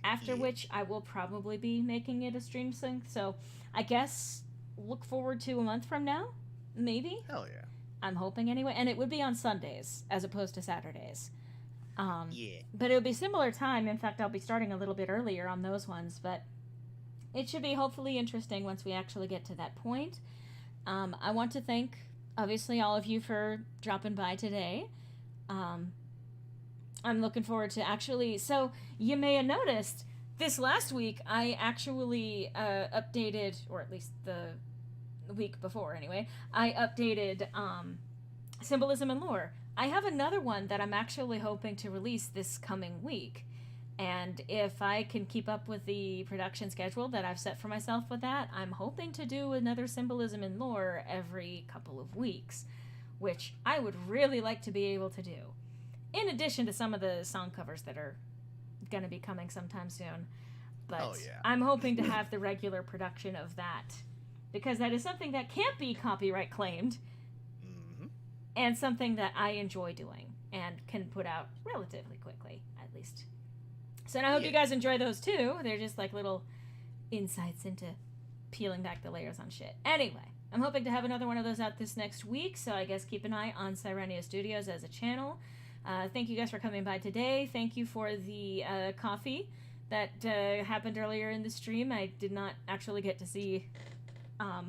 After which I will probably be making it a stream sync. So I guess look forward to a month from now, maybe. Hell yeah. I'm hoping anyway, and it would be on Sundays as opposed to Saturdays. Yeah. But it would be similar time. In fact, I'll be starting a little bit earlier on those ones, but it should be hopefully interesting once we actually get to that point. I want to thank, obviously, all of you for dropping by today. I'm looking forward to actually... So, you may have noticed, this last week, I actually updated, or at least the week before, anyway, I updated Symbolism and Lore. I have another one that I'm actually hoping to release this coming week. And if I can keep up with the production schedule that I've set for myself with that, I'm hoping to do another Symbolism and Lore every couple of weeks, which I would really like to be able to do. In addition to some of the song covers that are going to be coming sometime soon. But I'm hoping to have the regular production of that, because that is something that can't be copyright claimed, and something that I enjoy doing and can put out relatively quickly, at least. So I hope you guys enjoy those too. They're just like little insights into peeling back the layers on shit. Anyway, I'm hoping to have another one of those out this next week, so I guess keep an eye on Sirenia Studios as a channel. Thank you guys for coming by today. Thank you for the coffee that happened earlier in the stream. I did not actually get to see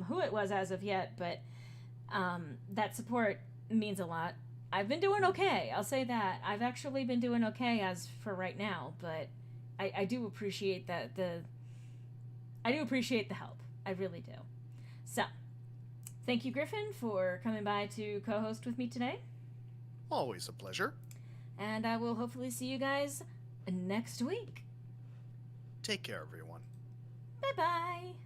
who it was as of yet, but that support means a lot. I've been doing okay, I'll say that. I've actually been doing okay as for right now, but I do appreciate I do appreciate the help. I really do. So, thank you, Griffin, for coming by to co-host with me today. Always a pleasure. And I will hopefully see you guys next week. Take care, everyone. Bye-bye.